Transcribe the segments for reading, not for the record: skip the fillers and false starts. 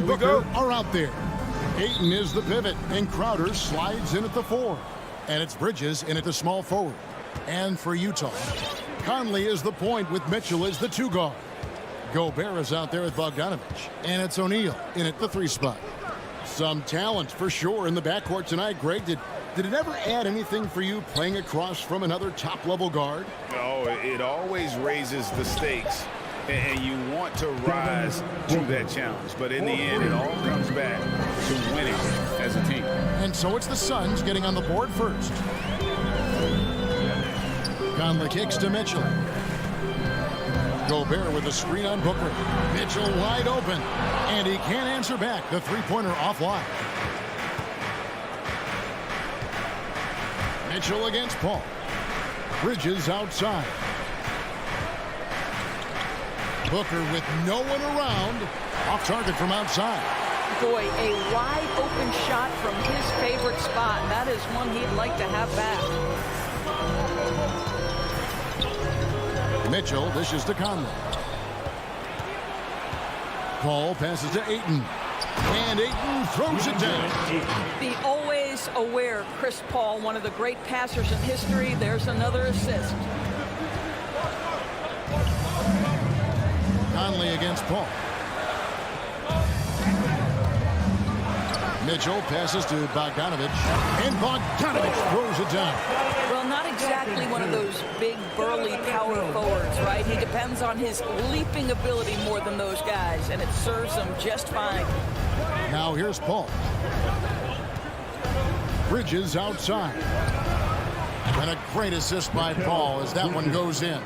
Booker are out there. Ayton is the pivot, and Crowder slides in at the 4. And it's Bridges in at the small forward. And for Utah, Conley is the point with Mitchell as the 2 guard. Gobert is out there with Bogdanovich. And it's O'Neal in at the 3 spot. Some talent for sure in the backcourt tonight. Greg, did it ever add anything for you playing across from another top-level guard? Oh, it always raises the stakes, and you want to rise to that challenge. But in the end, it all comes back to winning as a team. And so it's the Suns getting on the board first. Conley kicks to Mitchell. Gobert with a screen on Booker. Mitchell wide open, and he can't answer back. The three-pointer offline. Mitchell against Paul. Bridges outside. Booker with no one around. Off target from outside. Boy, a wide open shot from his favorite spot. That is one he'd like to have back. Mitchell dishes to Conley. Paul passes to Ayton. And Ayton throws it down. The always aware Chris Paul, one of the great passers in history. There's another assist. Conley against Paul. Mitchell passes to Bogdanovich. And Bogdanovich throws it down. Well, not exactly one of those big, burly power forwards, right? He depends on his leaping ability more than those guys, and it serves him just fine. Now here's Paul. Bridges outside. And a great assist by Paul as that one goes in.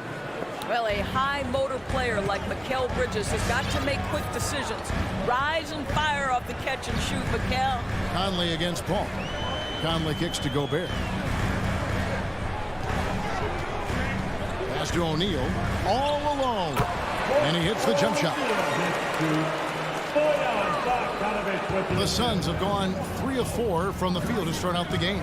Well, a high motor player like Mikal Bridges has got to make quick decisions. Rise and fire off the catch and shoot, Mikal. Conley against Paul. Conley kicks to Gobert. Pass to O'Neal. All alone. And he hits the jump shot. The Suns have gone 3 of 4 from the field to start out the game.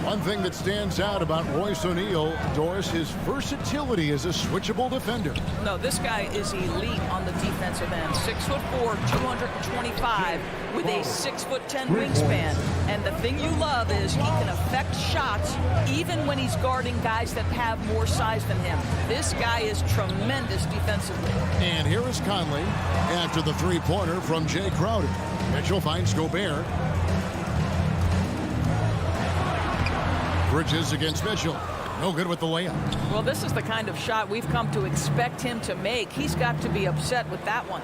One thing that stands out about Royce O'Neal, Doris, his versatility as a switchable defender. No, this guy is elite on the defensive end. 6'4", 225, with a 6'10" wingspan. And the thing you love is he can affect shots even when he's guarding guys that have more size than him. This guy is tremendous defensively. And here is Conley after the three-pointer from Jay Crowder. Mitchell finds Gobert. Bridges against Mitchell. No good with the layup. Well, this is the kind of shot we've come to expect him to make. He's got to be upset with that one.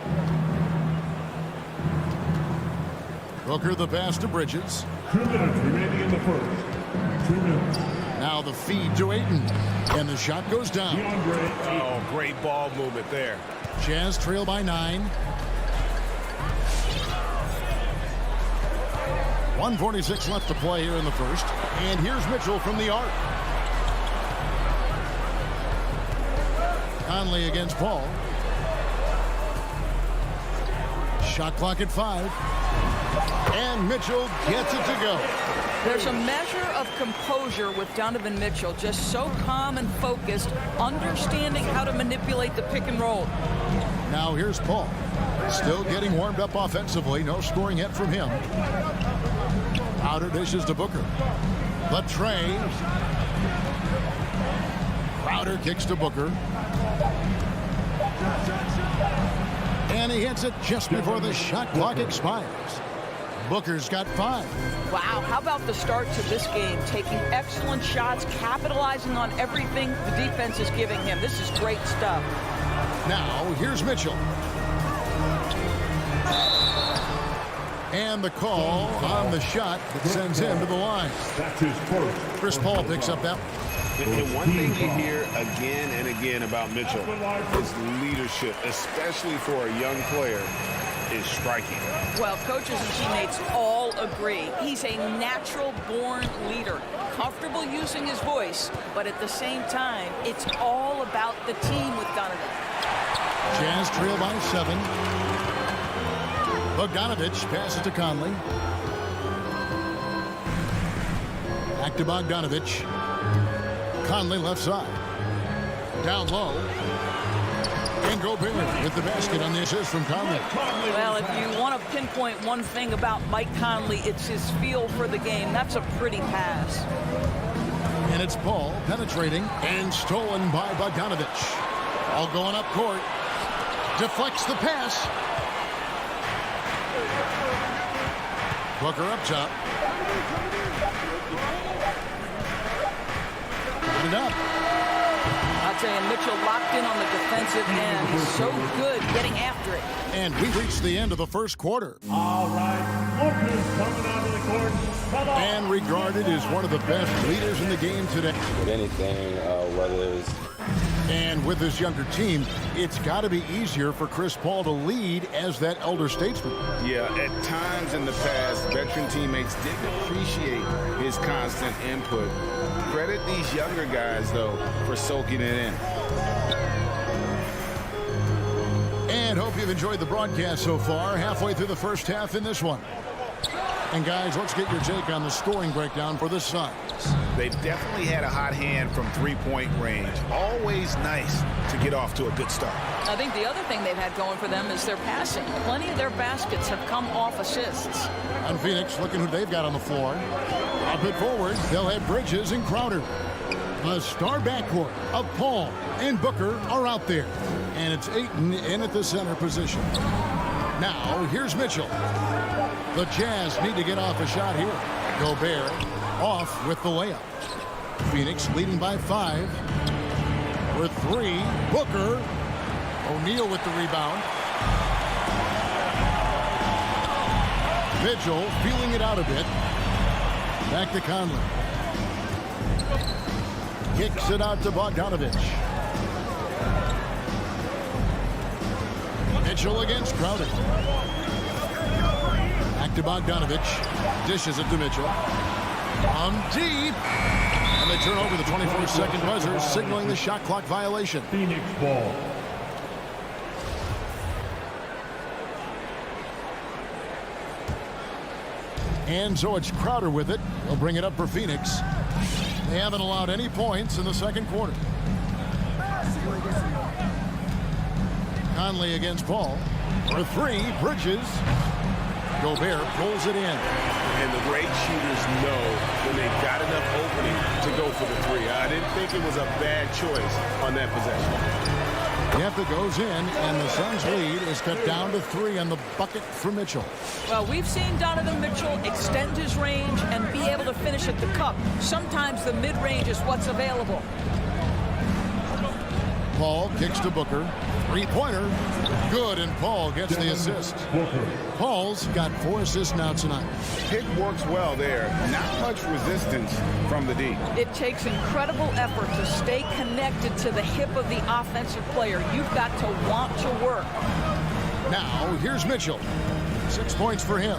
Booker the pass to Bridges. 2 minutes remaining in the first. 2 minutes. Now the feed to Ayton. And the shot goes down. Oh, great ball movement there. Jazz trail by 9. 1:46 left to play here in the first. And here's Mitchell from the arc. Conley against Paul. Shot clock at 5. And Mitchell gets it to go. There's a measure of composure with Donovan Mitchell, just so calm and focused, understanding how to manipulate the pick and roll. Now here's Paul. Still getting warmed up offensively. No scoring yet from him. Outer dishes to Booker. The tray. Crowder kicks to Booker. And he hits it just before the shot clock expires. Booker's got 5. Wow, how about the start to this game? Taking excellent shots, capitalizing on everything the defense is giving him. This is great stuff. Now, here's Mitchell. And the call on the shot that sends him to the line. That's his first. Chris Paul picks up that. And one thing you hear again and again about Mitchell is leadership, especially for a young player, is striking. Well, coaches and teammates all agree. He's a natural-born leader, comfortable using his voice, but at the same time, it's all about the team with Donovan. Jazz trail by 7. Bogdanovich passes to Conley. Back to Bogdanovich. Conley left side. Down low. And Gobert with the basket on the assist from Conley. Well, if you want to pinpoint one thing about Mike Conley, it's his feel for the game. That's a pretty pass. And it's Paul penetrating and stolen by Bogdanovich. All going up court. Deflects the pass. Booker up top. Put it up. I'll tell you, Mitchell locked in on the defensive end. He's so good getting after it. And we reached the end of the first quarter. All right, Lucas coming onto the court. Come on. And regarded as one of the best leaders in the game today. With anything, whether it's... And with this younger team, it's got to be easier for Chris Paul to lead as that elder statesman. Yeah, at times in the past, veteran teammates didn't appreciate his constant input. Credit these younger guys, though, for soaking it in. And hope you've enjoyed the broadcast so far. Halfway through the first half in this one. And guys, let's get your take on the scoring breakdown for the Suns. They've definitely had a hot hand from three-point range. Always nice to get off to a good start. I think the other thing they've had going for them is their passing. Plenty of their baskets have come off assists. On Phoenix, looking who they've got on the floor. Up and forward, they'll have Bridges and Crowder. The star backcourt of Paul and Booker are out there. And it's Ayton in at the center position. Now, here's Mitchell. The Jazz need to get off a shot here. Gobert off with the layup. Phoenix leading by 5. For 3, Booker. O'Neal with the rebound. Mitchell feeling it out a bit. Back to Conley. Kicks it out to Bogdanovich. Mitchell against Crowder. Back to Bogdanovich. Dishes it to Mitchell. On deep. And they turn over the 24-second buzzer, signaling the shot clock violation. Phoenix ball. And so it's Crowder with it. He'll bring it up for Phoenix. They haven't allowed any points in the second quarter. Conley against Paul. For 3, Bridges. Gobert pulls it in. And the great shooters know when they've got enough opening to go for the 3. I didn't think it was a bad choice on that possession. Yep, it goes in, and the Suns' lead is cut down to 3 on the bucket for Mitchell. Well, we've seen Donovan Mitchell extend his range and be able to finish at the cup. Sometimes the mid-range is what's available. Paul kicks to Booker. Three-pointer. Good, and Paul gets the assist. Paul's got 4 assists now tonight. Pick works well there. Not much resistance from the D. It takes incredible effort to stay connected to the hip of the offensive player. You've got to want to work. Now, here's Mitchell. 6 points for him.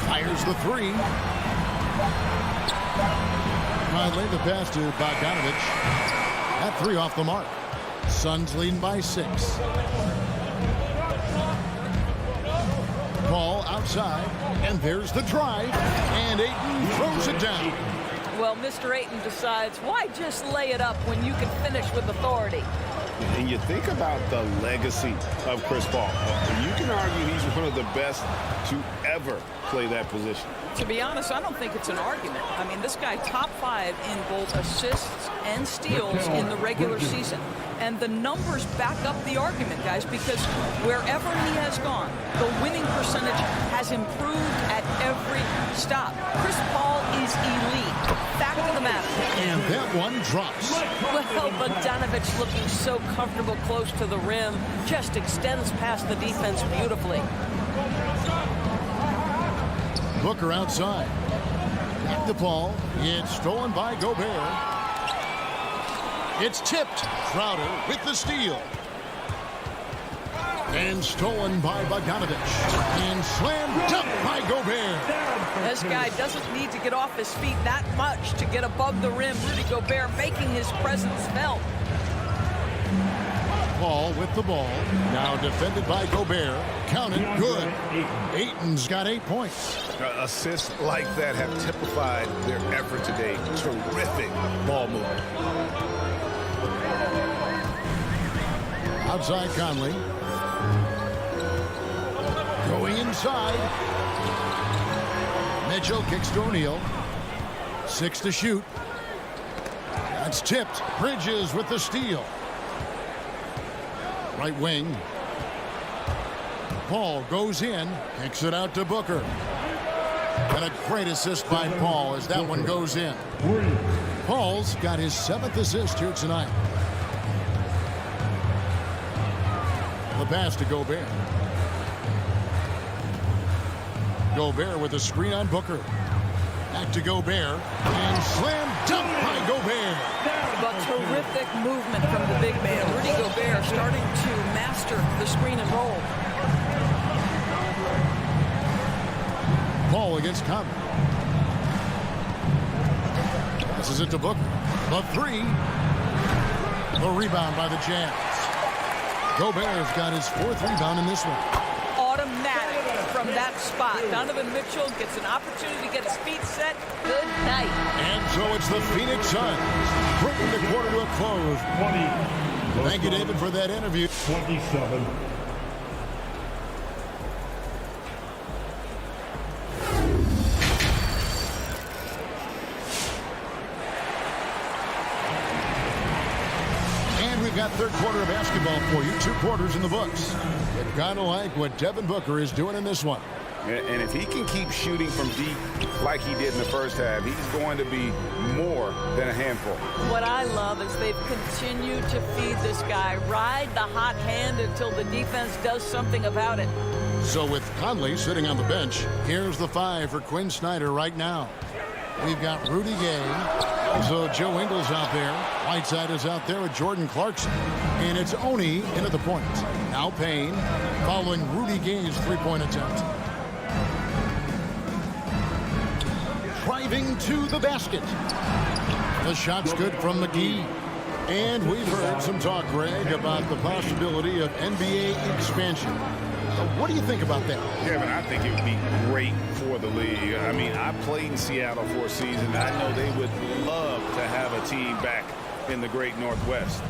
Fires the 3. Finally, the pass to Bogdanovich. That 3 off the mark. Suns leading by 6. Paul outside, and there's the drive, and Ayton throws it down. Well, Mr. Ayton decides, why just lay it up when you can finish with authority? And you think about the legacy of Chris Paul. You can argue he's one of the best to ever play that position. To be honest, I don't think it's an argument. I mean, this guy top 5 in both assists and steals in the regular season. And the numbers back up the argument, guys, because wherever he has gone, the winning percentage has improved at every stop. Chris Paul is elite. Fact of the matter. And that one drops. Well, Bogdanovich looking so comfortable close to the rim, just extends past the defense beautifully. Booker outside. Back to Paul. It's stolen by Gobert. It's tipped. Crowder with the steal. And stolen by Bogdanovich. And slammed dunk by Gobert. This guy doesn't need to get off his feet that much to get above the rim. Rudy Gobert making his presence felt. Paul with the ball. Now defended by Gobert. Counted good. Ayton's got 8 points. Assists like that have typified their effort today. Terrific ball movement. Outside Conley. Going inside. Mitchell kicks to O'Neal. 6 to shoot. That's tipped. Bridges with the steal. Right wing. Paul goes in. Kicks it out to Booker. And a great assist by Paul as that one goes in. Paul's got his 7th assist here tonight. The pass to Gobert. Gobert with a screen on Booker. Back to Gobert. And slam dunk by Gobert. But terrific movement from the big man. Rudy Gobert starting to master the screen and roll. Paul against Conley. Passes it to Booker. The 3. The rebound by the Jazz. Gobert's got his 4th rebound in this one. Automatic from that spot. Donovan Mitchell gets an opportunity to get his feet set. Good night. And so it's the Phoenix Suns bringing the quarter to a close. 20. Thank you, David, for that interview. 27. We've got third quarter of basketball for you. 2 quarters in the books. You gotta like what Devin Booker is doing in this one. And if he can keep shooting from deep like he did in the first half, he's going to be more than a handful. What I love is they've continued to feed this guy. Ride the hot hand until the defense does something about it. So with Conley sitting on the bench, here's the 5 for Quinn Snyder right now. We've got Rudy Gay. So Joe Ingles out there. Whiteside is out there with Jordan Clarkson. And it's Oni into the point. Now Payne following Rudy Gay's 3-point attempt. Driving to the basket. The shot's good from McGee. And we've heard some talk, Greg, about the possibility of NBA expansion. What do you think about that? Kevin, I think it would be great for the league. I mean, I played in Seattle for a season. I know they would love to have a team back in the great Northwest.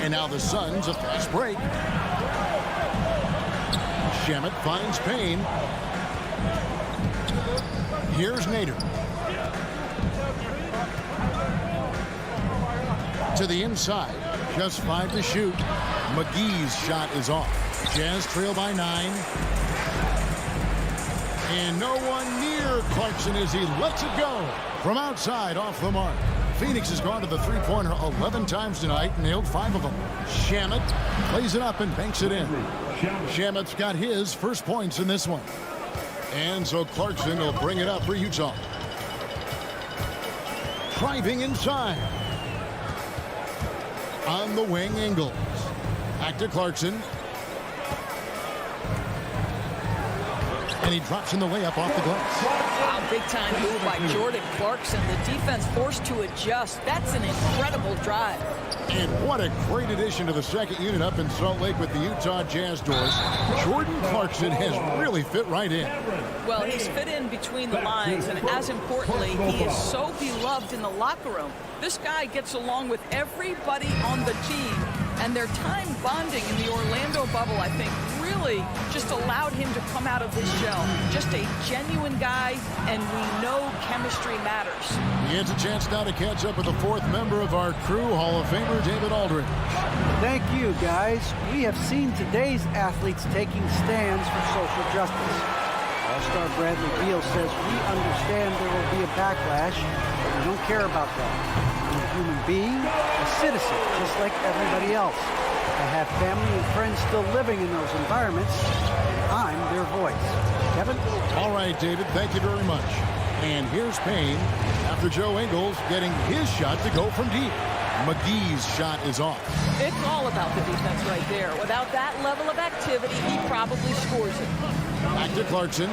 And now the Suns, a fast break. Shamet finds Payne. Here's Nader. To the inside. Just 5 to shoot. McGee's shot is off. Jazz trail by 9. And no one near Clarkson as he lets it go. From outside, off the mark. Phoenix has gone to the three-pointer 11 times tonight, nailed 5 of them. Shamet plays it up and banks it in. Shamet's got his first points in this one. And so Clarkson will bring it up for Utah. Driving inside. On the wing, Ingles. Back to Clarkson. And he drops in the layup off the glass. Wow, big-time move by Jordan Clarkson. The defense forced to adjust. That's an incredible drive. And what a great addition to the second unit up in Salt Lake with the Utah Jazz doors. Jordan Clarkson has really fit right in. Well, he's fit in between the lines, and as importantly, he is so beloved in the locker room. This guy gets along with everybody on the team, and their time bonding in the Orlando bubble, I think, really just allowed him to come out of his shell. Just a genuine guy, and we know chemistry matters. He has a chance now to catch up with the 4th member of our crew, Hall of Famer David Aldridge. Thank you, guys. We have seen today's athletes taking stands for social justice. All-star Bradley Beal says we understand there will be a backlash, but we don't care about that. I'm a human being, a citizen, just like everybody else. I have family and friends still living in those environments, and I'm their voice. Kevin? All right, David, thank you very much. And here's Payne after Joe Ingles getting his shot to go from deep. McGee's shot is off. It's all about the defense right there. Without that level of activity, he probably scores it. Back to Clarkson.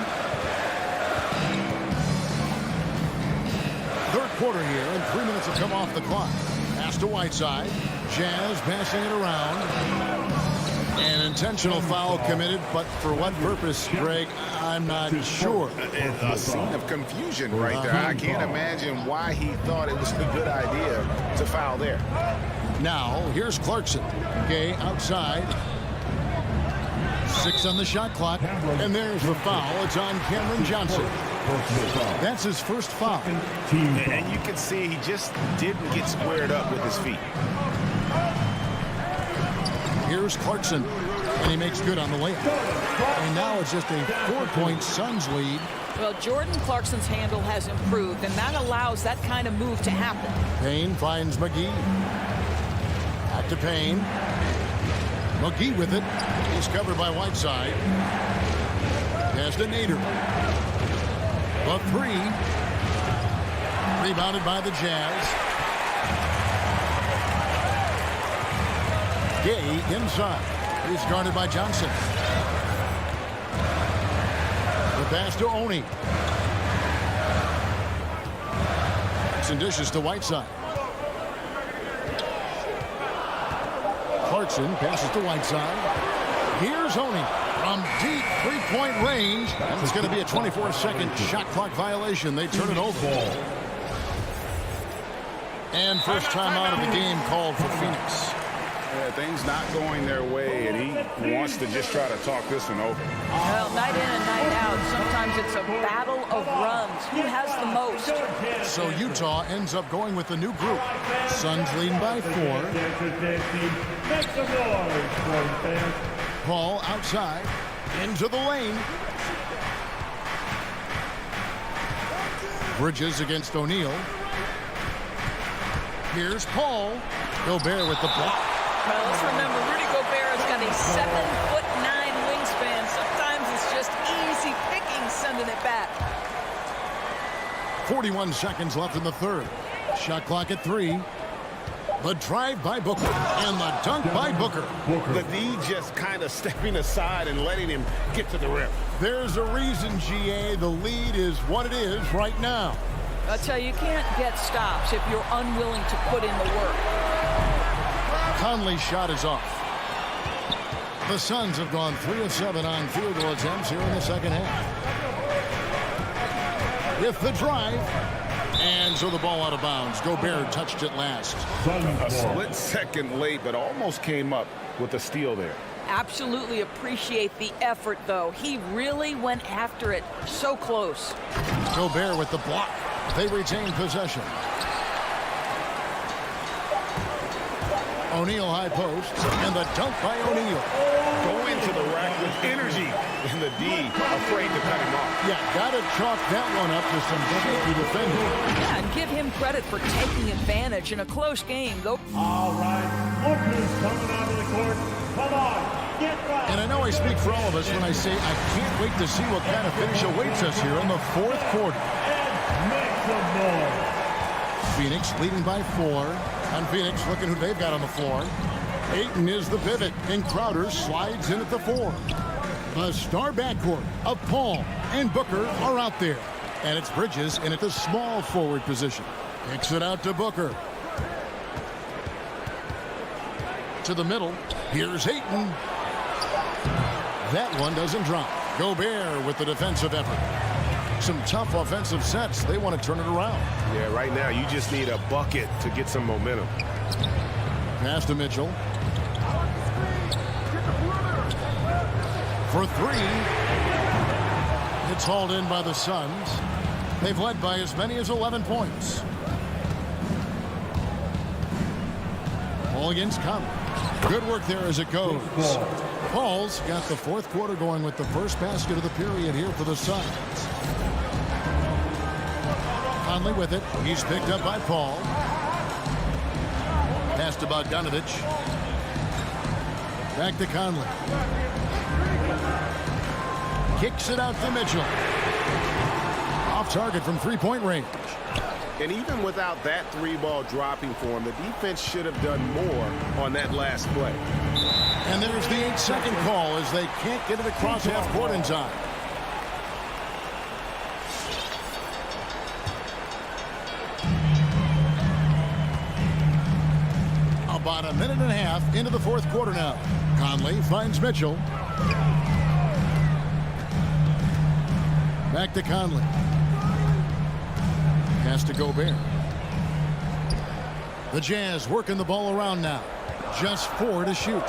Third quarter here, and 3 minutes have come off the clock. Pass to Whiteside. Jazz passing it around. An intentional foul committed, but for what purpose, Greg, I'm not sure. A scene of confusion right there. I can't imagine why he thought it was a good idea to foul there. Now, here's Clarkson. Gay outside. 6 on the shot clock. And there's the foul. It's on Cameron Johnson. That's his first foul. And you can see he just didn't get squared up with his feet. Here's Clarkson. And he makes good on the layup. And now it's just a 4-point Suns lead. Well, Jordan Clarkson's handle has improved, and that allows that kind of move to happen. Payne finds McGee. Back to Payne. McGee with it. He's covered by Whiteside. Pass to Nader. The 3. Rebounded by the Jazz. Gay inside. He's guarded by Johnson. The pass to Oni. Some dishes to Whiteside. Clarkson passes to Whiteside. Here's Oni from deep three-point range. It's going to be a 24-second shot clock violation. They turn it over. And first time out of the game called for Phoenix. Things not going their way, and he wants to just try to talk this one over. Well, night in and night out, sometimes it's a battle of runs. Who has the most? So Utah ends up going with the new group. Suns leading by 4. Paul outside, into the lane. Bridges against O'Neal. Here's Paul. Gobert with the block. Well, let's remember, Rudy Gobert has got a 7'9" wingspan. Sometimes it's just easy picking sending it back. 41 seconds left in the third. Shot clock at 3. The drive by Booker and the dunk by Booker. The D just kind of stepping aside and letting him get to the rim. There's a reason, GA. The lead is what it is right now. I tell you, you can't get stops if you're unwilling to put in the work. Conley's shot is off. The Suns have gone 3 of 7 on field goal attempts here in the second half. With the drive. And so the ball out of bounds. Gobert touched it last. A split second late, but almost came up with a steal there. Absolutely appreciate the effort, though. He really went after it so close. Gobert with the block. They retain possession. O'Neal high post, and the dunk by O'Neal. Going to the rack with energy, and the D afraid to cut him off. Yeah, got to chalk that one up to some shaky defending. Yeah, and give him credit for taking advantage in a close game, though. All right, lookers coming out of the court. Come on, get right. And I know I speak for all of us when I say I can't wait to see what kind of finish awaits us here in the fourth quarter. And make some noise. Phoenix leading by 4. And Phoenix looking who they've got on the floor. Ayton is the pivot, and Crowder slides in at the 4. The star backcourt of Paul and Booker are out there. And it's Bridges in at the small forward position. Kicks it out to Booker. To the middle. Here's Ayton. That one doesn't drop. Gobert with the defensive effort. Some tough offensive sets. They want to turn it around. Yeah, right now you just need a bucket to get some momentum. Pass to Mitchell. For 3. It's hauled in by the Suns. They've led by as many as 11 points. Ball against Conley. Good work there as it goes. Paul's got the fourth quarter going with the first basket of the period here for the Suns. Conley with it. He's picked up by Paul. Pass to Bogdanovich. Back to Conley. Kicks it out to Mitchell. Off target from three-point range. And even without that 3-ball dropping for him, the defense should have done more on that last play. And there's the 8-second call as they can't get it across half court in time. About a minute and a half into the fourth quarter now. Conley finds Mitchell. Back to Conley. Pass to Gobert. The Jazz working the ball around now. Just 4 to shoot.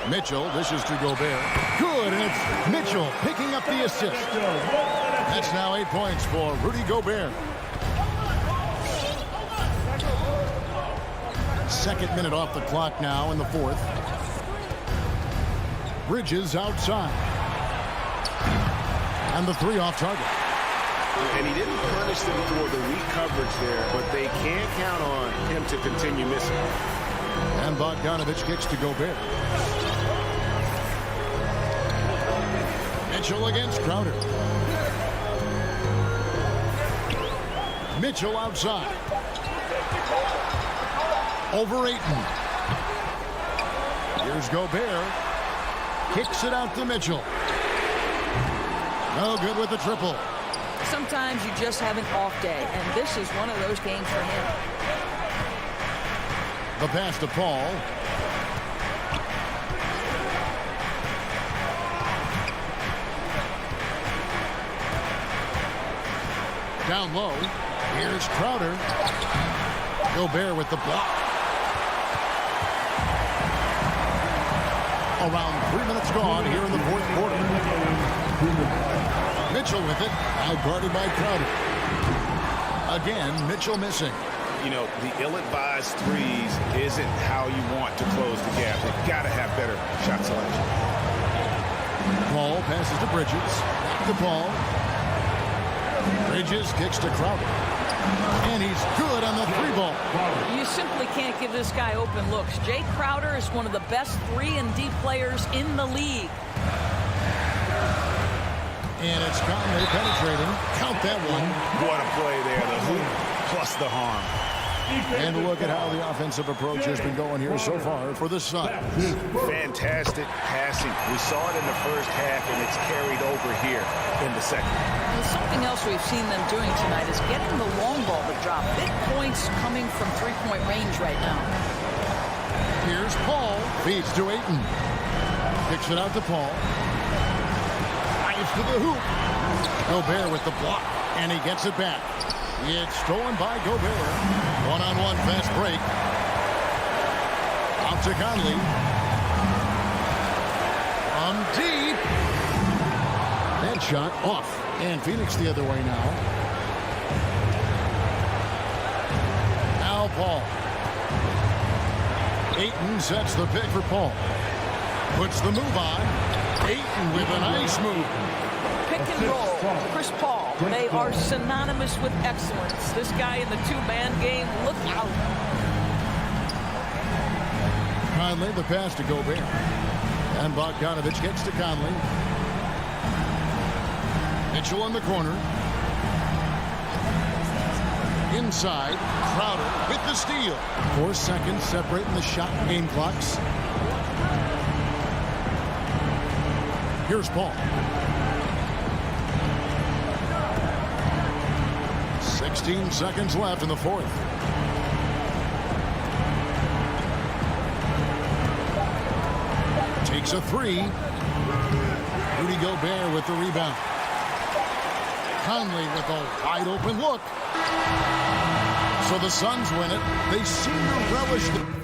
Mitchell, this is to Gobert. Good, and it's Mitchell picking up the assist. That's now 8 points for Rudy Gobert. Second minute off the clock now in the fourth. Bridges outside. And the 3 off target. And he didn't punish them for the weak coverage there, but they can't count on him to continue missing. And Bogdanovich kicks to Gobert. Mitchell against Crowder. Mitchell outside. Over Ayton. Here's Gobert. Kicks it out to Mitchell. No good with the triple. Sometimes you just have an off day, and this is one of those games for him. The pass to Paul. Down low. Here's Crowder. Gobert with the block. Around 3 minutes gone here in the fourth quarter. Mitchell with it. Now guarded by Crowder. Again, Mitchell missing. You know, the ill-advised threes isn't how you want to close the gap. They've got to have better shot selection. Paul passes to Bridges. Back to Paul. Bridges kicks to Crowder. And he's good on the 3-ball. You simply can't give this guy open looks. Jay Crowder is one of the best 3-and-D players in the league. And it's Conley penetrating. Count that one. What a play there. The hoop plus the harm. And look at how the offensive approach has been going here so far for the Suns. Fantastic passing. We saw it in the first half, and it's carried over here in the second. And something else we've seen them doing tonight is getting the long ball to drop. Big points coming from three-point range right now. Here's Paul. Feeds to Ayton. Kicks it out to Paul. Dives to the hoop. Gobert with the block, and he gets it back. It's stolen by Gobert. One-on-one fast break. Out to Conley. From deep. That shot off. And Phoenix the other way now. Now Paul. Ayton sets the pick for Paul. Puts the move on. Ayton with a nice move. Pick and roll. Chris Paul. They are synonymous with excellence. This guy in the two-man game, look out. Conley, the pass to Gobert. And Bogdanovich kicks to Conley. Mitchell in the corner. Inside, Crowder with the steal. 4 seconds separating the shot and game clocks. Here's Paul. 16 seconds left in the fourth. Takes a 3. Rudy Gobert with the rebound. Conley with a wide open look. So the Suns win it. They seem to relish the...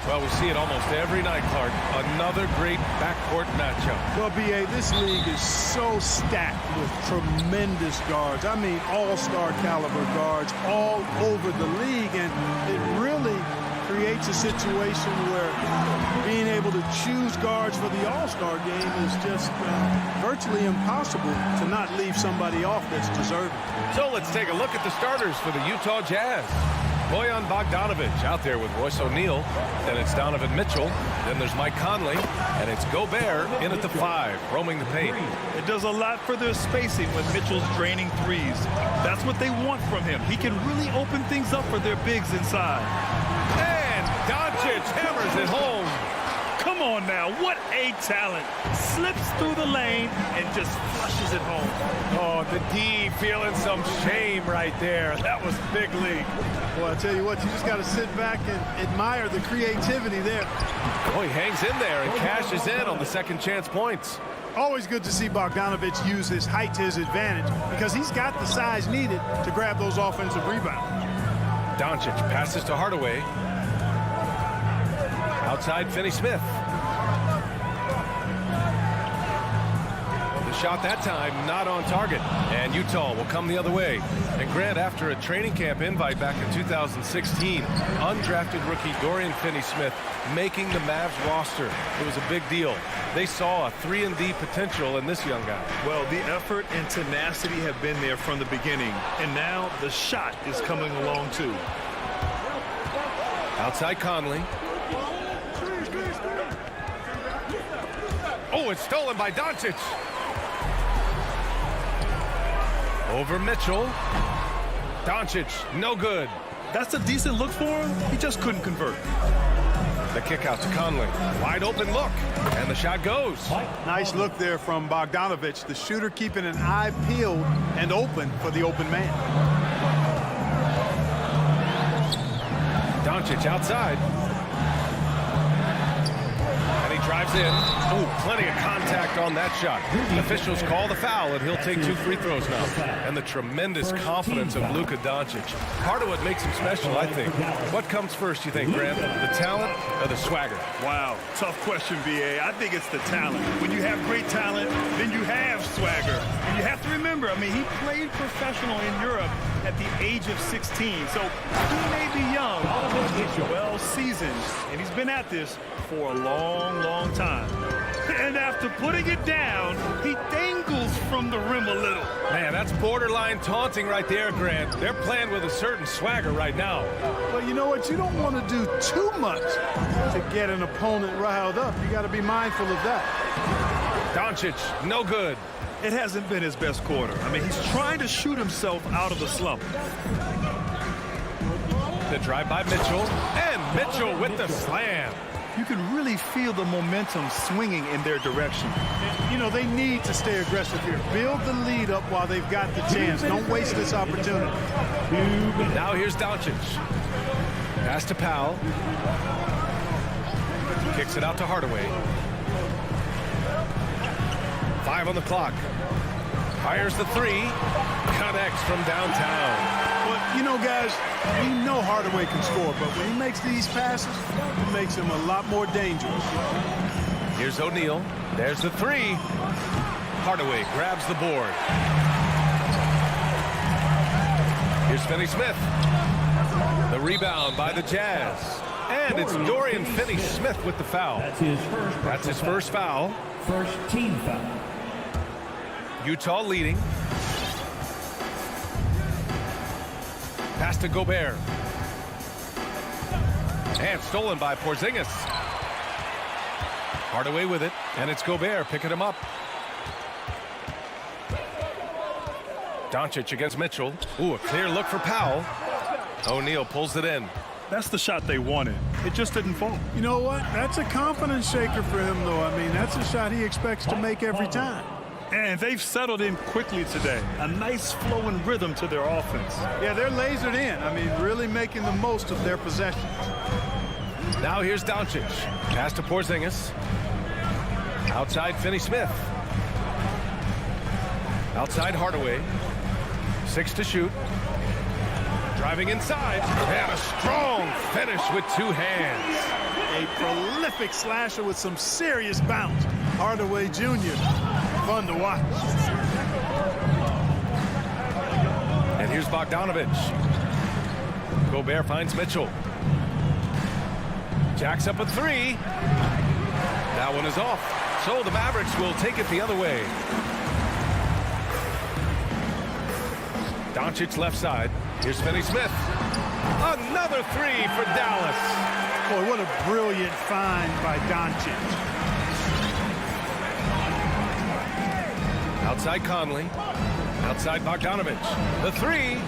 Well, we see it almost every night, Clark. Another great backcourt matchup. Well, B.A., this league is so stacked with tremendous guards. I mean, all-star caliber guards all over the league, and it really creates a situation where being able to choose guards for the all-star game is just virtually impossible to not leave somebody off that's deserving. So let's take a look at the starters for the Utah Jazz. Bojan Bogdanovic out there with Royce O'Neal. Then it's Donovan Mitchell. Then there's Mike Conley. And it's Gobert in at the 5, roaming the paint. It does a lot for their spacing when Mitchell's draining threes. That's what they want from him. He can really open things up for their bigs inside. And Doncic hammers it home. Come on now, what a talent. Slips through the lane and just flushes it home. Oh, the D feeling some shame right there. That was big league. Well, I tell you what, you just got to sit back and admire the creativity there. Oh, he hangs in there and cashes in on the second chance points. Always good to see Bogdanovic use his height to his advantage because he's got the size needed to grab those offensive rebounds. Doncic passes to Hardaway. Outside, Finney Smith. The shot that time not on target, and Utah will come the other way. And Grant, after a training camp invite back in 2016, undrafted rookie Dorian Finney-Smith making the Mavs roster. It was a big deal. They saw a 3-and-D potential in this young guy. Well, the effort and tenacity have been there from the beginning, and now the shot is coming along too. Outside Conley. Oh, it's stolen by Doncic. Over Mitchell. Doncic, no good. That's a decent look for him. He just couldn't convert. The kick out to Conley. Wide open look. And the shot goes. Nice look there from Bogdanovic, the shooter keeping an eye peeled and open for the open man. Doncic outside. And he drives in. Oh, plenty of contact on that shot. Officials call the foul, and he'll take 2 free throws now. And the tremendous confidence of Luka Doncic. Part of what makes him special, I think. What comes first, you think, Grant? The talent or the swagger? Wow, tough question, B.A. I think it's the talent. When you have great talent, then you have swagger. And you have to remember, I mean, he played professional in Europe at the age of 16. So he may be young, but he's well seasoned. And he's been at this for a long, long time. And after putting it down, he dangles from the rim a little. Man, that's borderline taunting right there, Grant. They're playing with a certain swagger right now. Well, you know what? You don't want to do too much to get an opponent riled up. You got to be mindful of that. Doncic, no good. It hasn't been his best quarter. I mean, he's trying to shoot himself out of the slump. The drive by Mitchell, and Mitchell with the slam. You can really feel the momentum swinging in their direction. You know, they need to stay aggressive here. Build the lead up while they've got the chance. Don't waste this opportunity. Now here's Doncic. Pass to Powell. Kicks it out to Hardaway. 5 on the clock. Fires the 3. Connects from downtown. Well, you know, guys, we know Hardaway can score, but when he makes these passes, it makes him a lot more dangerous. Here's O'Neal. There's the 3. Hardaway grabs the board. Here's Finney Smith. The rebound by the Jazz. And it's Dorian Finney-Smith with the foul. That's his first foul. First team foul. Utah leading. Pass to Gobert. And stolen by Porzingis. Hardaway with it, and it's Gobert picking him up. Doncic against Mitchell. Ooh, a clear look for Powell. O'Neal pulls it in. That's the shot they wanted. It just didn't fall. You know what? That's a confidence shaker for him, though. I mean, that's a shot he expects to make every time. And they've settled in quickly today. A nice flow and rhythm to their offense. Yeah, they're lasered in. I mean, really making the most of their possessions. Now here's Doncic. Pass to Porzingis. Outside Finney Smith. Outside Hardaway. 6 to shoot. Driving inside. And a strong finish with 2 hands. A prolific slasher with some serious bounce. Hardaway Jr. Fun to watch. And here's Bogdanovich. Gobert finds Mitchell. Jacks up a 3. That one is off. So the Mavericks will take it the other way. Doncic left side. Here's Finney Smith. Another 3 for Dallas. Boy, what a brilliant find by Doncic. Outside Conley. Outside Bogdanovich. The 3.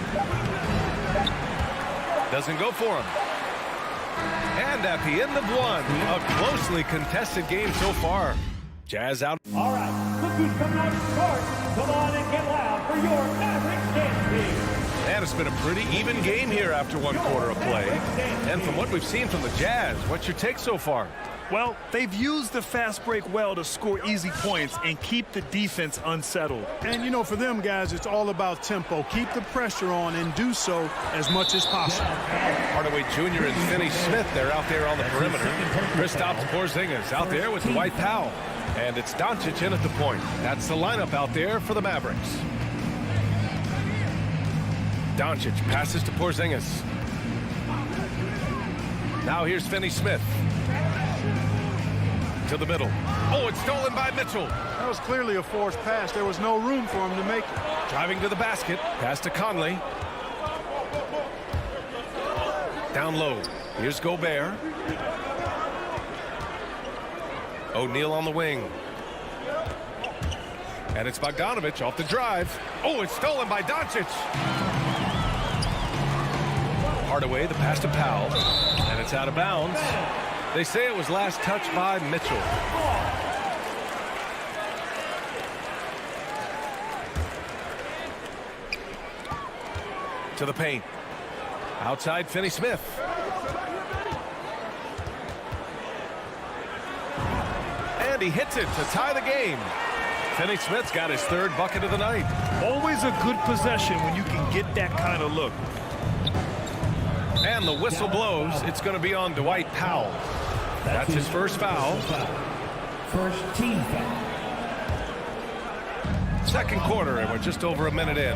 Doesn't go for him. And at the end of one, a closely contested game so far. Jazz out. All right, look who's coming out of the court. Come on and get loud for your Mavericks dance team. And it's been a pretty even game here after 1 quarter of play. And from what we've seen from the Jazz, what's your take so far? Well, they've used the fast break well to score easy points and keep the defense unsettled. And, you know, for them guys, it's all about tempo. Keep the pressure on and do so as much as possible. Hardaway Jr. and Finney Smith, they're out there on the perimeter. Kristaps Porzingis out there with Dwight Powell. And it's Doncic in at the point. That's the lineup out there for the Mavericks. Doncic passes to Porzingis. Now here's Finney Smith. To the middle. Oh, it's stolen by Mitchell. That was clearly a forced pass. There was no room for him to make it. Driving to the basket. Pass to Conley. Down low. Here's Gobert. O'Neal on the wing. And it's Bogdanovich off the drive. Oh, it's stolen by Doncic. Hardaway, the pass to Powell. And it's out of bounds. They say it was last touched by Mitchell. To the paint. Outside Finney Smith. And he hits it to tie the game. Finney Smith's got his 3rd bucket of the night. Always a good possession when you can get that kind of look. And the whistle blows. It's going to be on Dwight Powell. That's his first foul. First team foul. 2nd quarter, and we're just over a minute in.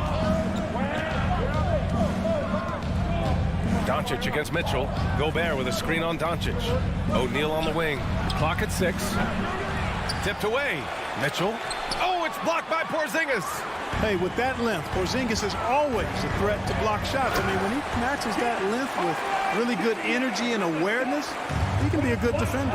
Doncic against Mitchell. Gobert with a screen on Doncic. O'Neal on the wing. Clock at 6. Tipped away. Mitchell. Oh, it's blocked by Porzingis. Hey, with that length, Porzingis is always a threat to block shots. I mean, when he matches that length with really good energy and awareness, he can be a good defender.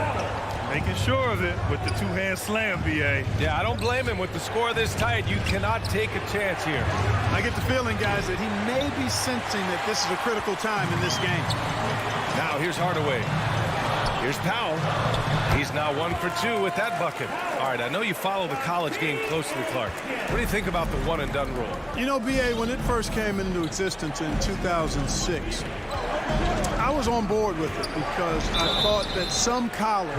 Making sure of it with the 2-hand slam, B.A. Yeah, I don't blame him. With the score this tight, you cannot take a chance here. I get the feeling, guys, that he may be sensing that this is a critical time in this game. Now here's Hardaway. Here's Powell. He's now 1 for 2 with that bucket. All right, I know you follow the college game closely, Clark. What do you think about the one-and-done rule? You know, B.A., when it first came into existence in 2006, I was on board with it because I thought that some college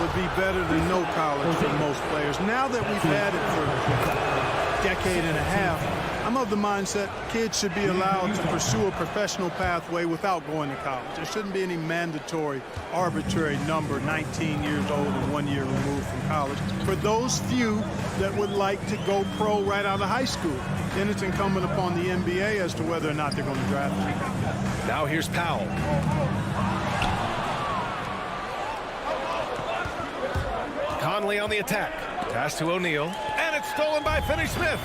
would be better than no college for most players. Now that we've had it for a decade and a half, I'm of the mindset kids should be allowed to pursue a professional pathway without going to college. There shouldn't be any mandatory, arbitrary number, 19 years old and 1 year removed from college. For those few that would like to go pro right out of high school, then it's incumbent upon the NBA as to whether or not they're going to draft them. Now here's Powell. Conley on the attack. Pass to O'Neal. And it's stolen by Finney Smith.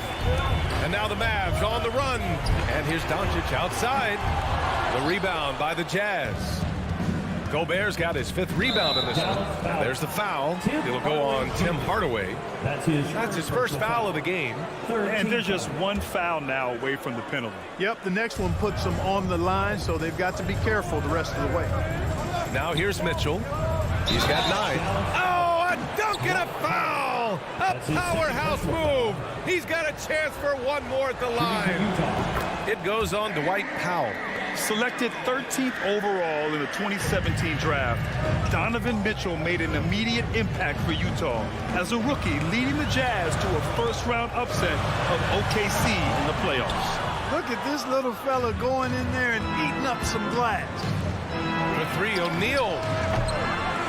And now the Mavs on the run. And here's Doncic outside. The rebound by the Jazz. Gobert's got his 5th rebound in this one. And there's the foul. It'll go on Tim Hardaway. That's his first foul of the game. And there's just one foul now away from the penalty. Yep, the next one puts them on the line, so they've got to be careful the rest of the way. Now here's Mitchell. He's got 9. Oh, a dunk and a foul! A powerhouse move. He's got a chance for one more at the line. It goes on Dwight Powell. Selected 13th overall in the 2017 draft, Donovan Mitchell made an immediate impact for Utah as a rookie, leading the Jazz to a first-round upset of OKC in the playoffs. Look at this little fella going in there and eating up some glass. For 3, O'Neal.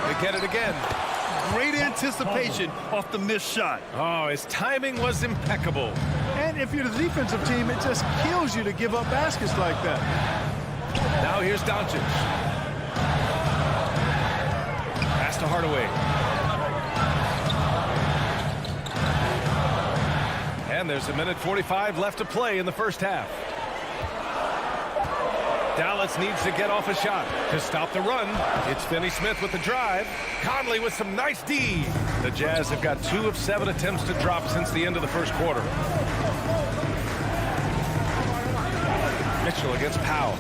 They get it again. Great anticipation off the missed shot. Oh, his timing was impeccable. And if you're the defensive team, it just kills you to give up baskets like that. Now here's Doncic. Pass to Hardaway. And there's 1:45 left to play in the first half. Dallas needs to get off a shot to stop the run. It's Finney Smith with the drive. Conley with some nice D. The Jazz have got 2 of 7 attempts to drop since the end of the first quarter. Mitchell against Powell.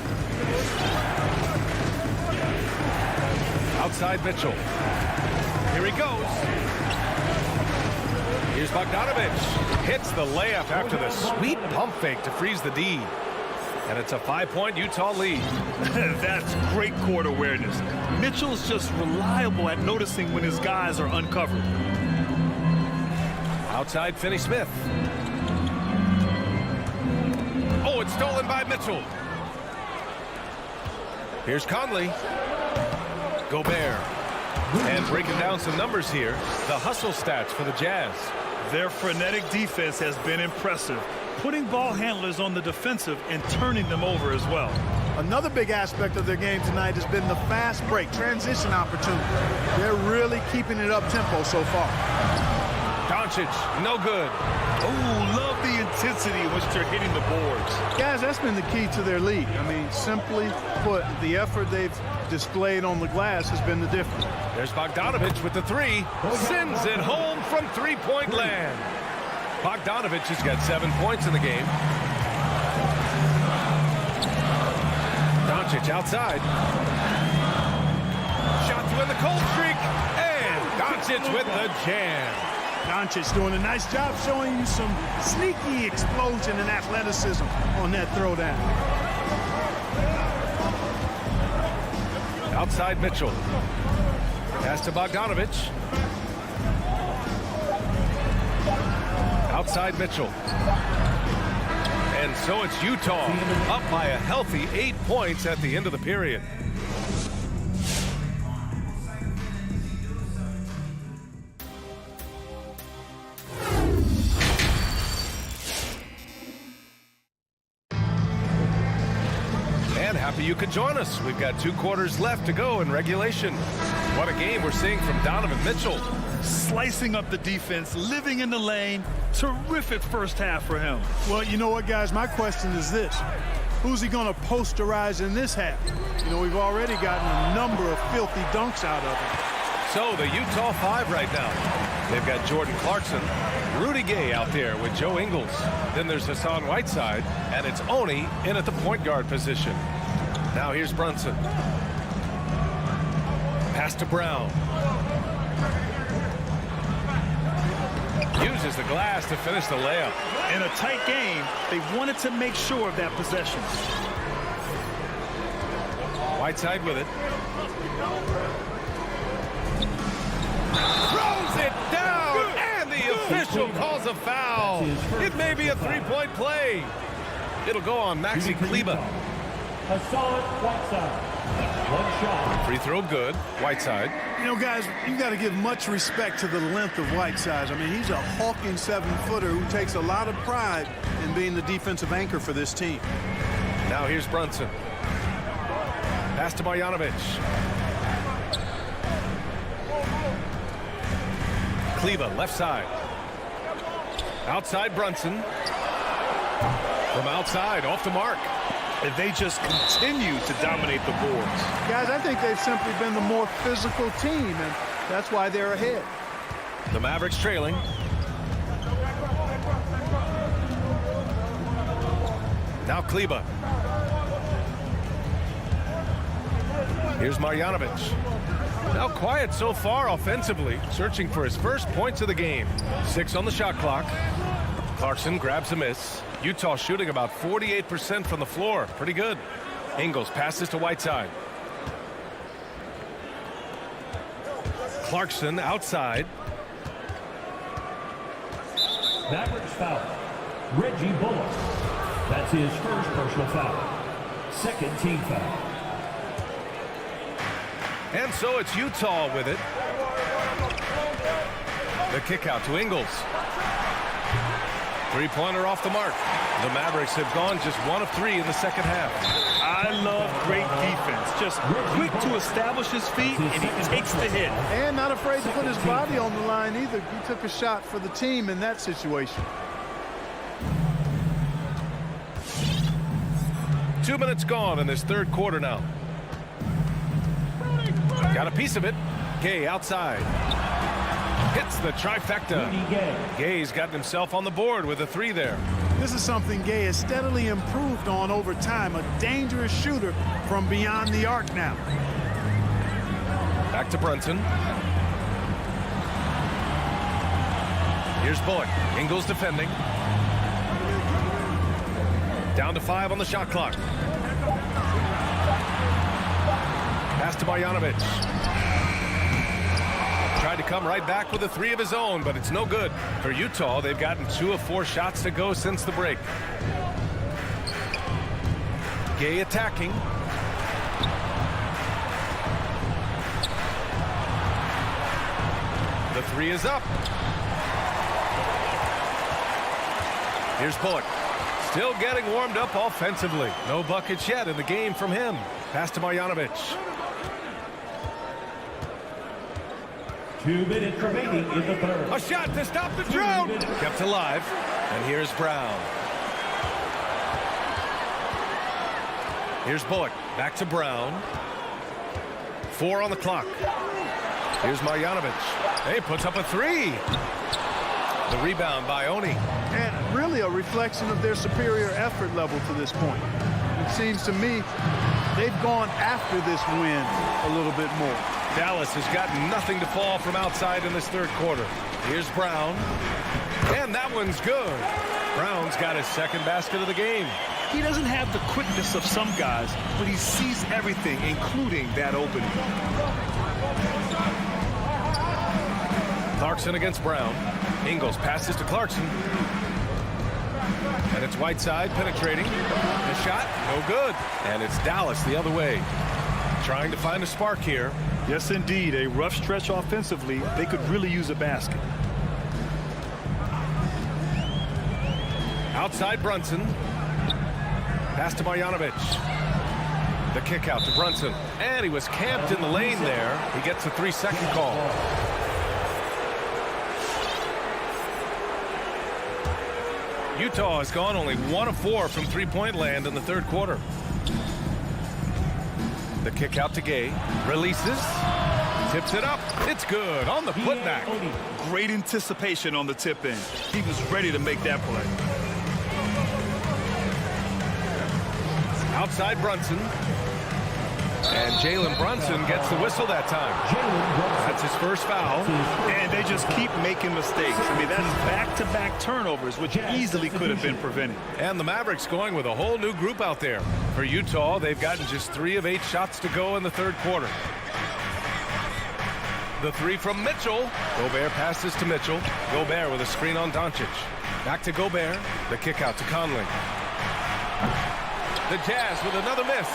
Outside Mitchell. Here he goes. Here's Bogdanovich. Hits the layup after the sweet pump fake to freeze the D. And it's a 5-point Utah lead. That's great court awareness. Mitchell's just reliable at noticing when his guys are uncovered. Outside Finney Smith. Oh, it's stolen by Mitchell. Here's Conley. Gobert. And breaking down some numbers here, the hustle stats for the Jazz. Their frenetic defense has been impressive, putting ball handlers on the defensive and turning them over as well. Another big aspect of their game tonight has been the fast break, transition opportunity. They're really keeping it up tempo so far. Doncic, no good. Oh, love the intensity in which they're hitting the boards. Guys, that's been the key to their lead. I mean, simply put, the effort they've displayed on the glass has been the difference. There's Bogdanovich with the 3. Sends it home from 3-point land. Bogdanovich has got 7 points in the game. Doncic outside. Shot to win the cold streak. And Doncic with the jam. Doncic doing a nice job showing you some sneaky explosion and athleticism on that throwdown. Outside Mitchell. Pass to Bogdanovich. Outside Mitchell. And so it's Utah up by a healthy 8 points at the end of the period. Happy you could join us. We've got 2 quarters left to go in regulation. What a game we're seeing from Donovan Mitchell. Slicing up the defense, living in the lane. Terrific first half for him. Well, you know what, guys? My question is this. Who's he going to posterize in this half? You know, we've already gotten a number of filthy dunks out of him. So the Utah 5 right now. They've got Jordan Clarkson, Rudy Gay out there with Joe Ingles. Then there's Hassan Whiteside, and it's Oni in at the point guard position. Now here's Brunson. Pass to Brown. Uses the glass to finish the layup. In a tight game, they wanted to make sure of that possession. Whiteside with it. Throws it down, and the official calls a foul. It may be a 3-point play. It'll go on Maxi Kleber. A solid Whiteside. One shot. Free throw good. Whiteside. You know, guys, you got to give much respect to the length of Whiteside. I mean, he's a hulking 7-footer who takes a lot of pride in being the defensive anchor for this team. Now here's Brunson. Pass to Marjanovic. Kleber, left side. Outside Brunson. From outside, off the mark. if they just continue to dominate the boards. Guys, I think they've simply been the more physical team, and that's why they're ahead. The Mavericks trailing. Now Kleba. Here's Marjanovic. Now quiet so far offensively, searching for his first points of the game. 6 on the shot clock. Clarkson grabs a miss. Utah shooting about 48% from the floor. Pretty good. Ingles passes to Whiteside. Clarkson outside. Mavericks foul. Reggie Bullock. That's his first personal foul. Second team foul. And so it's Utah with it. The kick out to Ingles. Three-pointer off the mark. The Mavericks have gone just 1 of 3 in the second half. I love great defense. Just quick to establish his feet, and he takes the hit. And not afraid to put his body on the line either. He took a shot for the team in that situation. 2 minutes gone in this third quarter now. Got a piece of it. Gay outside. Hits the trifecta. Gay's gotten himself on the board with a 3 there. This is something Gay has steadily improved on over time. A dangerous shooter from beyond the arc now. Back to Brunson. Here's Bullock. Ingles defending. Down to 5 on the shot clock. Pass to Marjanovic. Tried to come right back with a 3 of his own, but it's no good. For Utah, they've gotten 2 of 4 shots to go since the break. Gay attacking. The 3 is up. Here's Bullock. Still getting warmed up offensively. No buckets yet in the game from him. Pass to Marjanovic. 2 minutes remaining in the third. A shot to stop the drought. Kept alive. And here's Brown. Here's Bullock. Back to Brown. 4 on the clock. Here's Marjanovic. He puts up a 3. The rebound by Oni. And really a reflection of their superior effort level to this point. It seems to me they've gone after this win a little bit more. Dallas has got nothing to fall from outside in this third quarter. Here's Brown. And that one's good. Brown's got his second basket of the game. He doesn't have the quickness of some guys, but he sees everything, including that opening. Clarkson against Brown. Ingles passes to Clarkson. And it's Whiteside penetrating. The shot, no good. And it's Dallas the other way. Trying to find a spark here. Yes, indeed. A rough stretch offensively. They could really use a basket. Outside Brunson. Pass to Marjanovic. The kick out to Brunson. And he was camped in the lane there. He gets a 3-second call. Utah has gone only 1 of 4 from three-point land in the third quarter. The kick out to Gay. Releases. Tips it up. It's good on the putback. Great anticipation on the tip in. He was ready to make that play. Outside Brunson. And Jalen Brunson gets the whistle that time. That's his first foul. And they just keep making mistakes. I mean, that's back-to-back turnovers, which easily could have been prevented. And the Mavericks going with a whole new group out there. For Utah, they've gotten just 3 of 8 shots to go in the third quarter. The 3 from Mitchell. Gobert passes to Mitchell. Gobert with a screen on Doncic. Back to Gobert. The kick out to Conley. The Jazz with another miss.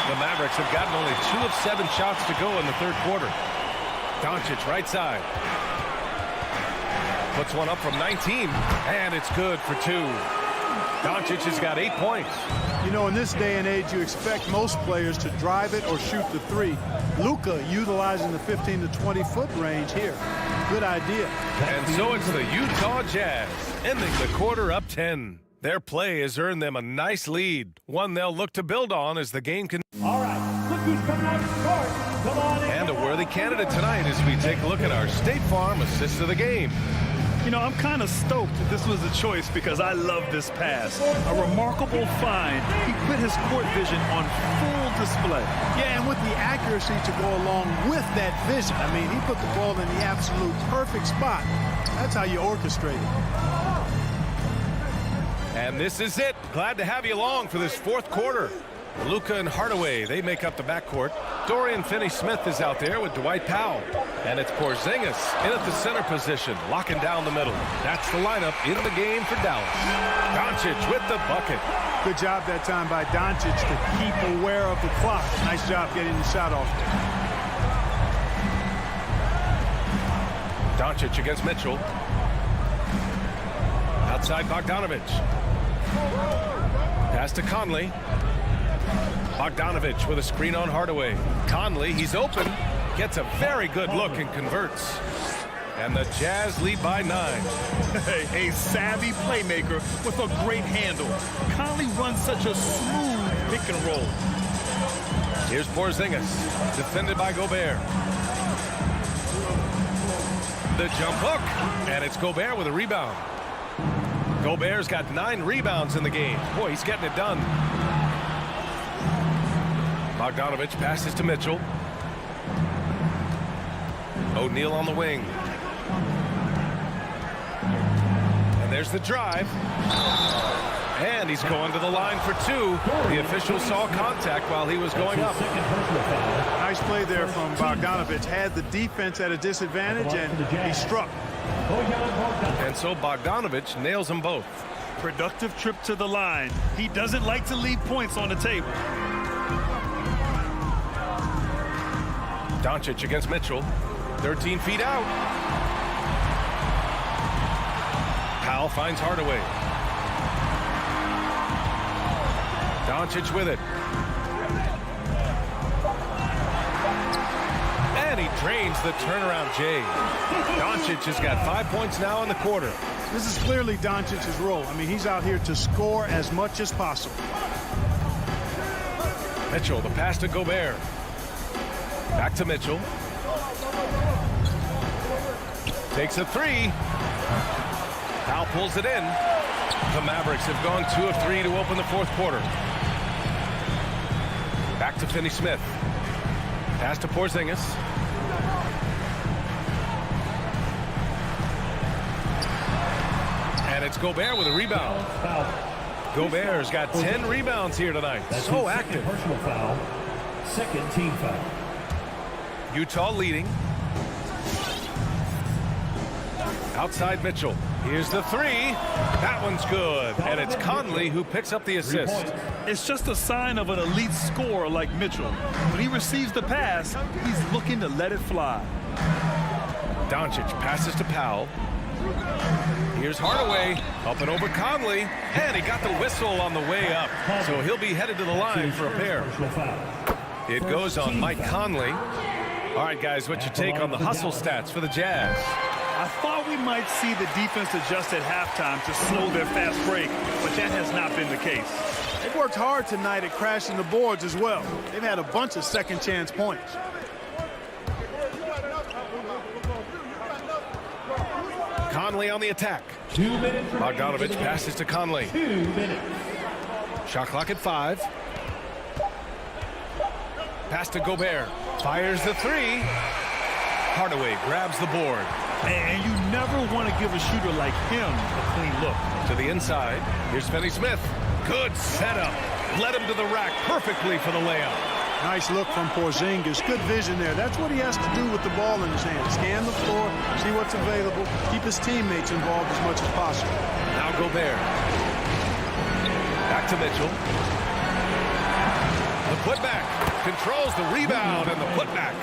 The Mavericks have gotten only 2 of 7 shots to go in the third quarter. Doncic right side. Puts one up from 19. And it's good for 2. Doncic has got 8 points. You know, in this day and age, you expect most players to drive it or shoot the 3. Luka utilizing the 15 to 20-foot range here. Good idea. And so it's the Utah Jazz ending the quarter up 10. Their play has earned them a nice lead, one they'll look to build on as the game can. All right, look who's coming out to start. Come on in. And a worthy candidate tonight as we take a look at our State Farm assist of the game. You know, I'm kind of stoked that this was a choice because I love this pass. A remarkable find. He put his court vision on full display. Yeah, and with the accuracy to go along with that vision. I mean, he put the ball in the absolute perfect spot. That's how you orchestrate it. And this is it. Glad to have you along for this fourth quarter. Luka and Hardaway, they make up the backcourt. Dorian Finney-Smith is out there with Dwight Powell. And it's Porzingis in at the center position, locking down the middle. That's the lineup in the game for Dallas. Doncic with the bucket. Good job that time by Doncic to keep aware of the clock. Nice job getting the shot off there. Doncic against Mitchell. Outside Bogdanovich. Pass to Conley. Bogdanovich with a screen on Hardaway. Conley, he's open. Gets a very good look and converts. And the Jazz lead by 9. A savvy playmaker with a great handle. Conley runs such a smooth pick and roll. Here's Porzingis, defended by Gobert. The jump hook, and it's Gobert with a rebound. Gobert's got 9 rebounds in the game. Boy, he's getting it done. Bogdanovich passes to Mitchell. O'Neal on the wing. And there's the drive. And he's going to the line for 2. The official saw contact while he was going up. Nice play there from Bogdanovich. Had the defense at a disadvantage, and he struck. And so Bogdanovich nails them both. Productive trip to the line. He doesn't like to leave points on the table. Doncic against Mitchell. 13 feet out. Powell finds Hardaway. Doncic with it. And he drains the turnaround J. Doncic has got 5 points now in the quarter. This is clearly Doncic's role. I mean, he's out here to score as much as possible. Mitchell, the pass to Gobert. Back to Mitchell. Takes a 3. Powell pulls it in. The Mavericks have gone 2 of 3 to open the fourth quarter. Back to Finney-Smith. Pass to Porzingis. And it's Gobert with a rebound. Gobert's got 10 rebounds here tonight. So active. Personal foul. Second team foul. Utah leading. Outside Mitchell. Here's the 3. That one's good. And it's Conley who picks up the assist. It's just a sign of an elite scorer like Mitchell. When he receives the pass, he's looking to let it fly. Doncic passes to Powell. Here's Hardaway. Up and over Conley. And he got the whistle on the way up. So he'll be headed to the line for a pair. It goes on Mike Conley. All right, guys, what's your take on the hustle stats for the Jazz? I thought we might see the defense adjust at halftime to slow their fast break, but that has not been the case. They've worked hard tonight at crashing the boards as well. They've had a bunch of second chance points. Conley on the attack. 2 minutes. Bogdanovich passes to Conley. 2 minutes. Shot clock at 5. Pass to Gobert. Fires the 3. Hardaway grabs the board. And you never want to give a shooter like him a clean look. To the inside. Here's Finney-Smith. Good setup. Led him to the rack perfectly for the layup. Nice look from Porzingis. Good vision there. That's what he has to do with the ball in his hand. Scan the floor, see what's available, keep his teammates involved as much as possible. Now Gobert. Back to Mitchell. The putback. Controls the rebound and the putback.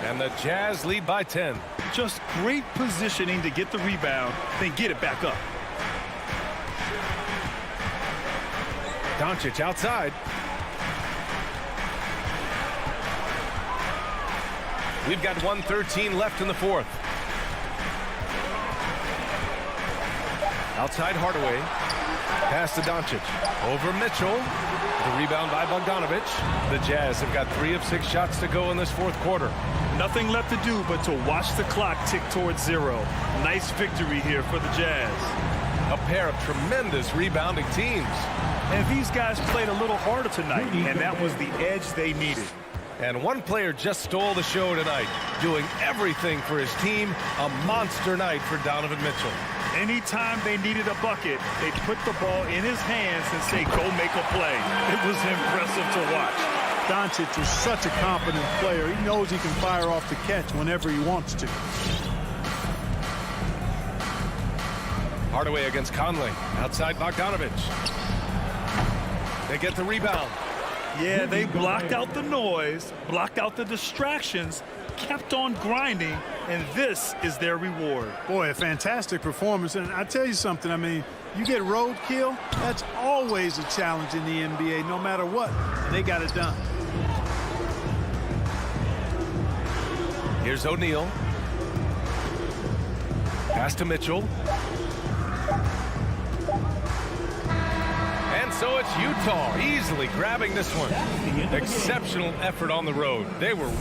And the Jazz lead by 10. Just great positioning to get the rebound, then get it back up. Doncic outside. We've got 1:13 left in the fourth. Outside Hardaway. Pass to Doncic. Over Mitchell. The rebound by Bogdanovich. The Jazz have got 3 of 6 shots to go in this fourth quarter. Nothing left to do but to watch the clock tick towards 0. Nice victory here for the Jazz. A pair of tremendous rebounding teams. And these guys played a little harder tonight, and that was the edge they needed. And one player just stole the show tonight, doing everything for his team. A monster night for Donovan Mitchell. Anytime they needed a bucket, they put the ball in his hands and say, go make a play. It was impressive to watch. Doncic is such a confident player. He knows he can fire off the catch whenever he wants to. Hardaway against Conley. Outside Bogdanovich. They get the rebound. Yeah, they blocked out the noise, blocked out the distractions, kept on grinding, and this is their reward. Boy, a fantastic performance. And I tell you something, I mean, you get roadkill, that's always a challenge in the NBA, no matter what. And they got it done. Here's O'Neal. Pass to Mitchell. And so it's Utah easily grabbing this one. Exceptional effort on the road. They were...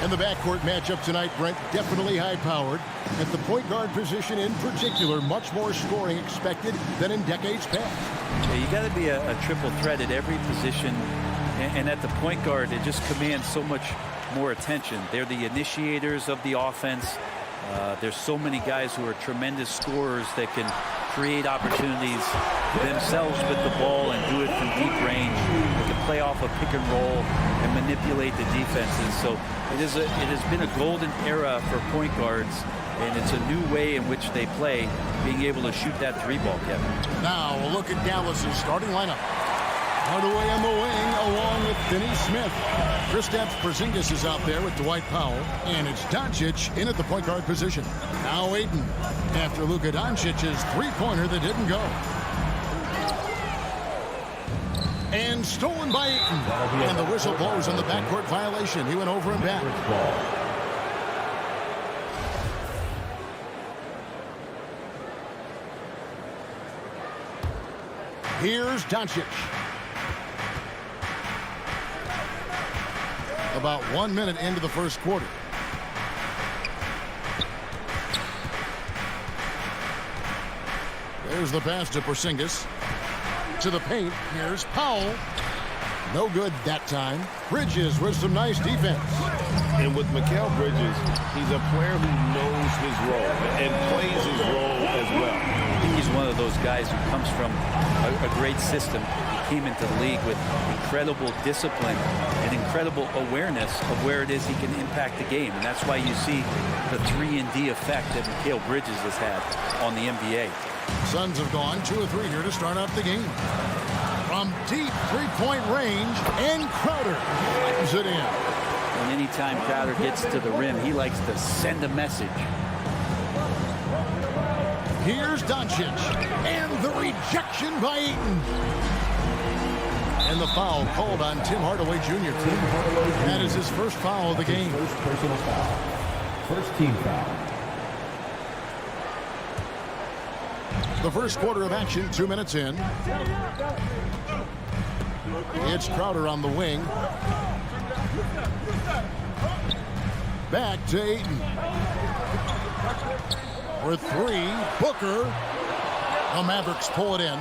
And the backcourt matchup tonight, Brent, definitely high-powered. At the point guard position in particular, much more scoring expected than in decades past. Yeah, you got to be a triple threat at every position. And at the point guard, it just commands so much more attention. They're the initiators of the offense. There's so many guys who are tremendous scorers that can create opportunities themselves with the ball and do it from deep range. They can play off a pick and roll and manipulate the defenses. So it has been a golden era for point guards, and it's a new way in which they play, being able to shoot that three ball, Kevin. Now a look at Dallas's starting lineup. Hardaway on the wing, along with Finney Smith. Kristaps Porzingis is out there with Dwight Powell, and it's Doncic in at the point guard position. Now Ayton, after Luka Doncic's three-pointer that didn't go. And stolen by Ayton. And the whistle blows on the backcourt violation. He went over and back. Here's Doncic. About 1 minute into the first quarter. There's the pass to Porzingis. To the paint. Here's Powell. No good that time. Bridges with some nice defense. And with Mikal Bridges, he's a player who knows his role and plays his role as well. he's one of those guys who comes from a great system. He came into the league with incredible discipline and incredible awareness of where it is he can impact the game. And that's why you see the 3-and-D effect that Mikal Bridges has had on the NBA. Suns have gone 2 of 3 here to start out the game. From deep three-point range, and Crowder lines it in. And anytime Crowder gets to the rim, he likes to send a message. Here's Doncic, and the rejection by Ayton. And the foul called on Tim Hardaway Jr. That is his first foul of the game. First personal foul. First team foul. The first quarter of action, 2 minutes in. It's Crowder on the wing. Back to Ayton. For 3, Booker. The Mavericks pull it in.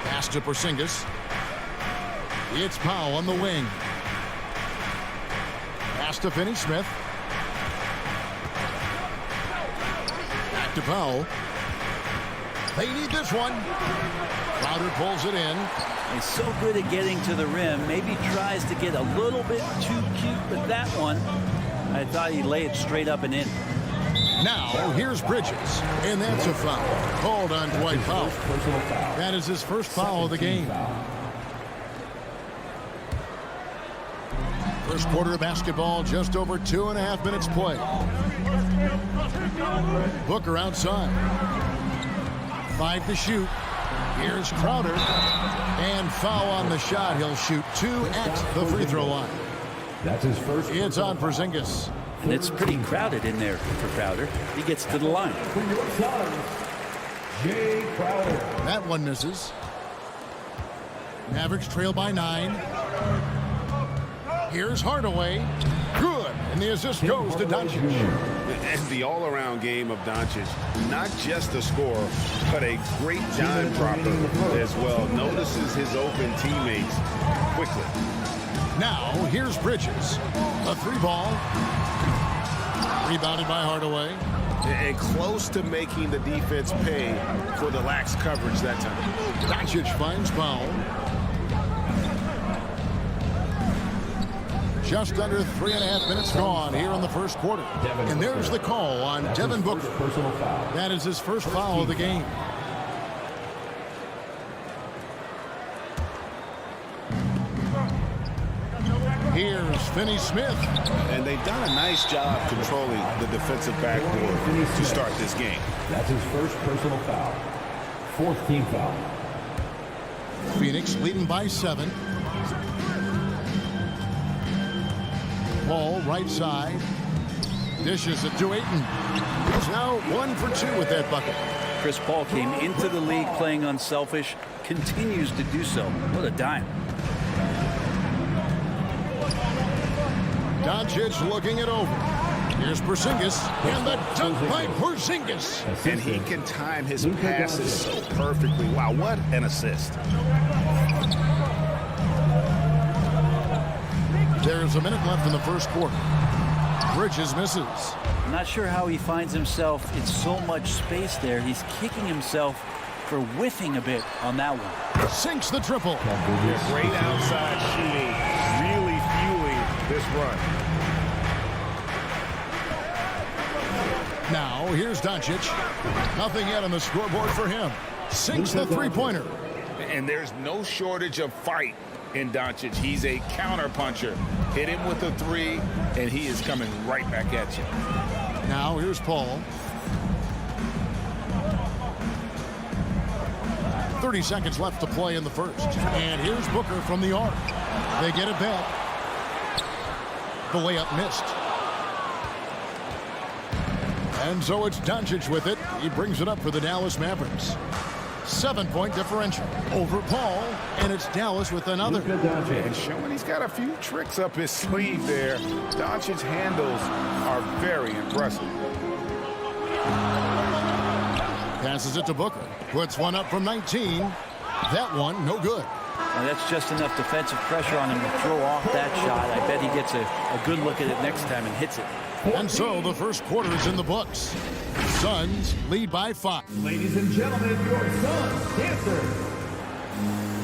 Pass to Porzingis. It's Powell on the wing. Pass to Finney Smith. Back to Powell. They need this one. Crowder pulls it in. He's so good at getting to the rim. Maybe tries to get a little bit too cute with that one. I thought he'd lay it straight up and in. Now, here's Bridges. And that's a foul. Called on Dwight Powell. That is his first foul of the game. First quarter of basketball, just over 2.5 minutes play. Booker outside. 5 to shoot. Here's Crowder. And foul on the shot. He'll shoot 2 at the free throw line. That's his first. It's on Porzingis. And it's pretty crowded in there for Crowder. He gets to the line. Jay Crowder. That one misses. Mavericks trail by 9. Here's Hardaway. Good. And the assist goes to Doncic. And the all-around game of Doncic, not just a scorer, but a great dime dropper as well. Notices his open teammates quickly. Now, here's Bridges. A 3-ball. Rebounded by Hardaway. And close to making the defense pay for the lax coverage that time. Doncic finds Powell. Just under 3.5 minutes gone here in the first quarter. And there's the call on Devin Booker. That is his first foul of the game. Here's Finney Smith. And they've done a nice job controlling the defensive backboard to start this game. That's his first personal foul. Fourth team foul. Phoenix leading by 7. Ball right side. Dishes it to Ayton. He's now 1 for 2 with that bucket. Chris Paul came into the league playing unselfish. Continues to do so. What a dime. Doncic looking it over. Here's Porzingis, and the dunk by Porzingis. And he can time his passes so perfectly. Wow, what an assist. There's a minute left in the first quarter. Bridges misses. I'm not sure how he finds himself in so much space there. He's kicking himself for whiffing a bit on that one. Sinks the triple. Great outside shooting, really fueling this run. Now, here's Doncic. Nothing yet on the scoreboard for him. Sinks the three-pointer. And there's no shortage of fight in Doncic. He's a counter-puncher. Hit him with a 3, and he is coming right back at you. Now, here's Paul. 30 seconds left to play in the first. And here's Booker from the arc. They get it back. The layup missed. And so it's Doncic with it. He brings it up for the Dallas Mavericks. 7-point differential over Paul, and it's Dallas with another. And showing he's got a few tricks up his sleeve there. Doncic's handles are very impressive. Passes it to Booker. Puts one up from 19. That one, no good. And that's just enough defensive pressure on him to throw off that shot. I bet he gets a good look at it next time and hits it. And so the first quarter is in the books. Suns lead by 5. Ladies and gentlemen, your Suns dancer.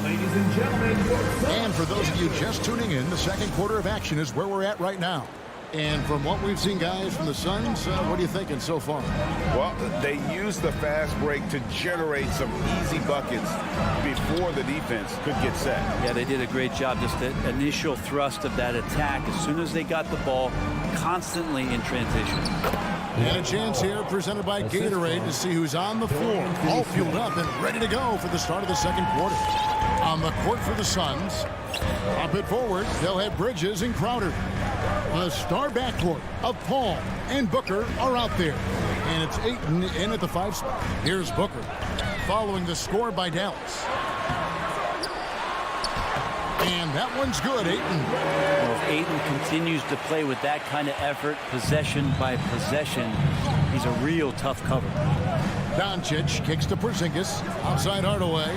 Ladies and gentlemen, your Suns. And for those of you just tuning in, the second quarter of action is where we're at right now. And from what we've seen, guys, from the Suns, what are you thinking so far? Well, they used the fast break to generate some easy buckets before the defense could get set. Yeah, they did a great job. Just the initial thrust of that attack, as soon as they got the ball, constantly in transition. And a chance here presented by Gatorade to see who's on the floor, all fueled up and ready to go for the start of the second quarter. On the court for the Suns, up it forward, they'll have Bridges and Crowder. The star backcourt of Paul and Booker are out there. And it's Ayton in at the 5 spot. Here's Booker, following the score by Dallas. And that one's good, Ayton. Well, if Ayton continues to play with that kind of effort, possession by possession, he's a real tough cover. Doncic kicks to Porzingis, outside Hardaway.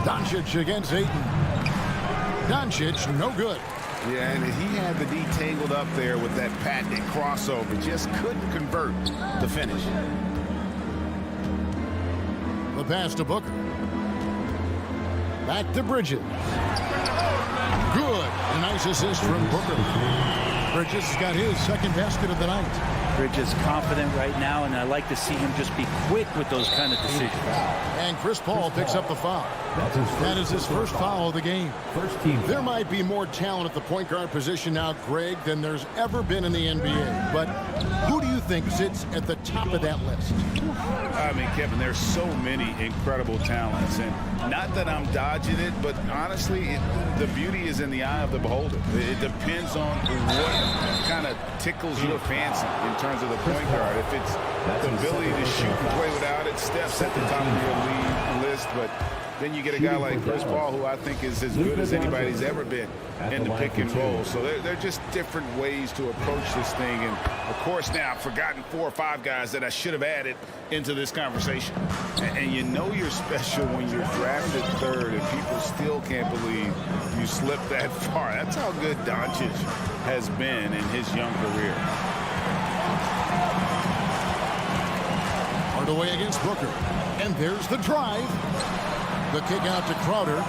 Doncic against Ayton. Doncic, no good. Yeah, and he had the D tangled up there with that patented crossover. Just couldn't convert the finish. The pass to Booker. Back to Bridges. Good. A nice assist from Booker. Bridges has got his second basket of the night. Bridges confident right now, and I like to see him just be quick with those kind of decisions. And Chris Paul picks up the foul. That is his first foul of the game. First team. There might be more talent at the point guard position now, Greg, than there's ever been in the NBA. But who do you think sits at the top of that list? I mean, Kevin, there's so many incredible talents. And not that I'm dodging it, but honestly, the beauty is in the eye of the beholder. It depends on what kind of tickles your fancy in terms of the point guard. If it's the ability to shoot and play without it, Steph's at the top of your league list. But then you get a guy like Chris Paul, who I think is as good as anybody's ever been in the pick and roll. So they're just different ways to approach this thing. And, of course, now I've forgotten 4 or 5 guys that I should have added into this conversation. And you know you're special when you're drafted 3rd and people still can't believe you slipped that far. That's how good Doncic has been in his young career. Hardaway against Booker. And there's the drive. The kick out to Crowder.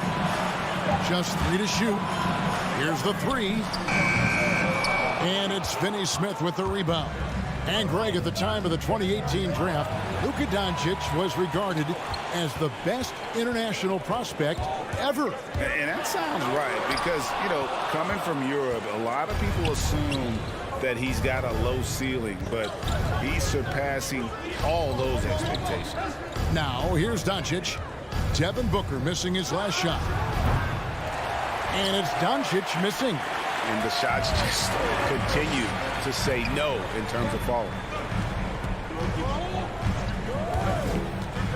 Just 3 to shoot. Here's the 3. And it's Finney Smith with the rebound. And Greg, at the time of the 2018 draft, Luka Doncic was regarded as the best international prospect ever. And that sounds right because, you know, coming from Europe, a lot of people assume that he's got a low ceiling, but he's surpassing all those expectations. Now, here's Doncic. Devin Booker missing his last shot. And it's Doncic missing. And the shots just continue to say no in terms of falling.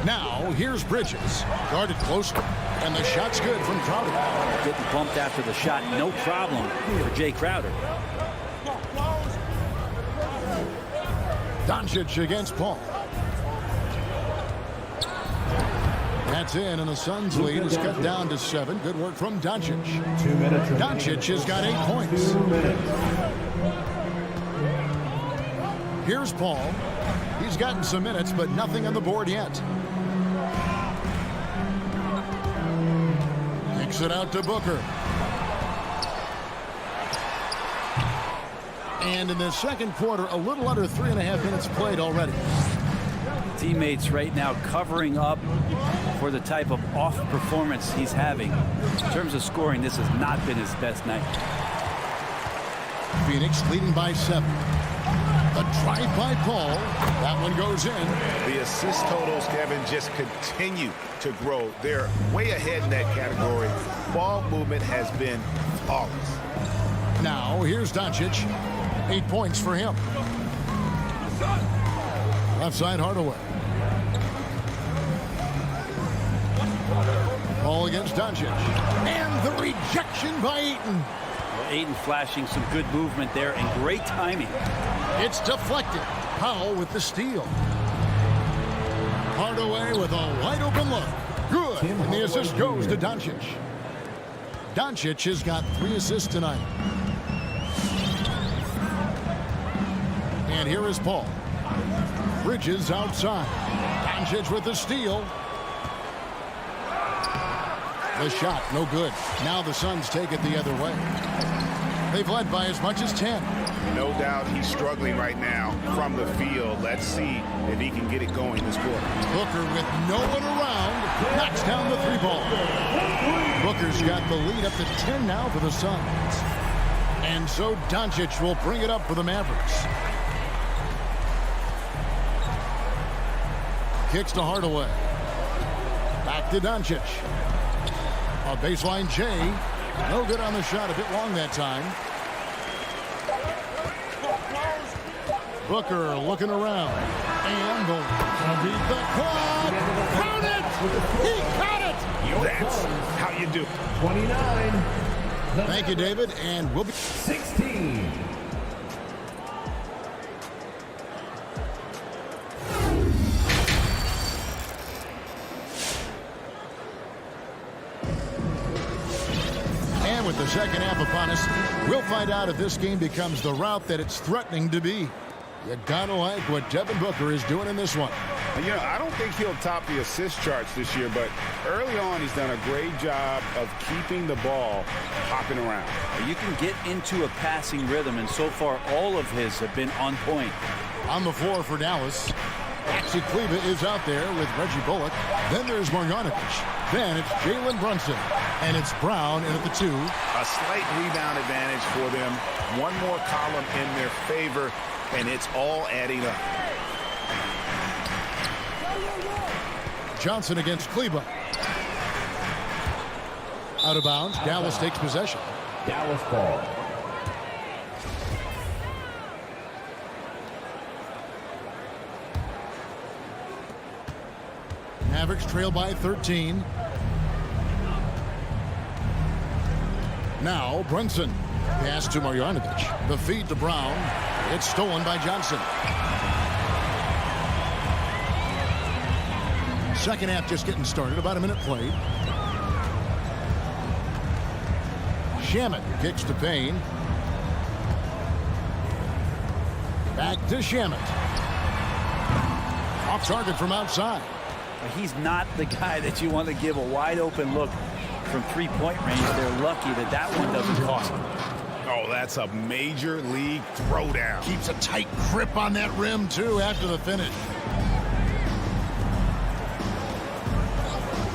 Now, here's Bridges. Guarded closely. And the shot's good from Crowder. Getting bumped after the shot, no problem for Jay Crowder. Doncic against Paul. That's in, and the Suns' lead is cut down to 7. Good work from Doncic. 2 minutes. Doncic has got 8 points. 2 minutes. Here's Paul. He's gotten some minutes, but nothing on the board yet. Kicks it out to Booker. And in the second quarter, a little under 3.5 minutes played already. Teammates right now covering up for the type of off performance he's having. In terms of scoring, this has not been his best night. Phoenix leading by 7. A drive by Paul. That one goes in. The assist totals, Kevin, just continue to grow. They're way ahead in that category. Ball movement has been flawless. Now, here's Doncic. 8 points for him. Left side, Hardaway. Ball against Doncic. And the rejection by Ayton. Well, Ayton flashing some good movement there and great timing. It's deflected. Powell with the steal. Hardaway with a wide open look. Good. And the assist goes to Doncic. Doncic has got 3 assists tonight. And here is Paul. Bridges outside. Doncic with the steal. The shot, no good. Now the Suns take it the other way. They've led by as much as 10. No doubt he's struggling right now from the field. Let's see if he can get it going this quarter. Booker with no one around knocks down the 3-ball. Booker's got the lead up to 10 now for the Suns. And so Doncic will bring it up for the Mavericks. Kicks to Hardaway. Back to Doncic. A baseline J. No good on the shot. A bit long that time. Booker looking around. And the beat the clock. Count it! He caught it! That's how you do it. 29. Thank you, David. And we'll be 16. And with the second half upon us, we'll find out if this game becomes the route that it's threatening to be. You gotta like what Devin Booker is doing in this one. You know, I don't think he'll top the assist charts this year, but early on he's done a great job of keeping the ball hopping around. You can get into a passing rhythm, and so far all of his have been on point. On the floor for Dallas. Maxi Kleber is out there with Reggie Bullock. Then there's Marjanovic. Then it's Jalen Brunson. And it's Brown in at the 2. A slight rebound advantage for them. One more column in their favor, and it's all adding up. Johnson against Kleber. Out of bounds. Dallas takes possession. Dallas ball. Mavericks trail by 13. Now Brunson. Pass to Marjanovic. The feed to Brown. It's stolen by Johnson. Second half just getting started. About a minute played. Shamet kicks to Payne. Back to Shamet. Off target from outside. He's not the guy that you want to give a wide open look from 3-point range. They're lucky that that one doesn't cost them. Oh, that's a major league throwdown. Keeps a tight grip on that rim, too, after the finish.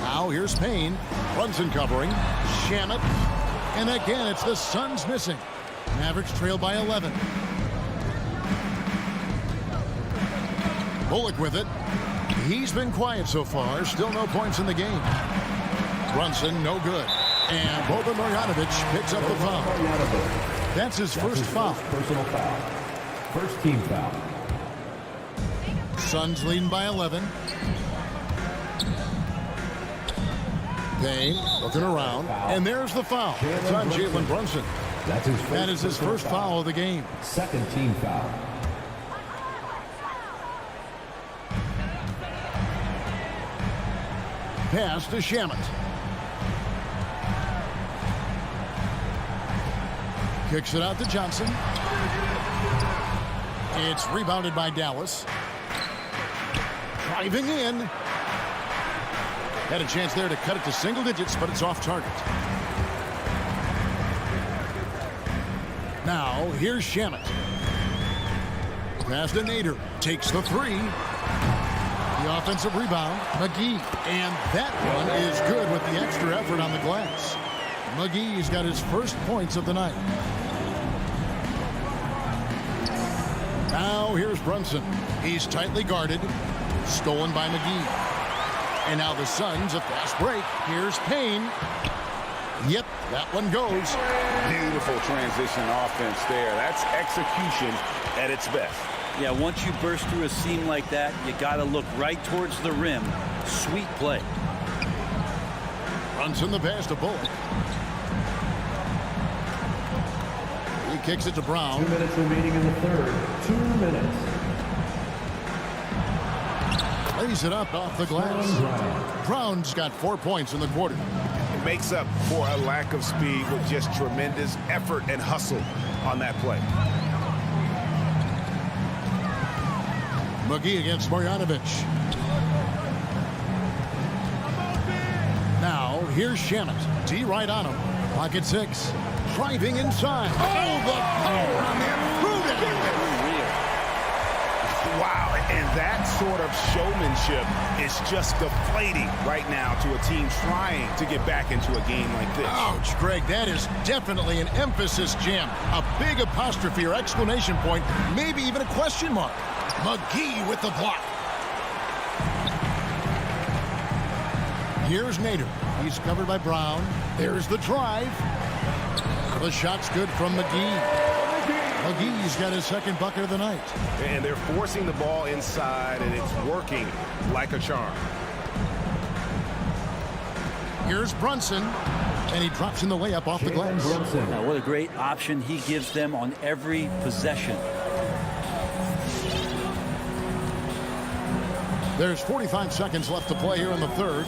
Now here's Payne. Brunson covering. Shamet. And again, it's the Suns missing. Mavericks trail by 11. Bullock with it. He's been quiet so far. Still no points in the game. Brunson, no good. And Boban Marjanovic picks up the foul. That's his first foul. Personal foul. First team foul. Suns leading by 11. Payne looking around. And there's the foul. It's on Jalen Brunson. That is his first foul of the game. Second team foul. Pass to Shamet. Kicks it out to Johnson. It's rebounded by Dallas. Driving in. Had a chance there to cut it to single digits, but it's off target. Now, here's Shamet. Pass to Nader. Takes the 3. The offensive rebound, McGee. And that one is good with the extra effort on the glass. McGee's got his first points of the night. Now here's Brunson. He's tightly guarded. Stolen by McGee. And now the Suns, a fast break. Here's Payne. Yep, that one goes. Beautiful transition offense there. That's execution at its best. Yeah, once you burst through a seam like that, you got to look right towards the rim. Sweet play. Brunson the pass to Bullock. He kicks it to Brown. 2 minutes remaining in the third. 2 minutes. lays it up off the glass. Brown's got 4 points in the quarter. It makes up for a lack of speed with just tremendous effort and hustle on that play. McGee against Marjanovic. Now, here's Shamet. D right on him. Pocket 6. Driving inside. Oh, the power on that. Wow, and that sort of showmanship is just deflating right now to a team trying to get back into a game like this. Ouch, Greg, that is definitely an emphasis jam. A big apostrophe or exclamation point, maybe even a question mark. McGee with the block. Here's Nader. He's covered by Brown. There's the drive. The shot's good from McGee. McGee's got his second bucket of the night. And they're forcing the ball inside, and it's working like a charm. Here's Brunson, and he drops in the way up off the glass. Now, what a great option he gives them on every possession. There's 45 seconds left to play here in the third.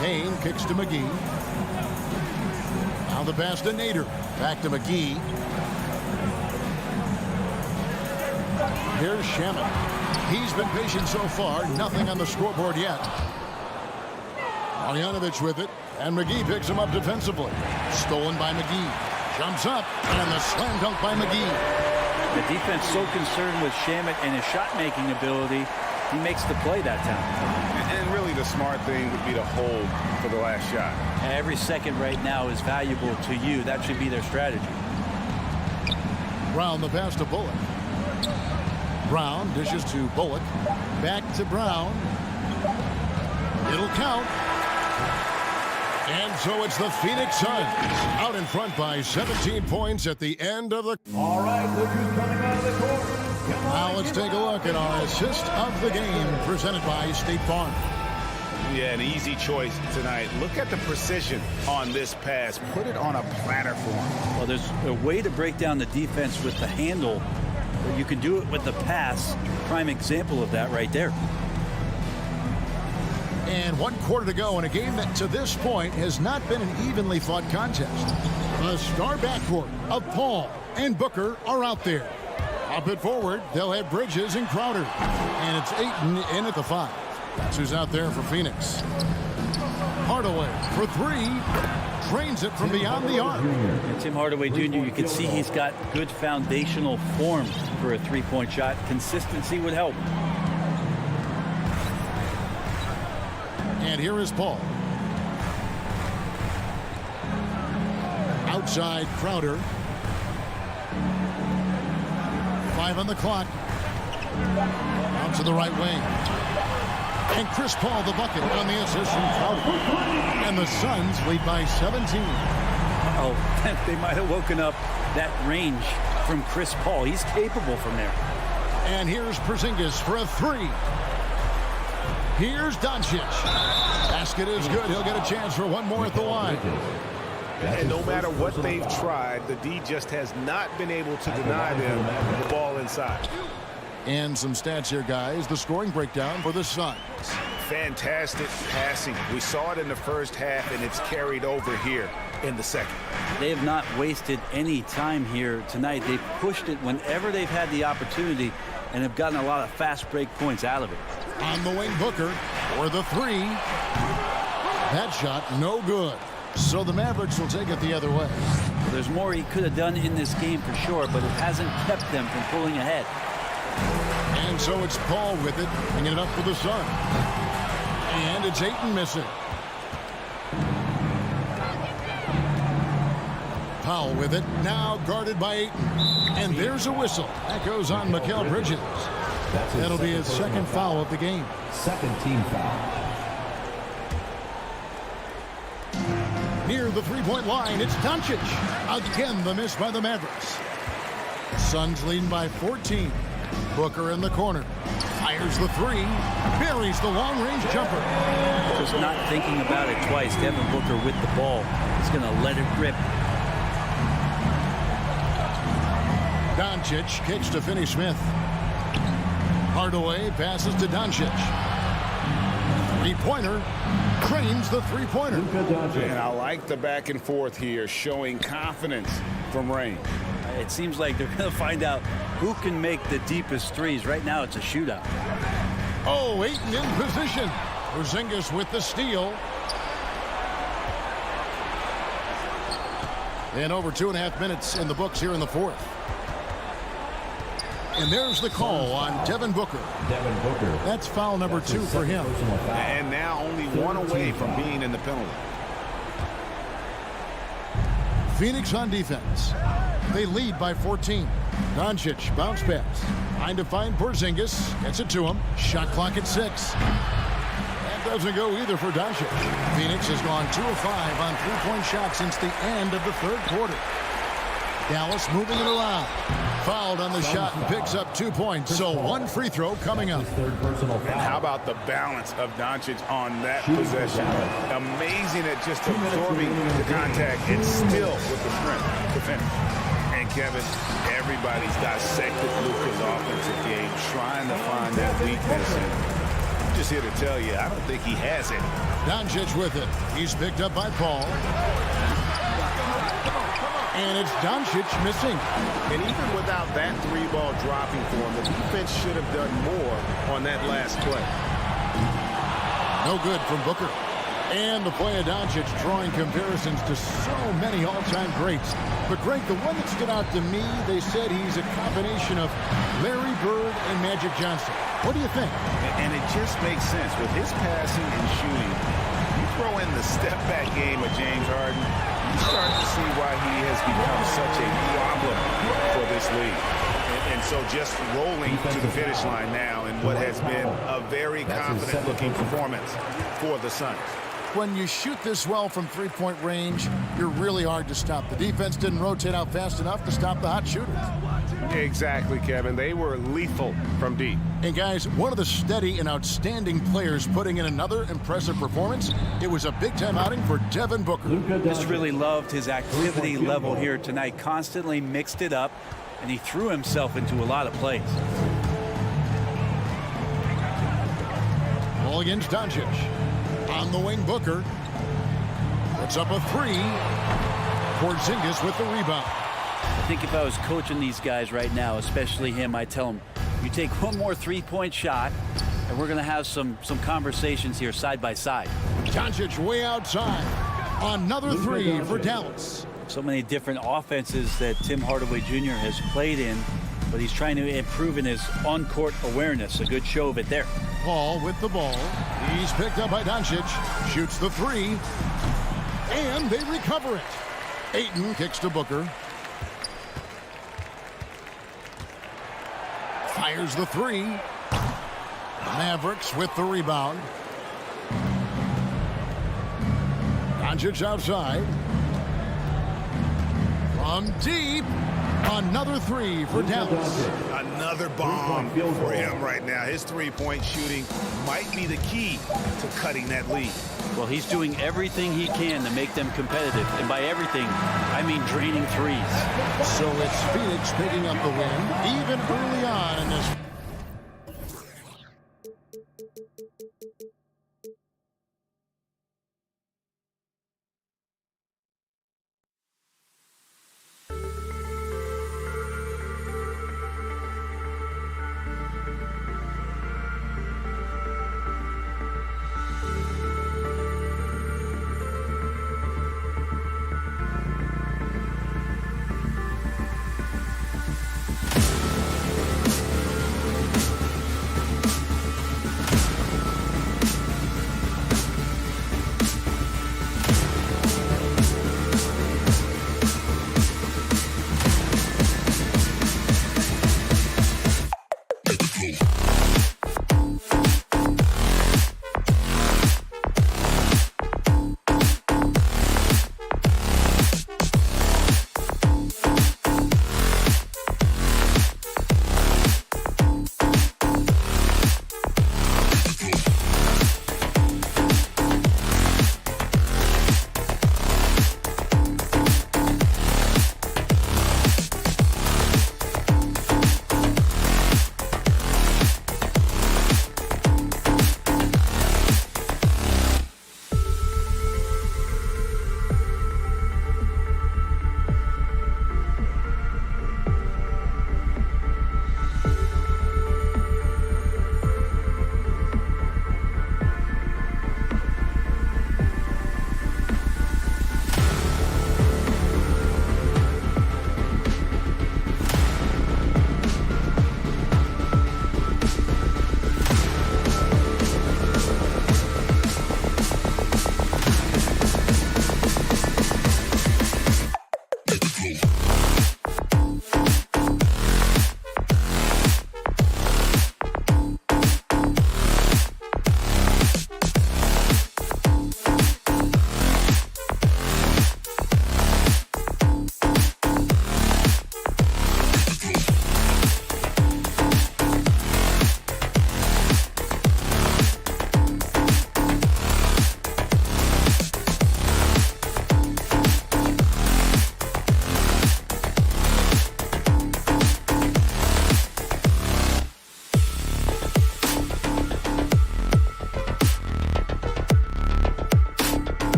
Kane kicks to McGee. Now the pass to Nader. Back to McGee. Here's Shamet. He's been patient so far. Nothing on the scoreboard yet. Marjanovic with it. And McGee picks him up defensively. Stolen by McGee. Jumps up. And the slam dunk by McGee. The defense so concerned with Shamet and his shot-making ability, he makes the play that time. And really the smart thing would be to hold for the last shot. Every second right now is valuable to you. That should be their strategy. Brown the pass to Bullock. Brown dishes to Bullock. Back to Brown. It'll count. And so it's the Phoenix Suns out in front by 17 points at the end of the... All right, look who's coming out of the court. Now let's take a look at our assist of the game presented by State Farm. Yeah, an easy choice tonight. Look at the precision on this pass. Put it on a platter for him. Well, there's a way to break down the defense with the handle. You can do it with the pass. Prime example of that right there. And 1 quarter to go in a game that to this point has not been an evenly fought contest. The star backcourt of Paul and Booker are out there. Up it forward, they'll have Bridges and Crowder. And it's Ayton in at the 5. That's who's out there for Phoenix. Hardaway for 3. Drains it from beyond the arc. And Tim Hardaway Jr., you can see he's got good foundational form for a three-point shot. Consistency would help. And here is Paul. Outside Crowder. 5 on the clock. Out to the right wing. And Chris Paul the bucket on the assist from Crowder. And the Suns lead by 17. Oh, they might have woken up that range from Chris Paul. He's capable from there. And here's Porzingis for a 3. Here's Doncic. Basket is good. He'll get a chance for one more at the line. And no matter what they've tried, the D just has not been able to deny them the ball inside. And some stats here, guys. The scoring breakdown for the Suns. Fantastic passing. We saw it in the first half, and it's carried over here in the second. They have not wasted any time here tonight. They've pushed it whenever they've had the opportunity and have gotten a lot of fast break points out of it. On the wing, Booker for the 3. That shot, no good. So the Mavericks will take it the other way. Well, there's more he could have done in this game for sure, but it hasn't kept them from pulling ahead. And so it's Paul with it, bringing it up for the Suns. And it's Ayton missing. Powell with it, now guarded by Ayton. And there's a whistle. That goes on Mikal Bridges. That'll be his second foul of the game. Second team foul. Near the three-point line, it's Doncic. Again, the miss by the Mavericks. Suns leading by 14. Booker in the corner. Fires the 3. Buries the long-range jumper. Just not thinking about it twice. Devin Booker with the ball. He's going to let it rip. Doncic kicks to Finney Smith. Hardaway passes to Doncic. Three-pointer. Cranes the three-pointer. And I like the back and forth here, showing confidence from Rain. It seems like they're going to find out who can make the deepest threes. Right now, it's a shootout. Oh, Ayton in position. Porzingis with the steal. And over 2.5 minutes in the books here in the fourth. And there's the call on Devin Booker. That's foul number 2 for him. And now only one away from being in the penalty. Phoenix on defense. They lead by 14. Doncic bounce pass. Trying to find Porzingis. Gets it to him. Shot clock at 6. That doesn't go either for Doncic. Phoenix has gone 2 of 5 on three-point shots since the end of the third quarter. Dallas moving it around. Fouled on the shot and picks up 2 points. So one free throw coming up. And how about the balance of Doncic on that possession? Amazing at just absorbing the contact and still with the strength to finish. And Kevin, everybody's dissected Luka's offensive game, trying to find that weakness. And I'm just here to tell you, I don't think he has it. Doncic with it. He's picked up by Paul. And it's Doncic missing. And even without that three-ball dropping for him, the defense should have done more on that last play. No good from Booker. And the play of Doncic drawing comparisons to so many all-time greats. But Greg, the one that stood out to me, they said he's a combination of Larry Bird and Magic Johnson. What do you think? And it just makes sense. With his passing and shooting, you throw in the step-back game of James Harden, you start to see why he has become such a problem for this league. And so just rolling to the finish line now in what has been a very confident-looking performance for the Suns. When you shoot this well from three-point range, you're really hard to stop. The defense didn't rotate out fast enough to stop the hot shooters. Exactly, Kevin. They were lethal from deep. And guys, one of the steady and outstanding players putting in another impressive performance. It was a big-time outing for Devin Booker. Just really loved his activity level here tonight. Constantly mixed it up, and he threw himself into a lot of plays. Ball against Doncic. On the wing, Booker. Puts up a 3. Porzingis with the rebound. I think if I was coaching these guys right now, especially him, I'd tell him, you take one more three-point shot, and we're going to have some conversations here side by side. Doncic way outside. Another 3 for Dallas. So many different offenses that Tim Hardaway Jr. has played in, but he's trying to improve in his on-court awareness. A good show of it there. Paul with the ball. He's picked up by Doncic. Shoots the 3. And they recover it. Ayton kicks to Booker. Fires the 3. Mavericks with the rebound. Doncic outside. From deep. Another 3 for Dallas. Another bomb for him right now. His three-point shooting might be the key to cutting that lead. Well, he's doing everything he can to make them competitive. And by everything, I mean draining threes. So it's Phoenix picking up the win, even early on in this.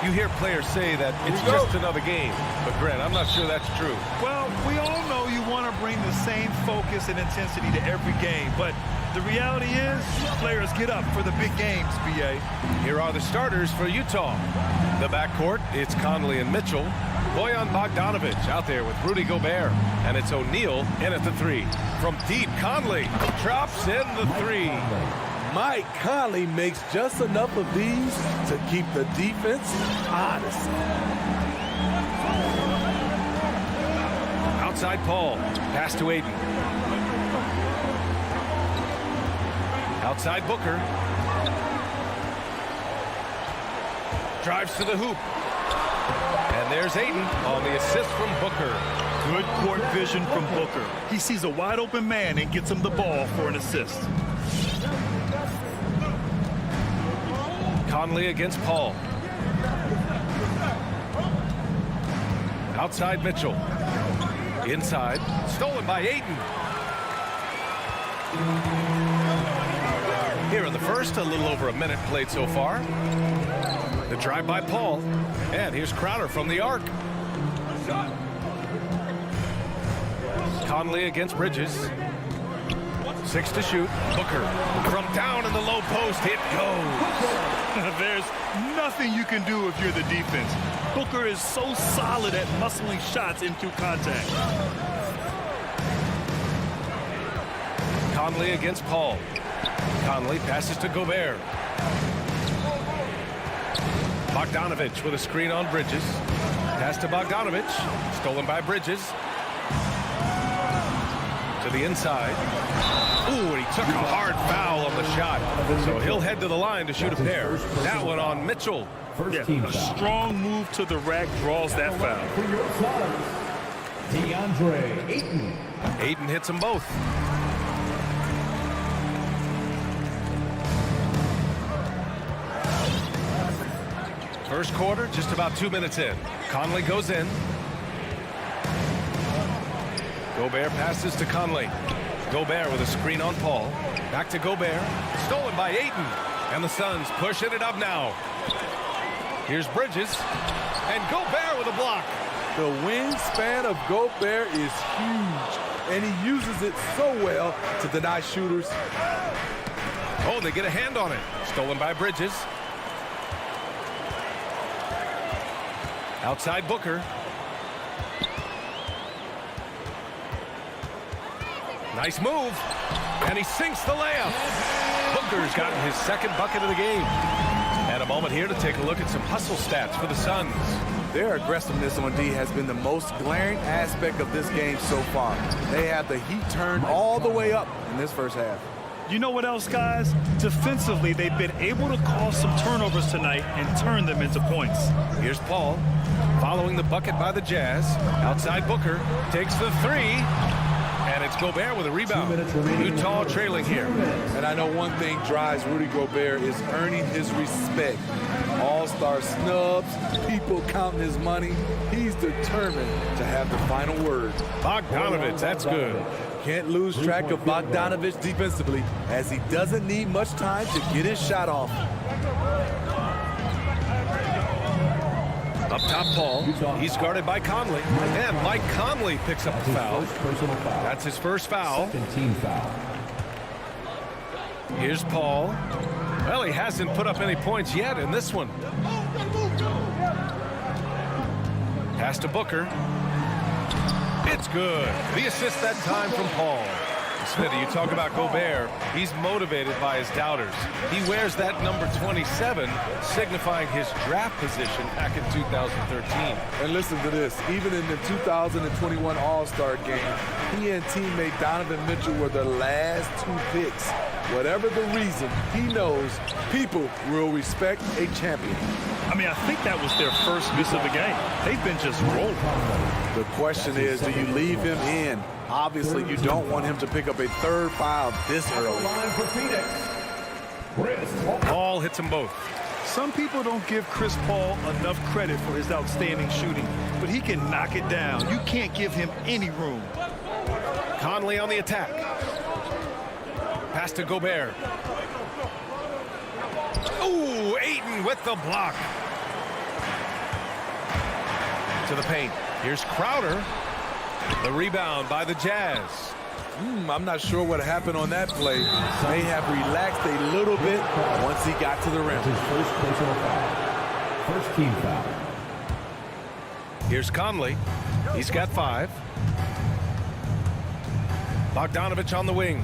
You hear players say that it's just another game. But, Grant, I'm not sure that's true. Well, we all know you want to bring the same focus and intensity to every game. But the reality is players get up for the big games, B.A. Here are the starters for Utah. The backcourt, it's Conley and Mitchell. Bojan Bogdanovic out there with Rudy Gobert. And it's O'Neal in at the 3. From deep, Conley drops in the 3. Mike Conley makes just enough of these to keep the defense honest. Outside Paul. Pass to Aiden. Outside Booker. Drives to the hoop. And there's Aiden on the assist from Booker. Good court vision from Booker. He sees a wide open man and gets him the ball for an assist. Conley against Paul. Outside Mitchell. Inside. Stolen by Aiden. Here in the first, a little over a minute played so far. The drive by Paul. And here's Crowder from the arc. Conley against Bridges. 6 to shoot. Booker from down in the low post. It goes. There's nothing you can do if you're the defense. Booker is so solid at muscling shots into contact. Conley against Paul. Conley passes to Gobert. Bogdanovic with a screen on Bridges. Pass to Bogdanovic. Stolen by Bridges. To the inside. Ooh, and he took a hard foul on the shot. So he'll head to the line to shoot a pair. That one on Mitchell. Yeah, a strong move to the rack draws that foul. DeAndre Ayton. Ayton hits them both. First quarter, just about 2 minutes in. Conley goes in. Gobert passes to Conley. Gobert with a screen on Paul. Back to Gobert. Stolen by Ayton. And the Suns pushing it up now. Here's Bridges. And Gobert with a block. The wingspan of Gobert is huge, and he uses it so well to deny shooters. Oh, they get a hand on it. Stolen by Bridges. Outside Booker. Nice move. And he sinks the layup. Booker's gotten his second bucket of the game. And a moment here to take a look at some hustle stats for the Suns. Their aggressiveness on D has been the most glaring aspect of this game so far. They have the heat turned all the way up in this first half. You know what else, guys? Defensively, they've been able to cause some turnovers tonight and turn them into points. Here's Paul following the bucket by the Jazz. Outside Booker takes the 3. And it's Gobert with a rebound. Utah trailing here. And I know one thing drives Rudy Gobert is earning his respect. All-star snubs, people counting his money. He's determined to have the final word. Bogdanovic, that's good. Can't lose track of Bogdanovic defensively, as he doesn't need much time to get his shot off. Up top, Paul. He's guarded by Conley. And Mike Conley picks up the foul. That's his first foul. Team foul. Here's Paul. Well, he hasn't put up any points yet in this one. Pass to Booker. It's good. The assist that time from Paul. Smitty, you talk about Gobert. He's motivated by his doubters. He wears that number 27, signifying his draft position back in 2013. And listen to this. Even in the 2021 All-Star game, he and teammate Donovan Mitchell were the last 2 picks. Whatever the reason, he knows people will respect a champion. I mean, I think that was their first miss of the game. They've been just rolling. The question is, do you leave him in? Obviously, you don't want him to pick up a 3rd foul this early. Paul hits them both. Some people don't give Chris Paul enough credit for his outstanding shooting, but he can knock it down. You can't give him any room. Conley on the attack. Pass to Gobert. Ooh, Ayton with the block. to the paint. Here's Crowder. The rebound by the Jazz. I'm not sure what happened on that play. May have relaxed a little bit once he got to the rim. His first personal foul. First team foul. Here's Conley. He's got 5. Bogdanovich on the wing.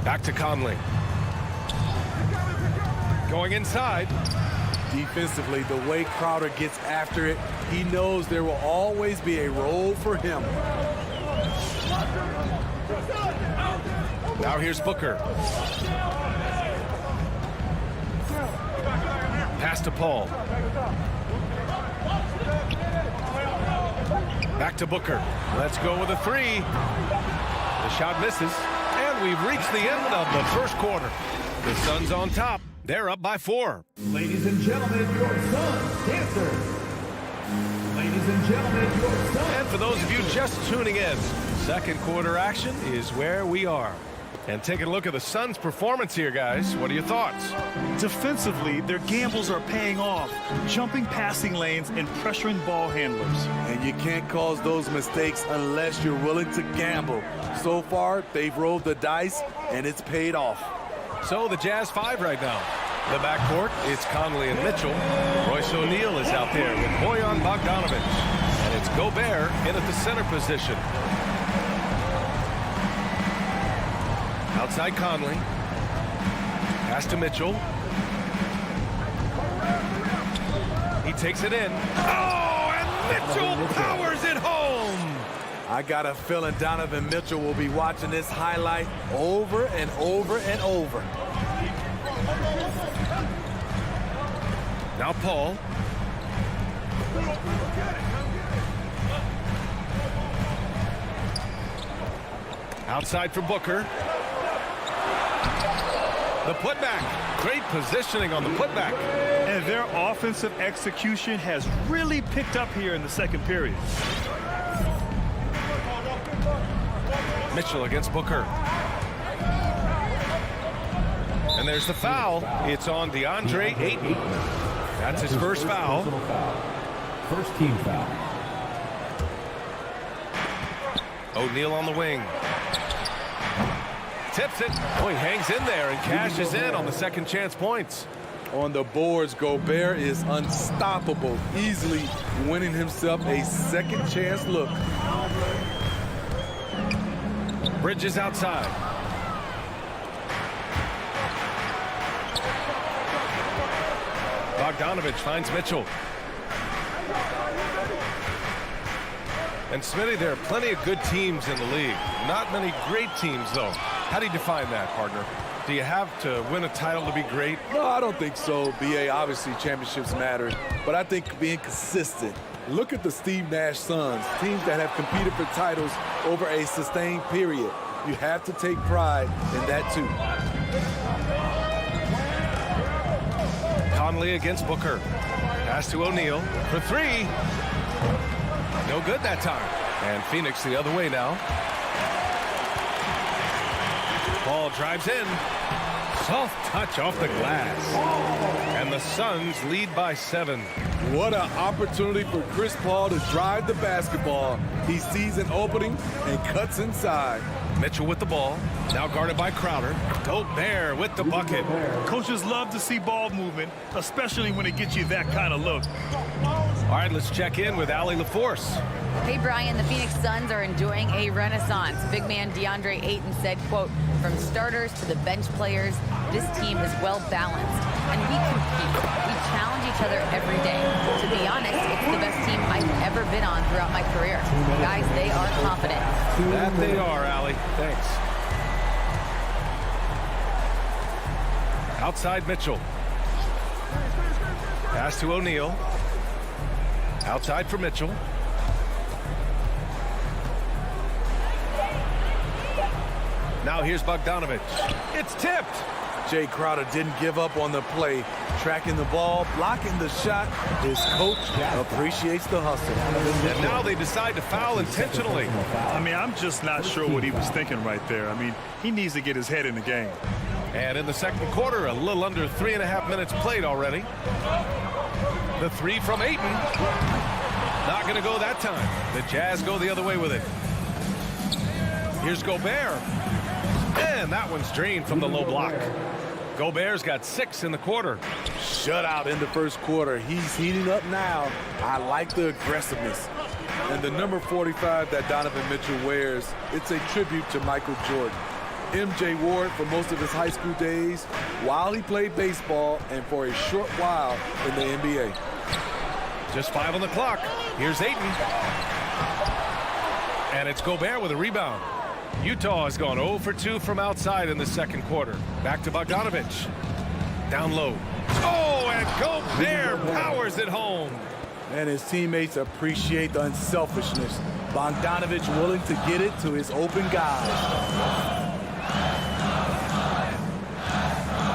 Back to Conley. Going inside. Defensively, the way Crowder gets after it, he knows there will always be a role for him. Now here's Booker. Pass to Paul. Back to Booker. Let's go with a 3. The shot misses. And we've reached the end of the first quarter. The Suns on top. They're up by 4. Ladies and gentlemen, your Suns dancers. Ladies and gentlemen, your Suns. And for those of you just tuning in, second quarter action is where we are. And taking a look at the Suns' performance here, guys. What are your thoughts? Defensively, their gambles are paying off, jumping passing lanes and pressuring ball handlers. And you can't cause those mistakes unless you're willing to gamble. So far, they've rolled the dice, and it's paid off. So the Jazz 5 right now. The backcourt, it's Conley and Mitchell. Royce O'Neal is out there with Bojan Bogdanovich. And it's Gobert in at the center position. Outside Conley. Pass to Mitchell. He takes it in. Oh, and Mitchell powers it home. I got a feeling Donovan Mitchell will be watching this highlight over and over and over. Now Paul. Outside for Booker. The putback. Great positioning on the putback. And their offensive execution has really picked up here in the second period. Mitchell against Booker. And there's the foul. It's on DeAndre Ayton. That's his first foul. First team foul. O'Neal on the wing. Tips it. Oh, he hangs in there and cashes in on the second chance points. On the boards, Gobert is unstoppable, easily winning himself a second chance look. Bridges outside. Bogdanovich finds Mitchell. And Smitty, there are plenty of good teams in the league. Not many great teams, though. How do you define that, partner? Do you have to win a title to be great? No, I don't think so, BA. Obviously, championships matter. But I think being consistent. Look at the Steve Nash Suns, teams that have competed for titles over a sustained period. You have to take pride in that, too. Conley against Booker. Pass to O'Neal for 3. No good that time. And Phoenix the other way now. Paul drives in. Soft touch off the glass. And the Suns lead by 7. What an opportunity for Chris Paul to drive the basketball. He sees an opening and cuts inside. Mitchell with the ball. Now guarded by Crowder. Gobert with the bucket. Coaches love to see ball movement, especially when it gets you that kind of look. All right, let's check in with Allie LaForce. Hey, Brian, the Phoenix Suns are enjoying a renaissance. Big man DeAndre Ayton said, quote, from starters to the bench players, this team is well balanced. And we compete. We challenge each other every day. To be honest, it's the best team I've ever been on throughout my career. Guys, they are confident. That they are, Allie. Thanks. Outside Mitchell. Pass to O'Neal. Outside for Mitchell. Now here's Bogdanovich. It's tipped. Jay Crowder didn't give up on the play. Tracking the ball, blocking the shot. His coach appreciates the hustle. And now they decide to foul intentionally. I mean, I'm just not sure what he was thinking right there. I mean, he needs to get his head in the game. And in the second quarter, a little under 3.5 minutes played already. The three from Ayton. Not going to go that time. The Jazz go the other way with it. Here's Gobert. And that one's drained from the low block. Gobert's got 6 in the quarter. Shutout in the first quarter. He's heating up now. I like the aggressiveness. And the number 45 that Donovan Mitchell wears, it's a tribute to Michael Jordan. MJ wore it for most of his high school days while he played baseball and for a short while in the NBA. Just 5 on the clock. Here's Ayton. And it's Gobert with a rebound. Utah has gone 0 for 2 from outside in the second quarter. Back to Bogdanovich. Down low. Oh, and Gobert powers it home. And his teammates appreciate the unselfishness. Bogdanovich willing to get it to his open guys.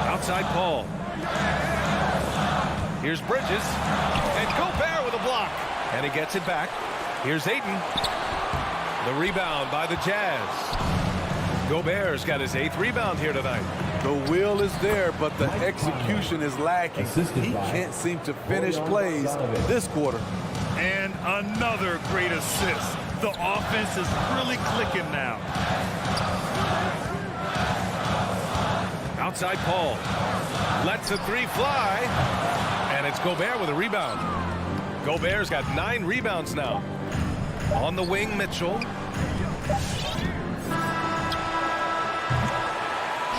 Outside Paul. Here's Bridges. And Gobert with a block. And he gets it back. Here's Ayton. The rebound by the Jazz. Gobert's got his 8th rebound here tonight. The will is there, but the execution is lacking. He can't seem to finish plays this quarter. And another great assist. The offense is really clicking now. Outside Paul. Lets a 3 fly. And it's Gobert with a rebound. Gobert's got 9 rebounds now. On the wing, Mitchell.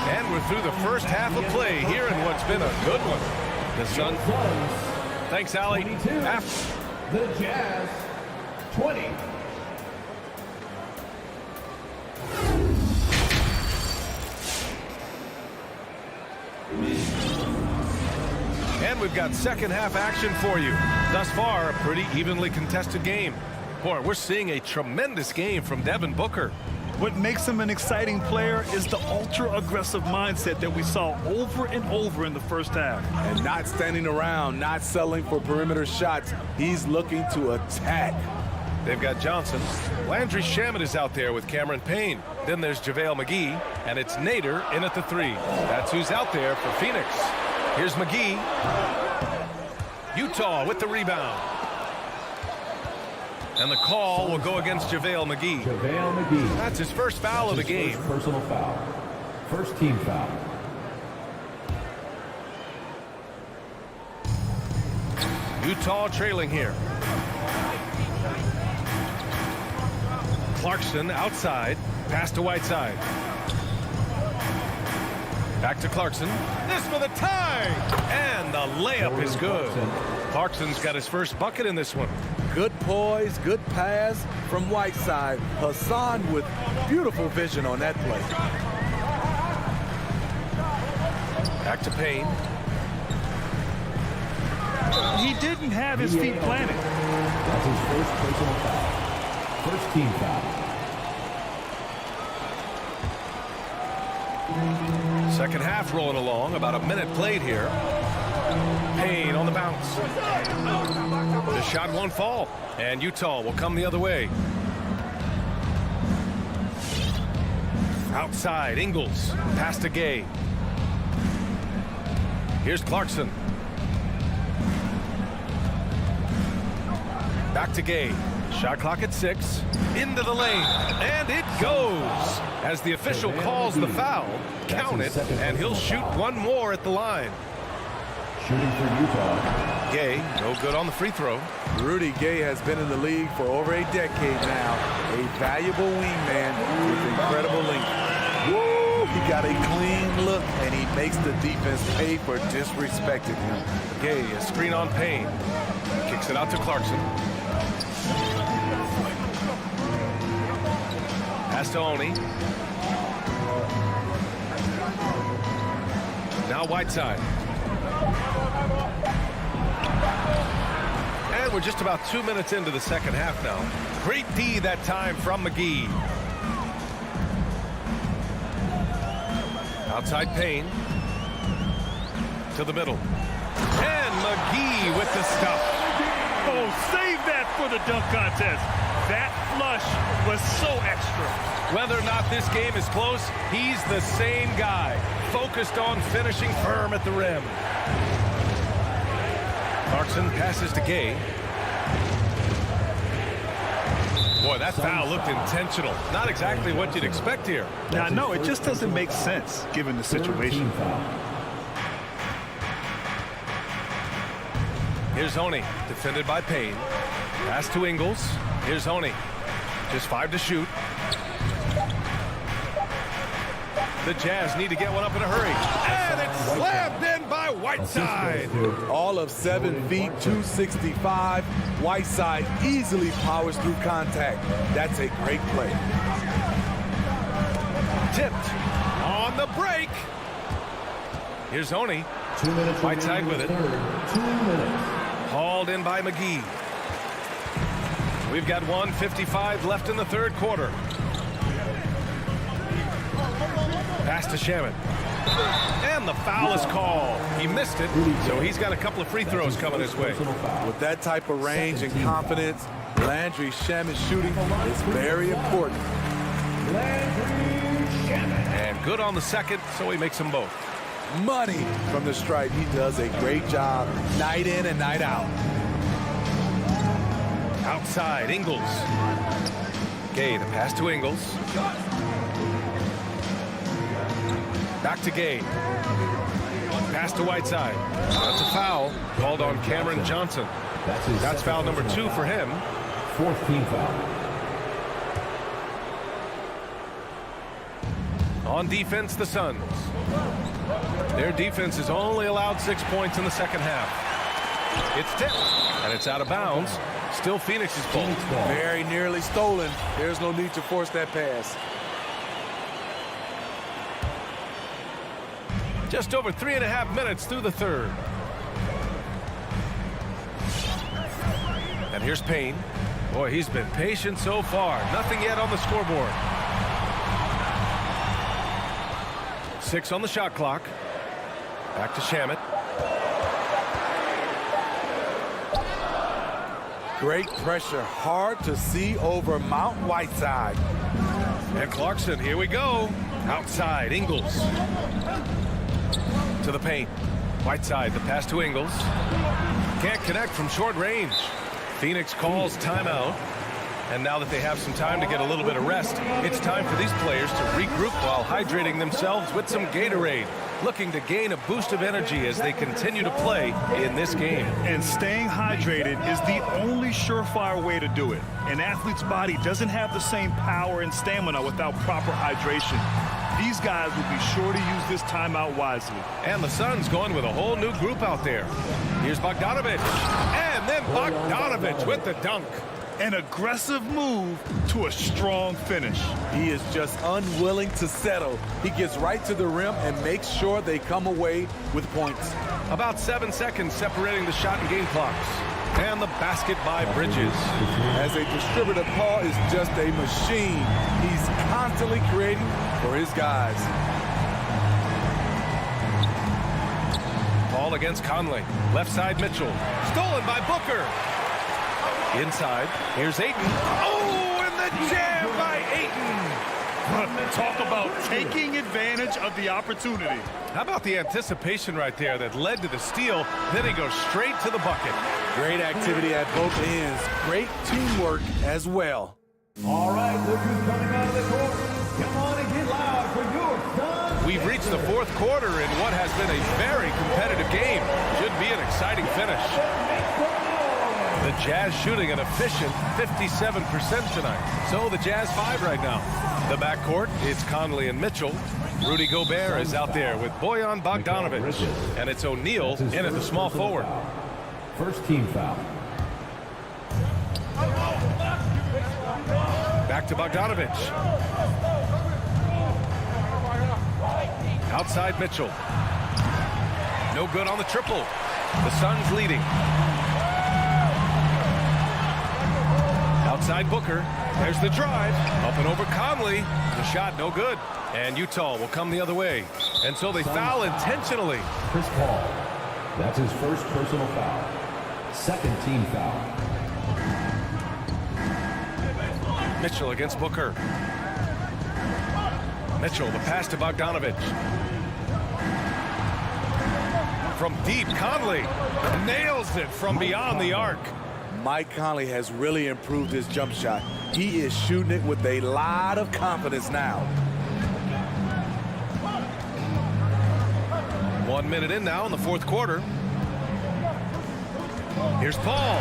And we're through the first half of play here in what's been a good one. The Suns. Thanks, Allie. The Jazz, 20. And we've got second half action for you. Thus far, a pretty evenly contested game. Boy, we're seeing a tremendous game from Devin Booker. What makes him an exciting player is the ultra-aggressive mindset that we saw over and over in the first half. And not standing around, not settling for perimeter shots. He's looking to attack. They've got Johnson. Landry Shamet is out there with Cameron Payne. Then there's JaVale McGee, and it's Nader in at the 3. That's who's out there for Phoenix. Here's McGee. Utah with the rebound. And the call will go against JaVale McGee. JaVale McGee. That's his first foul of the game. First personal foul. First team foul. Utah trailing here. Clarkson outside. Pass to Whiteside. Back to Clarkson. This for the tie. And the layup is good. Clarkson's got his first bucket in this one. Good poise, good pass from Whiteside. Hassan with beautiful vision on that play. Back to Payne. He didn't have his feet planted. That's his first personal foul. First team foul. Second half rolling along. About a minute played here. Payne on the bounce. The shot won't fall. And Utah will come the other way. Outside, Ingles. Pass to Gay. Here's Clarkson. Back to Gay. Shot clock at 6. Into the lane. And it goes. As the official calls the foul, count it, and he'll shoot one more at the line. Shooting for Utah. Gay, no good on the free throw. Rudy Gay has been in the league for over a decade now. A valuable wingman with incredible length. Woo! He got a clean look, and he makes the defense pay for disrespecting him. Gay, a screen on Payne. Kicks it out to Clarkson. Pass to Oni. Now Whiteside. And we're just about 2 minutes into the second half now. Great D that time from McGee. Outside Payne. To the middle. And McGee with the stuff. Oh, save that for the dunk contest. That flush was so extra. Whether or not this game is close, he's the same guy. Focused on finishing firm at the rim. Clarkson passes to Gay. Boy, that foul looked intentional. Not exactly what you'd expect here. Now, no, it just doesn't make sense given the situation. Here's Honey, defended by Payne. Pass to Ingles. Here's Honey. Just 5 to shoot. The Jazz need to get one up in a hurry. And it's slammed in by Whiteside. All of 7 feet, 265. Whiteside easily powers through contact. That's a great play. Tipped on the break. Here's Honey. Whiteside with it. 2 minutes. Hauled in by McGee. We've got 1:55 left in the third quarter. Pass to Shaman. And the foul is called. He missed it, so he's got a couple of free throws coming his way. With that type of range and confidence, Landry Shaman's shooting is very important. And good on the second, so he makes them both. Money from the stripe. He does a great job night in and night out. Outside, Ingles. Gay, the pass to Ingles. Back to Gay. Pass to Whiteside. That's a foul called on Cameron Johnson. That's foul number 2 for him. 4th team foul. On defense, the Suns. Their defense has only allowed 6 points in the second half. It's tipped, and it's out of bounds. Still Phoenix's ball. Very nearly stolen. There's no need to force that pass. Just over 3.5 minutes through the third. And here's Payne. Boy, he's been patient so far. Nothing yet on the scoreboard. 6 on the shot clock. Back to Shamet. Great pressure. Hard to see over Mount Whiteside. And Clarkson, here we go. Outside, Ingles. To the paint. Whiteside, the pass to Ingles. Can't connect from short range. Phoenix calls timeout. And now that they have some time to get a little bit of rest, it's time for these players to regroup while hydrating themselves with some Gatorade, looking to gain a boost of energy as they continue to play in this game. And staying hydrated is the only surefire way to do it. An athlete's body doesn't have the same power and stamina without proper hydration. These guys will be sure to use this timeout wisely. And the Suns going with a whole new group out there. Here's Bogdanovich. And then Bogdanovich with the dunk. An aggressive move to a strong finish. He is just unwilling to settle. He gets right to the rim and makes sure they come away with points. About 7 seconds separating the shot and game clocks. And the basket by Bridges. As a distributor, Paul is just a machine. He's constantly creating for his guys. Paul against Conley. Left side Mitchell. Stolen by Booker. Inside, here's Ayton. Oh, and the jam by Ayton. Talk about taking advantage of the opportunity. How about the anticipation right there that led to the steal? Then he goes straight to the bucket. Great activity at both ends. Great teamwork as well. All right, look who's coming out of the court. Come on and get loud for your Suns. We've reached the fourth quarter in what has been a very competitive game. Should be an exciting finish. The Jazz shooting an efficient 57% tonight. So the Jazz 5 right now. The backcourt, it's Conley and Mitchell. Rudy Gobert is out there with Bojan Bogdanovich. And it's O'Neal in at the small forward. First team foul. Back to Bogdanovich. Outside Mitchell. No good on the triple. The Suns leading. Outside Booker. There's the drive. Up and over Conley. The shot no good. And Utah will come the other way. And so they foul intentionally. Chris Paul. That's his first personal foul. Second team foul. Mitchell against Booker. Mitchell, the pass to Bogdanovich. from deep. Conley nails it from beyond the arc. Mike Conley has really improved his jump shot. He is shooting it with a lot of confidence now. 1 minute in now in the fourth quarter. Here's Paul.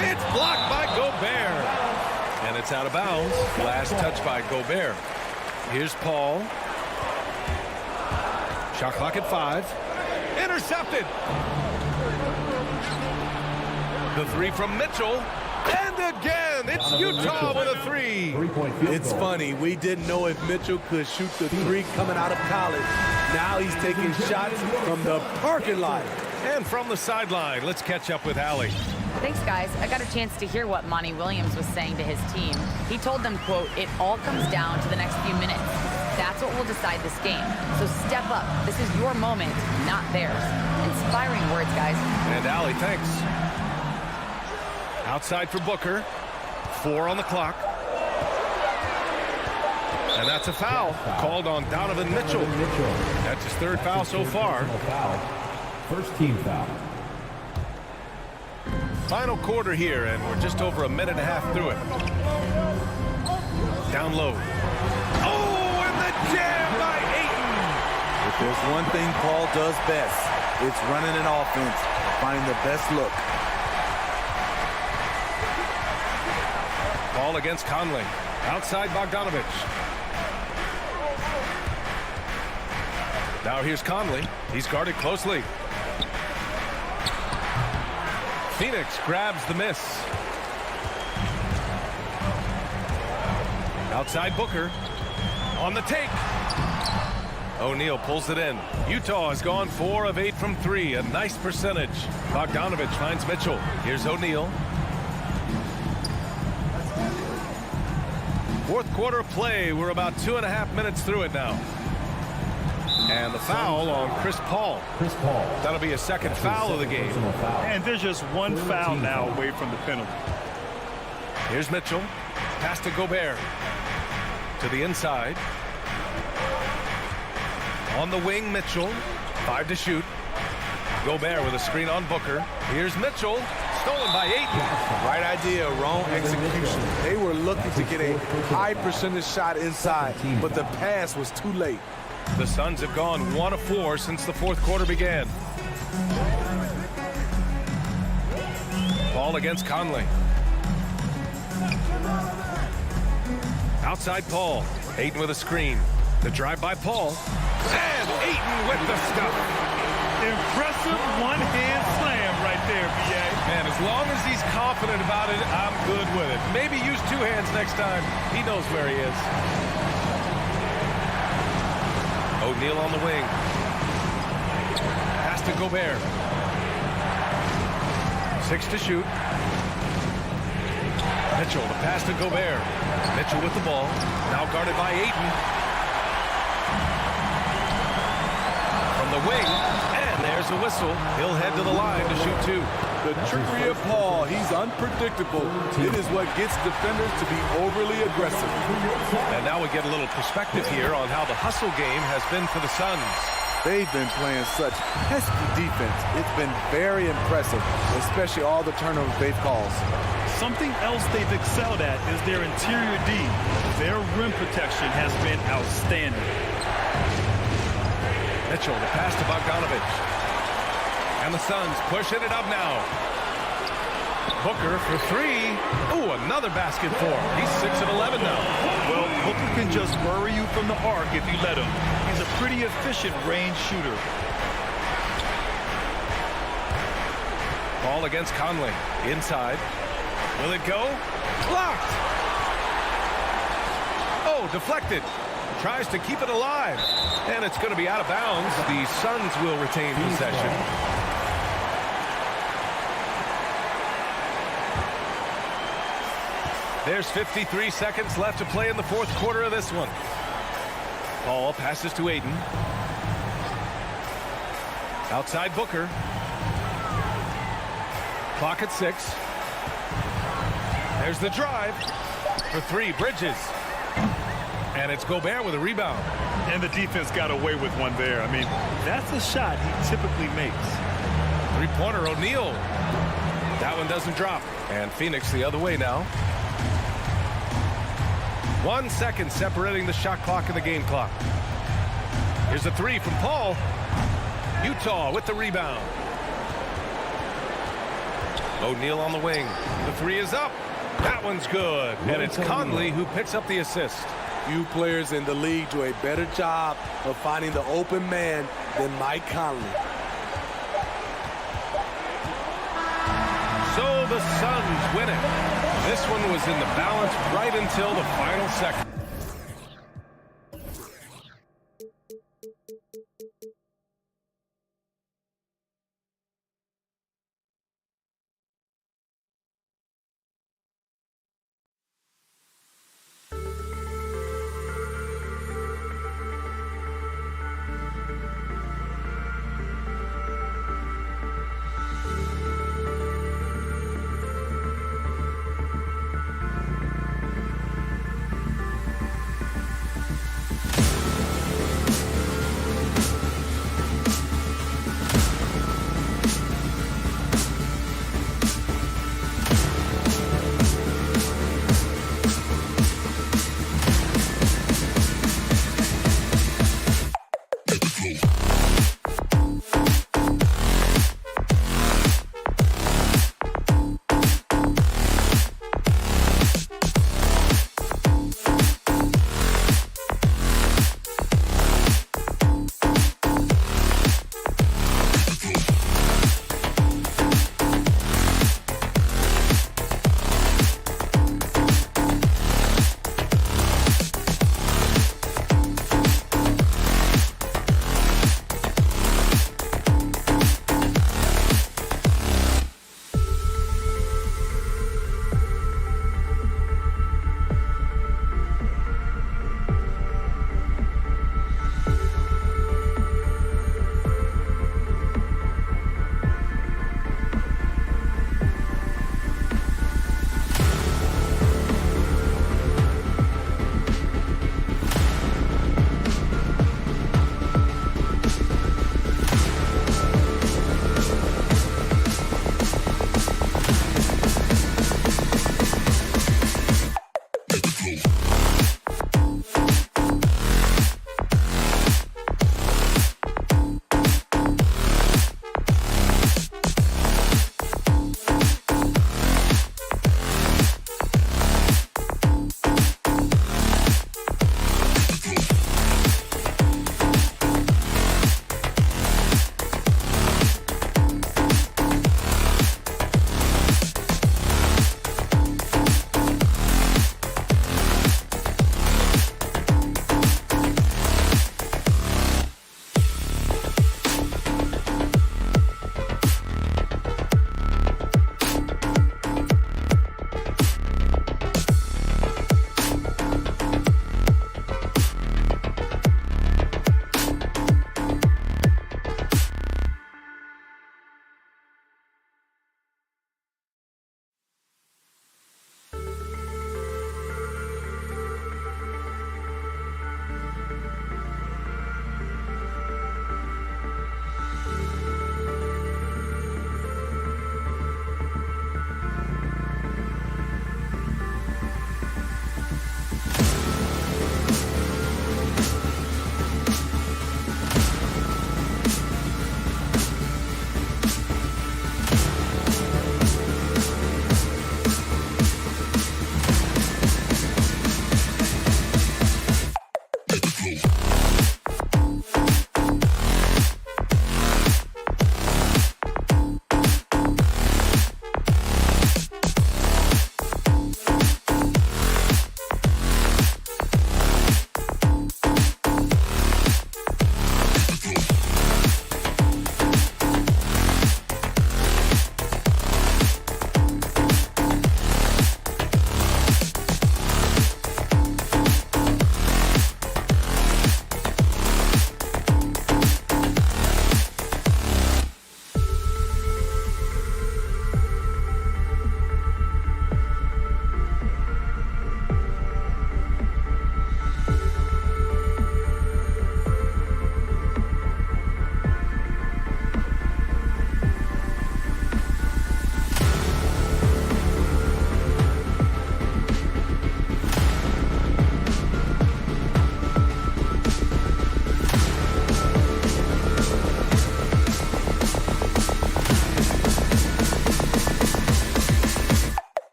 It's blocked by Gobert. And it's out of bounds. Last touch by Gobert. Here's Paul. Shot clock at 5. Intercepted. The three from Mitchell. And again, it's Utah with a 3. It's funny, we didn't know if Mitchell could shoot the 3 coming out of college. Now he's taking shots from the parking lot. And from the sideline, let's catch up with Allie. Thanks, guys. I got a chance to hear what Monty Williams was saying to his team. He told them, quote, "It all comes down to the next few minutes. That's what will decide this game. So step up. This is your moment, not theirs." Inspiring words, guys. And Allie, thanks. Outside for Booker. 4 on the clock. And that's a foul called on Donovan Mitchell. That's his 3rd foul so far. First team foul. Final quarter here, and we're just over a minute and a half through it. Down low. Oh, and the jam by Ayton. If there's one thing Paul does best, it's running an offense, finding the best look. Ball against Conley. Outside Bogdanovich. Now here's Conley. He's guarded closely. Phoenix grabs the miss. Outside Booker. On the take. O'Neal pulls it in. Utah has gone 4 of 8 from 3. A nice percentage. Bogdanovich finds Mitchell. Here's O'Neal. Fourth quarter play. We're about 2.5 minutes through it now. And the foul on Chris Paul. That'll be a second foul of the game. And there's just one foul now away from the penalty. Here's Mitchell. Pass to Gobert. To the inside. On the wing, Mitchell. 5 to shoot. Gobert with a screen on Booker. Here's Mitchell. Stolen by Ayton. Right idea, wrong execution. They were looking to get a high percentage shot inside, but the pass was too late. The Suns have gone 1 of 4 since the fourth quarter began. Ball against Conley. Outside Paul. Ayton with a screen. The drive by Paul. And Ayton with the stuff. Impressive one-hand slam right there, B.A. And as long as he's confident about it, I'm good with it. Maybe use 2 hands next time. He knows where he is. O'Neal on the wing. Pass to Gobert. 6 to shoot. Mitchell, the pass to Gobert. Mitchell with the ball. Now guarded by Ayton. From the wing. And there's a whistle. He'll head to the line to shoot 2. The trickery of Paul, he's unpredictable. It is what gets defenders to be overly aggressive. And now we get a little perspective here on how the hustle game has been for the Suns. They've been playing such pesky defense. It's been very impressive, especially all the turnovers they've caused. Something else they've excelled at is their interior D. Their rim protection has been outstanding. Mitchell, the pass to Bogdanovich. And the Suns pushing it up now. Booker for 3. Ooh, another basket for him. He's 6 of 11 now. Well, Booker can just bury you from the arc if you let him. He's a pretty efficient range shooter. Ball against Conley. Inside. Will it go? Blocked! Oh, deflected. Tries to keep it alive. And it's going to be out of bounds. The Suns will retain possession. There's 53 seconds left to play in the fourth quarter of this one. Paul passes to Ayton. Outside Booker. Clock at 6. There's the drive. For 3, Bridges. And it's Gobert with a rebound. And the defense got away with one there. I mean, that's a shot he typically makes. Three-pointer, O'Neal. That one doesn't drop. And Phoenix the other way now. 1 second separating the shot clock and the game clock. Here's a three from Paul. Utah with the rebound. O'Neal on the wing. The three is up. That one's good. And it's Conley who picks up the assist. Few players in the league do a better job of finding the open man than Mike Conley. So the Suns win it. This one was in the balance right until the final second.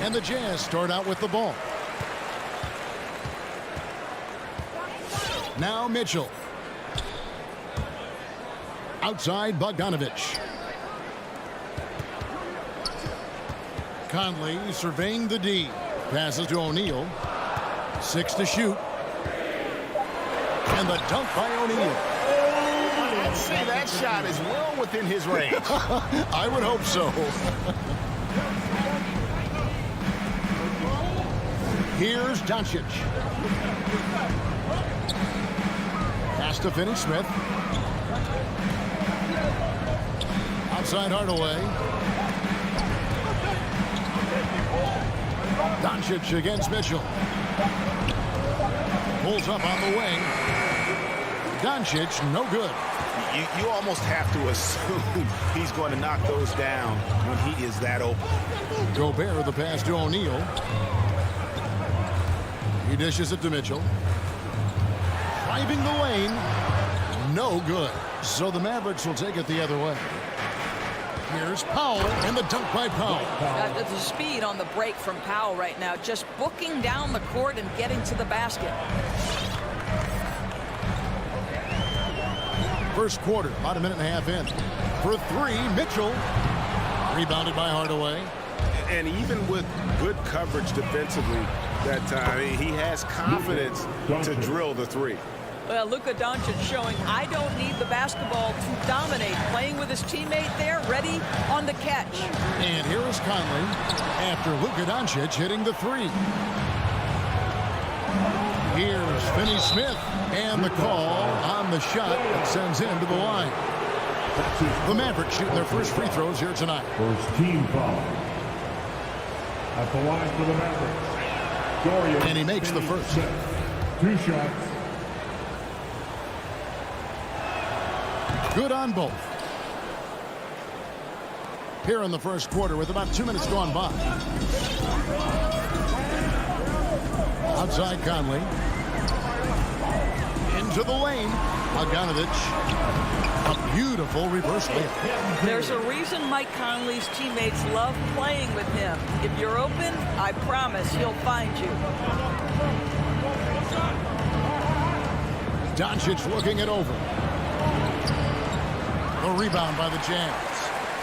And the Jazz start out with the ball. Now Mitchell. Outside Bogdanovich. Conley surveying the D. Passes to O'Neal. 6 to shoot. And the dunk by O'Neal. I'd say that shot is well within his range. I would hope so. Here's Doncic. Pass to Finney Smith. Outside Hardaway. Doncic against Mitchell. Pulls up on the wing. Doncic, no good. You almost have to assume he's going to knock those down when he is that open. Gobert, the pass to O'Neal. He dishes it to Mitchell. Driving the lane. No good. So the Mavericks will take it the other way. Here's Powell, and the dunk by Powell. The speed on the break from Powell right now, just booking down the court and getting to the basket. First quarter, about a minute and a half in. For 3, Mitchell. Rebounded by Hardaway. And even with good coverage defensively that time, he has confidence to drill the 3. Well, Luka Doncic showing I don't need the basketball to dominate. Playing with his teammate there, ready on the catch. And here is Conley after Luka Doncic hitting the 3. Here's Finney Smith, and the call on the shot that sends him to the line. The Mavericks shooting their first free throws here tonight. First team foul. At the line for the Mavericks, Dorian. And he makes the first. 2 shots. Good on both. Here in the first quarter with about 2 minutes gone by. Outside Conley. Into the lane. Bogdanovich. A beautiful reverse layup. There's a reason Mike Conley's teammates love playing with him. If you're open, I promise he'll find you. Doncic looking it over. The rebound by the Jazz.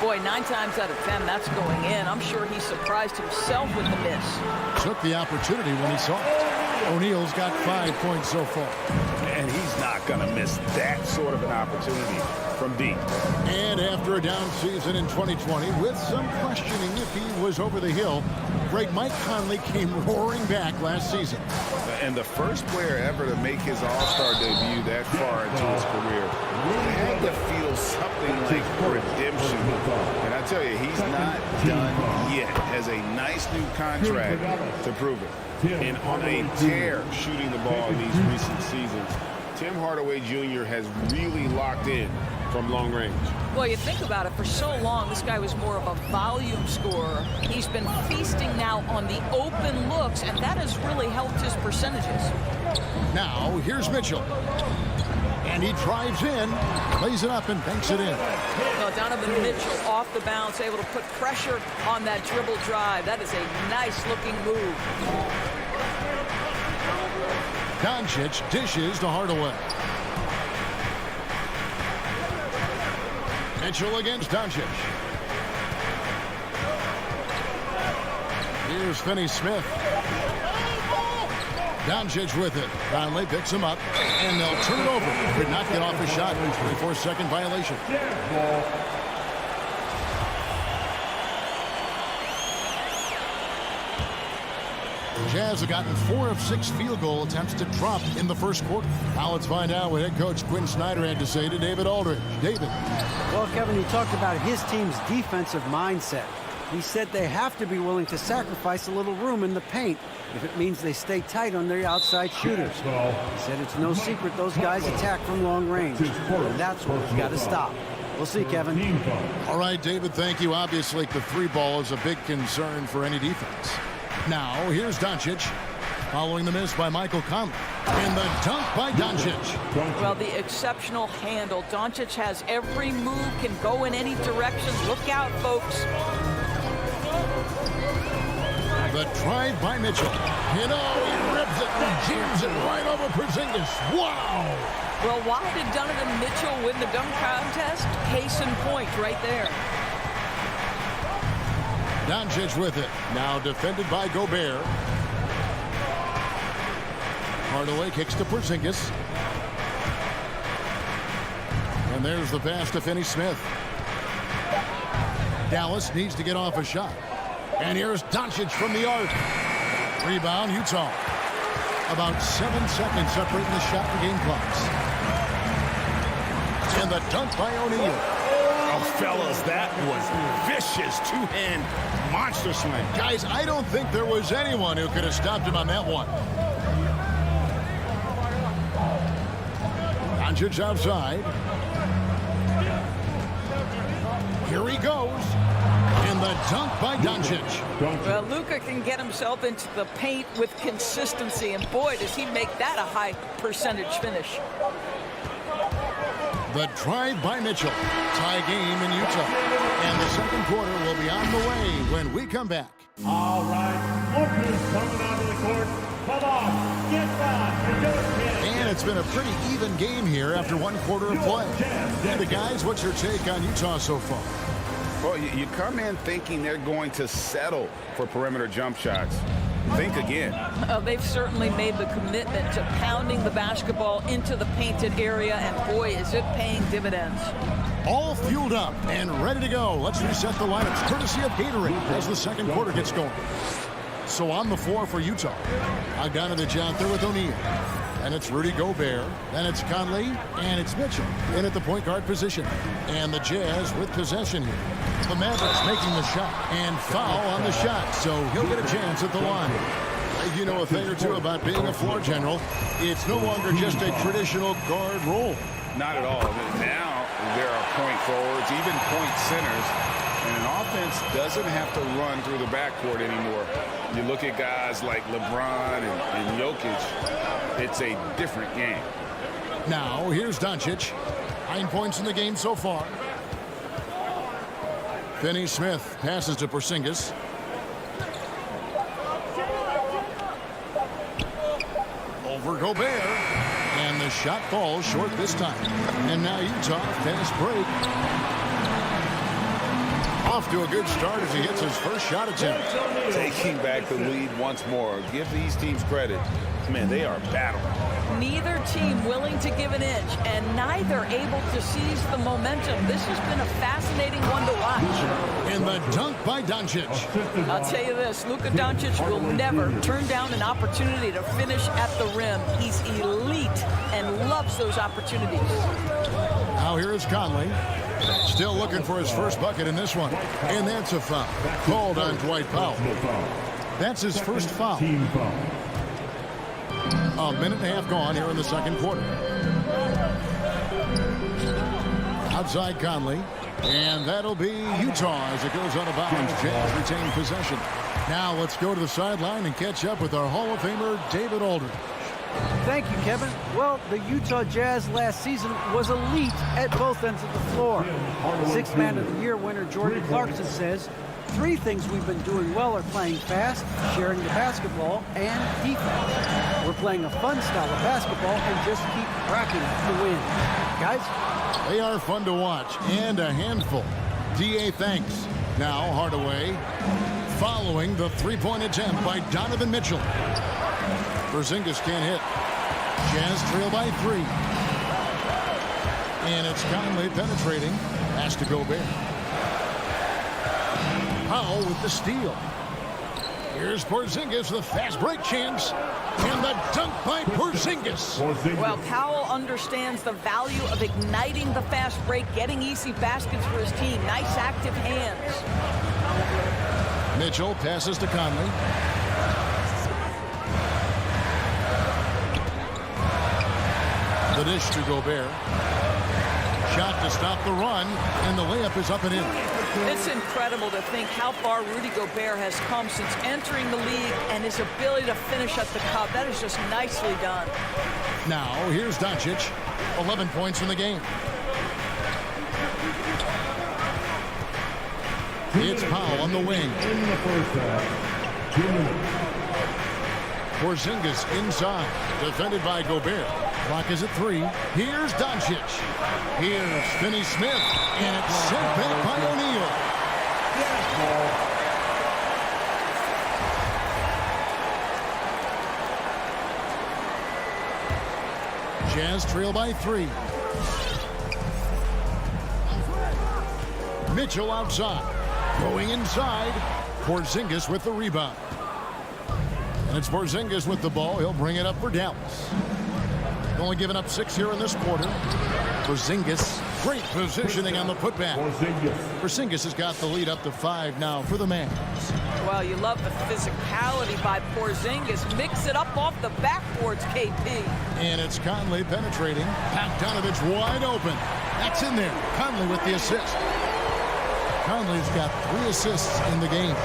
Boy, 9 times out of 10, that's going in. I'm sure he surprised himself with the miss. Took the opportunity when he saw it. O'Neal's got 5 points so far. And he's not going to miss that sort of an opportunity from deep. And after a down season in 2020, with some questioning if he was over the hill, great Mike Conley came roaring back last season. And the first player ever to make his All-Star debut that far into his career had to feel something like redemption. And I tell you, he's not done yet. Has a nice new contract to prove it. And on a tear shooting the ball in these recent seasons, Tim Hardaway Jr. has really locked in from long range. Well, you think about it, for so long, this guy was more of a volume scorer. He's been feasting now on the open looks, and that has really helped his percentages. Now, here's Mitchell. And he drives in, lays it up, and banks it in. Well, Donovan Mitchell off the bounce, able to put pressure on that dribble drive. That is a nice-looking move. Doncic dishes to Hardaway. Mitchell against Doncic. Here's Finney Smith. Doncic with it. Conley picks him up, and they'll turn it over. Could not get off his shot. 24-second violation. Jazz have gotten 4 of 6 field goal attempts to drop in the first quarter. Now let's find out what head coach Quinn Snyder had to say to David Aldridge. David. Well, Kevin, he talked about his team's defensive mindset. He said they have to be willing to sacrifice a little room in the paint if it means they stay tight on their outside shooters. He said it's no secret those guys attack from long range, and that's what we've got to stop. We'll see, Kevin. All right, David, thank you. Obviously, the 3 ball is a big concern for any defense. Now, here's Doncic, following the miss by Michael Conley. And the dunk by Doncic. Well, the exceptional handle. Doncic has every move, can go in any direction. Look out, folks. The drive by Mitchell. He rips it and jams it right over Porzingis. Wow! Well, why did Donovan Mitchell win the dunk contest? Case in point right there. Doncic with it. Now defended by Gobert. Hardaway kicks to Porzingis. And there's the pass to Finney Smith. Dallas needs to get off a shot. And here's Doncic from the arc. Rebound, Utah. About 7 seconds separating the shot and game clocks. And the dunk by O'Neal. Oh, fellas, that was vicious two-hand monster slam. Guys, I don't think there was anyone who could have stopped him on that one. Doncic outside. Here he goes. And the dunk by Doncic. Well, Luka can get himself into the paint with consistency, and boy, does he make that a high percentage finish. The drive by Mitchell. Tie game in Utah. And the second quarter will be on the way when we come back. All right, Luka's coming onto the court. Come on, get back. And it's been a pretty even game here after one quarter of play. And the guys, what's your take on Utah so far? Well, you come in thinking they're going to settle for perimeter jump shots. Think again. They've certainly made the commitment to pounding the basketball into the painted area, and boy, is it paying dividends. All fueled up and ready to go. Let's reset the lineups courtesy of Gatorade as the second quarter gets going. So on the floor for Utah, Bogdanovich out there with O'Neal. And it's Rudy Gobert. Then it's Conley. And it's Mitchell in at the point guard position. And the Jazz with possession here. The Mavericks making the shot. And foul on the shot. So he'll get a chance at the line. You know a thing or two about being a floor general. It's no longer just a traditional guard role. Not at all. Now there are point forwards, even point centers. And an offense doesn't have to run through the backcourt anymore. You look at guys like LeBron and Jokic, it's a different game. Now, here's Doncic. 9 points in the game so far. Finney Smith passes to Porzingis. Over Gobert. And the shot falls short this time. And now Utah, fast break. Off to a good start as he hits his first shot attempt. Taking back the lead once more. Give these teams credit. Man, they are battling. Neither team willing to give an inch, and neither able to seize the momentum. This has been a fascinating one to watch. And the dunk by Doncic. I'll tell you this, Luka Doncic will never turn down an opportunity to finish at the rim. He's elite and loves those opportunities. Now here is Conley. Still looking for his first bucket in this one. And that's a foul. Called on Dwight Powell. That's his first foul. A minute and a half gone here in the second quarter. Outside Conley. And that'll be Utah as it goes out of bounds. Jazz retain possession. Now let's go to the sideline and catch up with our Hall of Famer, David Aldridge. Thank you, Kevin. Well, the Utah Jazz last season was elite at both ends of the floor. Sixth Man of the Year winner Jordan Clarkson says, 3 things we've been doing well are playing fast, sharing the basketball, and defense. We're playing a fun style of basketball and just keep racking up the win. Guys? They are fun to watch and a handful. D.A. thanks. Now Hardaway following the three-point attempt by Donovan Mitchell. Porzingis can't hit. Jazz trail by 3. And it's Conley penetrating. Has to Gobert. Powell with the steal. Here's Porzingis, the fast break chance. And the dunk by Porzingis. Well, Powell understands the value of igniting the fast break, getting easy baskets for his team. Nice active hands. Mitchell passes to Conley. The dish to Gobert. Shot to stop the run, and the layup is up and in. It's incredible to think how far Rudy Gobert has come since entering the league and his ability to finish at the cup. That is just nicely done. Now, here's Doncic. 11 points in the game. It's Powell on the wing. Porzingis inside, defended by Gobert. Clock is at 3. Here's Doncic. Here's Finney Smith, and it's sent back by O'Neal. Jazz trail by 3. Mitchell outside. Going inside. Porzingis with the rebound. And it's Porzingis with the ball. He'll bring it up for Dallas. Only giving up 6 here in this quarter. Porzingis. Great positioning on the putback. Porzingis has got the lead up to 5 now for the Mavs. Well, you love the physicality by Porzingis. Mix it up off the backboards, KP. And it's Conley penetrating. Bogdanovich wide open. That's in there. Conley with the assist. Conley's got 3 assists in the game.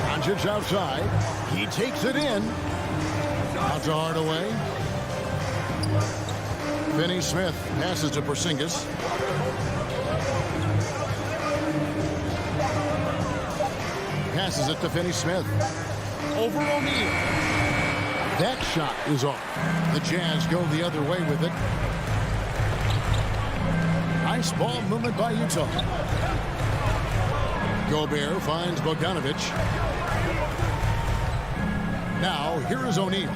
Doncic outside. He takes it in. Out to Hardaway. Finney Smith passes to Porzingis. Passes it to Finney Smith. Over O'Neal. That shot is off. The Jazz go the other way with it. Nice ball movement by Utah. Gobert finds Bogdanovich. Now, here is O'Neal.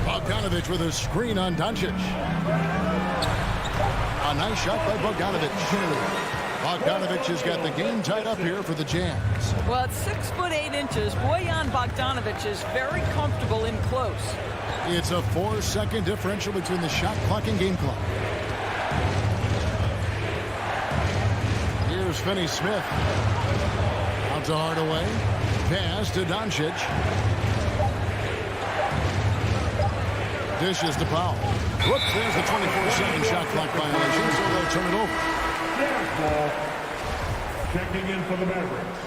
Bogdanovich with a screen on Doncic. A nice shot by Bogdanovich. Bogdanovich has got the game tied up here for the Jazz. Well, at 6 foot 8 inches, Bojan Bogdanovich is very comfortable in close. It's a 4-second differential between the shot clock and game clock. Here's Finney Smith. Out to Hardaway. Pass to Doncic. Dishes to Powell. Whoops, there's the 24-second shot clock violation, so they'll turn it over. Ball. Checking in for the Mavericks.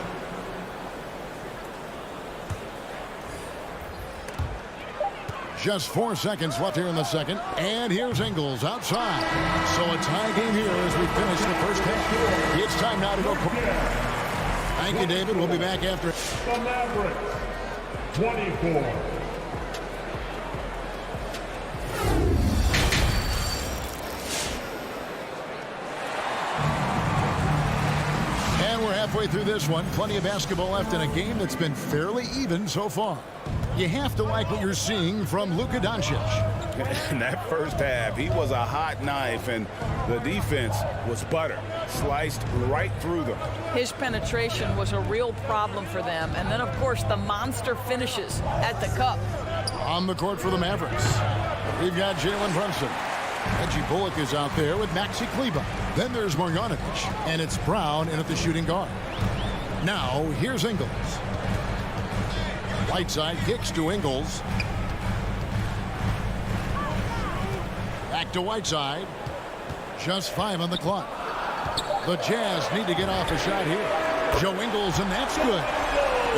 Just 4 seconds left here in the second. And here's Ingles outside. So a tie game here as we finish the first half. It's time now to go. Thank you, David. We'll be back after. The Mavericks, 24. Halfway through this one, plenty of basketball left in a game that's been fairly even so far. You have to like what you're seeing from Luka Doncic. In that first half, he was a hot knife, and the defense was butter. Sliced right through them. His penetration was a real problem for them. And then, of course, the monster finishes at the cup. On the court for the Mavericks, we've got Jalen Brunson. Reggie Bullock is out there with Maxi Kleber. Then there's Marjanovic, and it's Brown in at the shooting guard. Now, here's Ingles. Whiteside kicks to Ingles. Back to Whiteside. Just 5 on the clock. The Jazz need to get off a shot here. Joe Ingles, and that's good.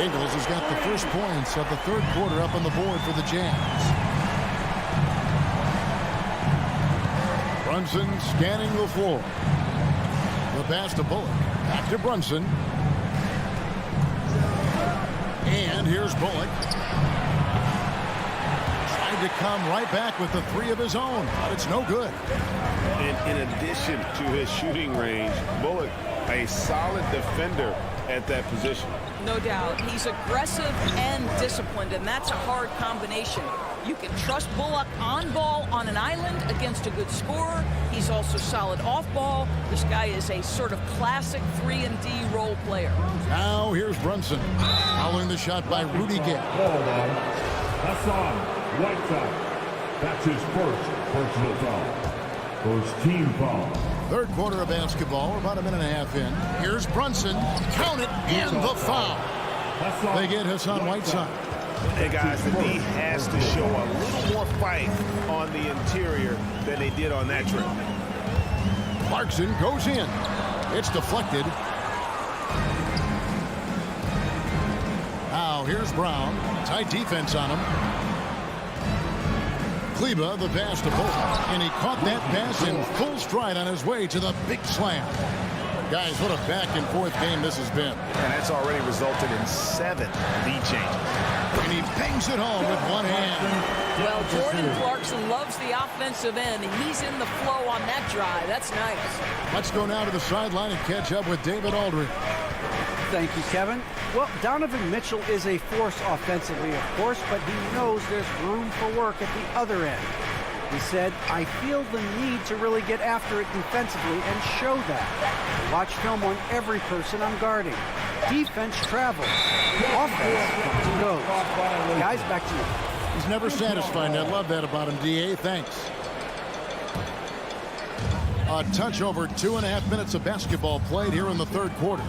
Ingles has got the first points of the third quarter up on the board for the Jazz. Brunson scanning the floor. The pass to Bullock. Back to Brunson. And here's Bullock. Tried to come right back with the 3 of his own, but it's no good. And in addition to his shooting range, Bullock, a solid defender at that position. No doubt. He's aggressive and disciplined, and that's a hard combination. You can trust Bullock on ball on an island against a good scorer. He's also solid off ball. This guy is a sort of classic 3-and-D role player. Now here's Brunson. Following the shot by Rudy Gay. Hassan Whiteside. That's his first personal foul. First team foul. Third quarter of basketball. We're about a minute and a half in. Here's Brunson. Count it, and the foul. They get Hassan Whiteside. Hey guys, the D has to show a little more fight on the interior than they did on that trip. Clarkson goes in. It's deflected. Now here's Brown. Tight defense on him. Kleber, the pass to Bullock. And he caught that pass in full stride on his way to the big slam. Guys, what a back-and-forth game this has been. And that's already resulted in 7 lead changes. And he bangs it home with one hand. Well, Jordan Clarkson loves the offensive end. He's in the flow on that drive. That's nice. Let's go now to the sideline and catch up with David Aldridge. Thank you, Kevin. Well, Donovan Mitchell is a force offensively, of course, but he knows there's room for work at the other end. He said, I feel the need to really get after it defensively and show that. Watch film on every person I'm guarding. Defense travels. Offense comes and goes. Guys, back to you. He's never satisfied. I love that about him, D.A. Thanks. A touch over 2.5 minutes of basketball played here in the third quarter.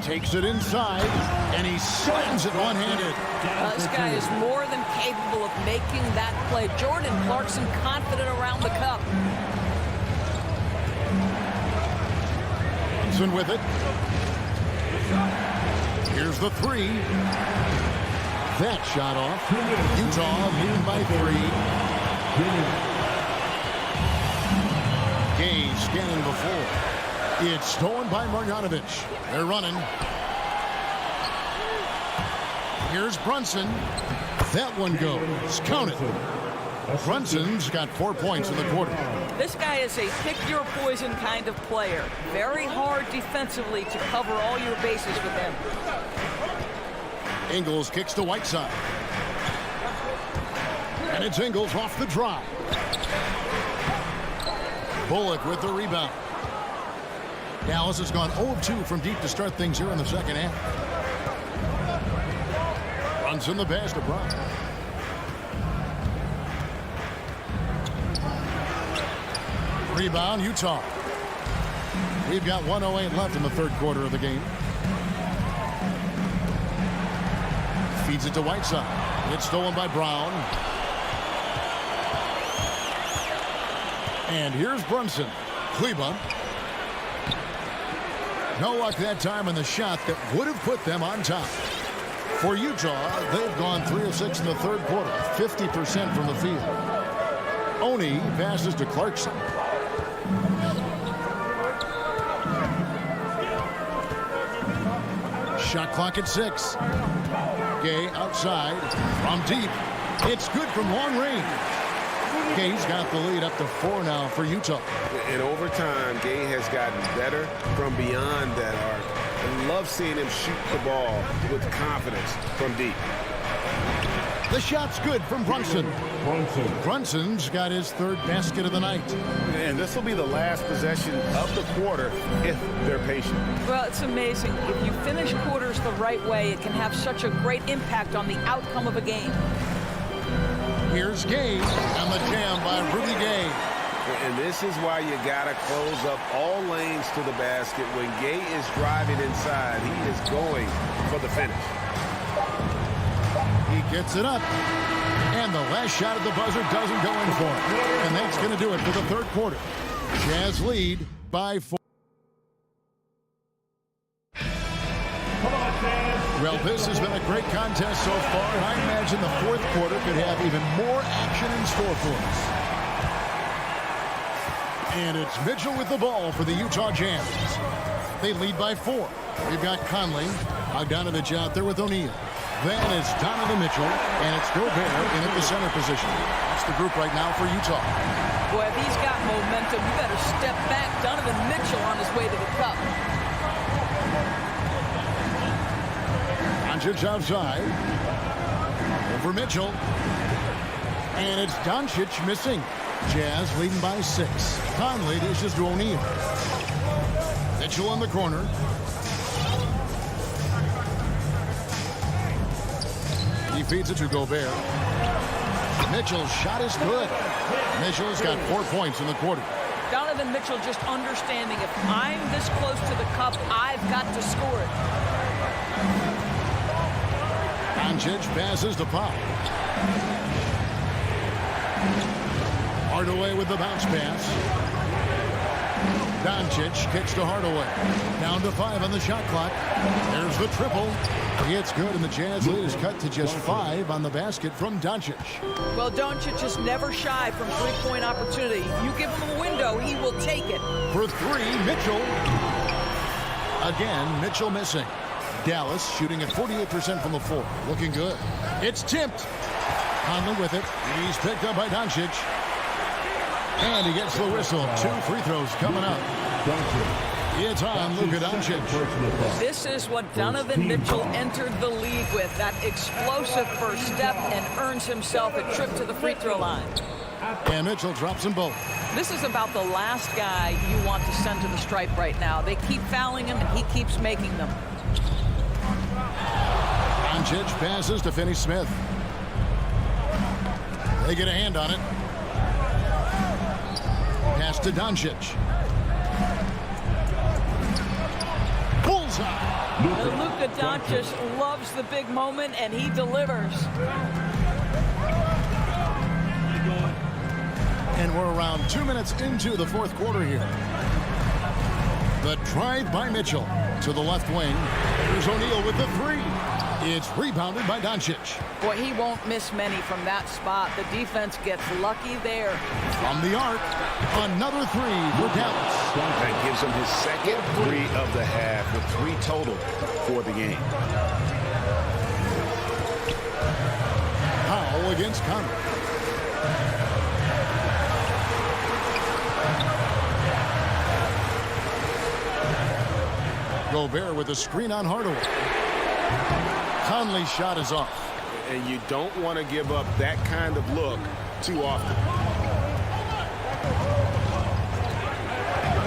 Takes it inside, and he slams it one-handed. This guy is more than capable of making that play. Jordan Clarkson confident around the cup. Clarkson with it. Here's the three. That shot off. Utah leading by 3. Gay scanning the floor. It's stolen by Marjanovic. They're running. Here's Brunson. That one goes. Count it. Brunson's got 4 points in the quarter. This guy is a pick-your-poison kind of player. Very hard defensively to cover all your bases with him. Ingles kicks to Whiteside. And it's Ingles off the drive. Bullock with the rebound. Dallas has gone 0 of 2 from deep to start things here in the second half. Runs in the pass to Brown. Rebound, Utah. We've got 1:08 left in the third quarter of the game. Feeds it to Whiteside. It's stolen by Brown. And here's Brunson. Kleba. No luck that time in the shot that would have put them on top. For Utah, they've gone 3 of 6 in the third quarter, 50% from the field. Oni passes to Clarkson. Shot clock at 6. Gay outside from deep. It's good from long range. Gay's got the lead up to 4 now for Utah. In overtime, Gay has gotten better from beyond that arc. I love seeing him shoot the ball with confidence from deep. The shot's good from Brunson. Brunson's got his 3rd basket of the night. And this will be the last possession of the quarter if they're patient. Well, it's amazing. If you finish quarters the right way, it can have such a great impact on the outcome of a game. Here's Gay and the jam by Rudy Gay. And this is why you got to close up all lanes to the basket. When Gay is driving inside, he is going for the finish. He gets it up. And the last shot at the buzzer doesn't go in for him. And that's going to do it for the third quarter. Jazz lead by 4. Well, this has been a great contest so far, and I imagine the fourth quarter could have even more action in store for us. And it's Mitchell with the ball for the Utah Jazz. They lead by 4. We've got Conley, Bogdanovich out there with O'Neal. Then it's Donovan Mitchell, and it's Gobert in at the center position. That's the group right now for Utah. Boy, if he's got momentum, you better step back. Donovan Mitchell on his way to the cup. Doncic outside. Over Mitchell. And it's Doncic missing. Jazz leading by 6. Conley dishes to O'Neal. Mitchell in the corner. He feeds it to Gobert. Mitchell's shot is good. Mitchell's got 4 points in the quarter. Donovan Mitchell just understanding if I'm this close to the cup, I've got to score it. Doncic passes to Pop. Hardaway with the bounce pass. Doncic kicks to Hardaway. Down to 5 on the shot clock. There's the triple. It's good, and the Jazz lead is cut to just 5 on the basket from Doncic. Well, Doncic is never shy from three-point opportunity. You give him a window, he will take it. For 3, Mitchell. Again, Mitchell missing. Dallas shooting at 48% from the floor. Looking good. It's tipped. Conley with it. He's picked up by Doncic. And he gets the whistle. 2 free throws coming up. It's on Luka Doncic. This is what Donovan Mitchell entered the league with. That explosive first step, and earns himself a trip to the free throw line. And Mitchell drops them both. This is about the last guy you want to send to the stripe right now. They keep fouling him, and he keeps making them. Doncic passes to Finney Smith. They get a hand on it. Pass to Doncic. Bullseye. Luka Doncic loves the big moment, and he delivers. And we're around 2 minutes into the fourth quarter here. The drive by Mitchell to the left wing. Here's O'Neal with the 3. It's rebounded by Doncic. Boy, he won't miss many from that spot. The defense gets lucky there. From the arc, another 3 for Dallas. That gives him his second 3 of the half, with 3 total for the game. Powell against Conley. Gobert with a screen on Hardaway. Conley's shot is off. And you don't want to give up that kind of look too often.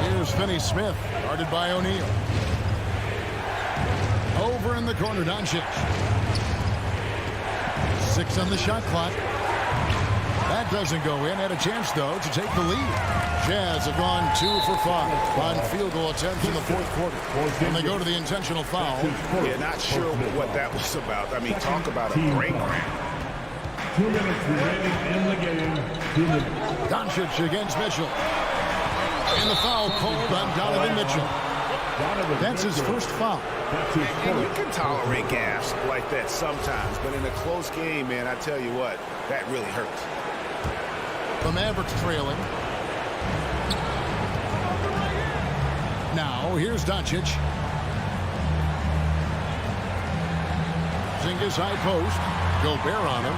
Here's Finney Smith, guarded by O'Neal. Over in the corner, Doncic. 6 on the shot clock. That doesn't go in. Had a chance, though, to take the lead. Jazz have gone 2 for 5 on field goal attempts in the fourth quarter. And they go to the intentional foul. Yeah, not sure what that was about. I mean, talk about a brain cramp. 2 minutes remaining in the game. Doncic against Mitchell. And the foul called on Donovan Mitchell. That's his first foul. And you can tolerate gas like that sometimes, but in a close game, man, I tell you what, that really hurts. The Mavericks trailing. Now, here's Doncic. Porzingis high post. Gobert on him.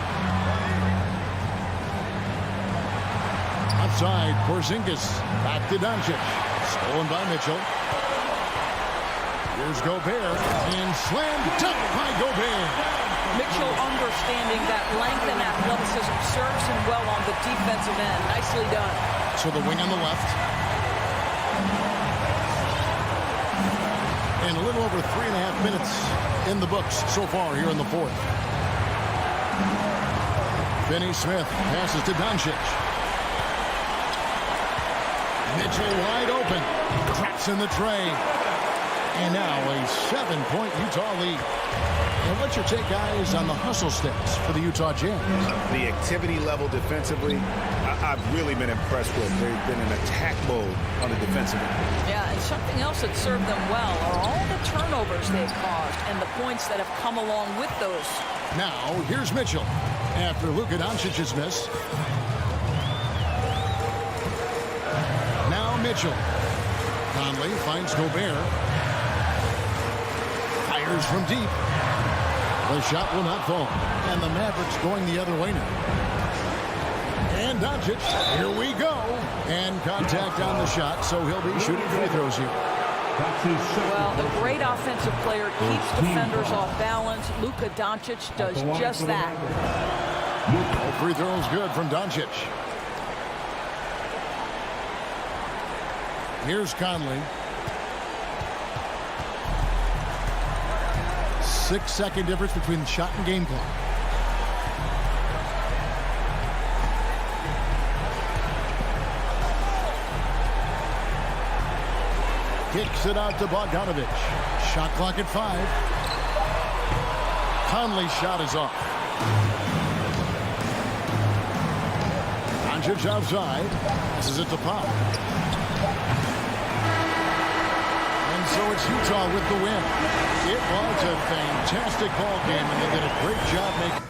Outside, Porzingis. Back to Doncic. Stolen by Mitchell. Here's Gobert. And slammed dunk by Gobert. Mitchell, understanding that length and athleticism, serves him well on the defensive end. Nicely done. So the wing on the left. And a little over 3.5 minutes in the books so far here in the fourth. Finney Smith passes to Doncic. Mitchell wide open. Traps in the tray. And now a 7-point Utah lead. And what's your take, guys, on the hustle steps for the Utah Jazz? The activity level defensively, I've really been impressed with. They've been in attack mode on the defensive end. Yeah, and something else that served them well are all the turnovers they've caused and the points that have come along with those. Now, here's Mitchell after Luka Doncic's miss. Now Mitchell. Conley finds Gobert. Fires from deep. The shot will not fall. And the Mavericks going the other way now. And Doncic, here we go. And contact on the shot, so he'll be shooting free throws here. Well, a great offensive player keeps defenders off balance. Luka Doncic does just that. All free throws good from Doncic. Here's Conley. 6-second difference between the shot and game clock. Kicks it out to Bogdanovich. Shot clock at 5. Conley's shot is off. Doncic outside. Passes it to Powell. So it's Utah with the win. It was a fantastic ball game, and they did a great job making.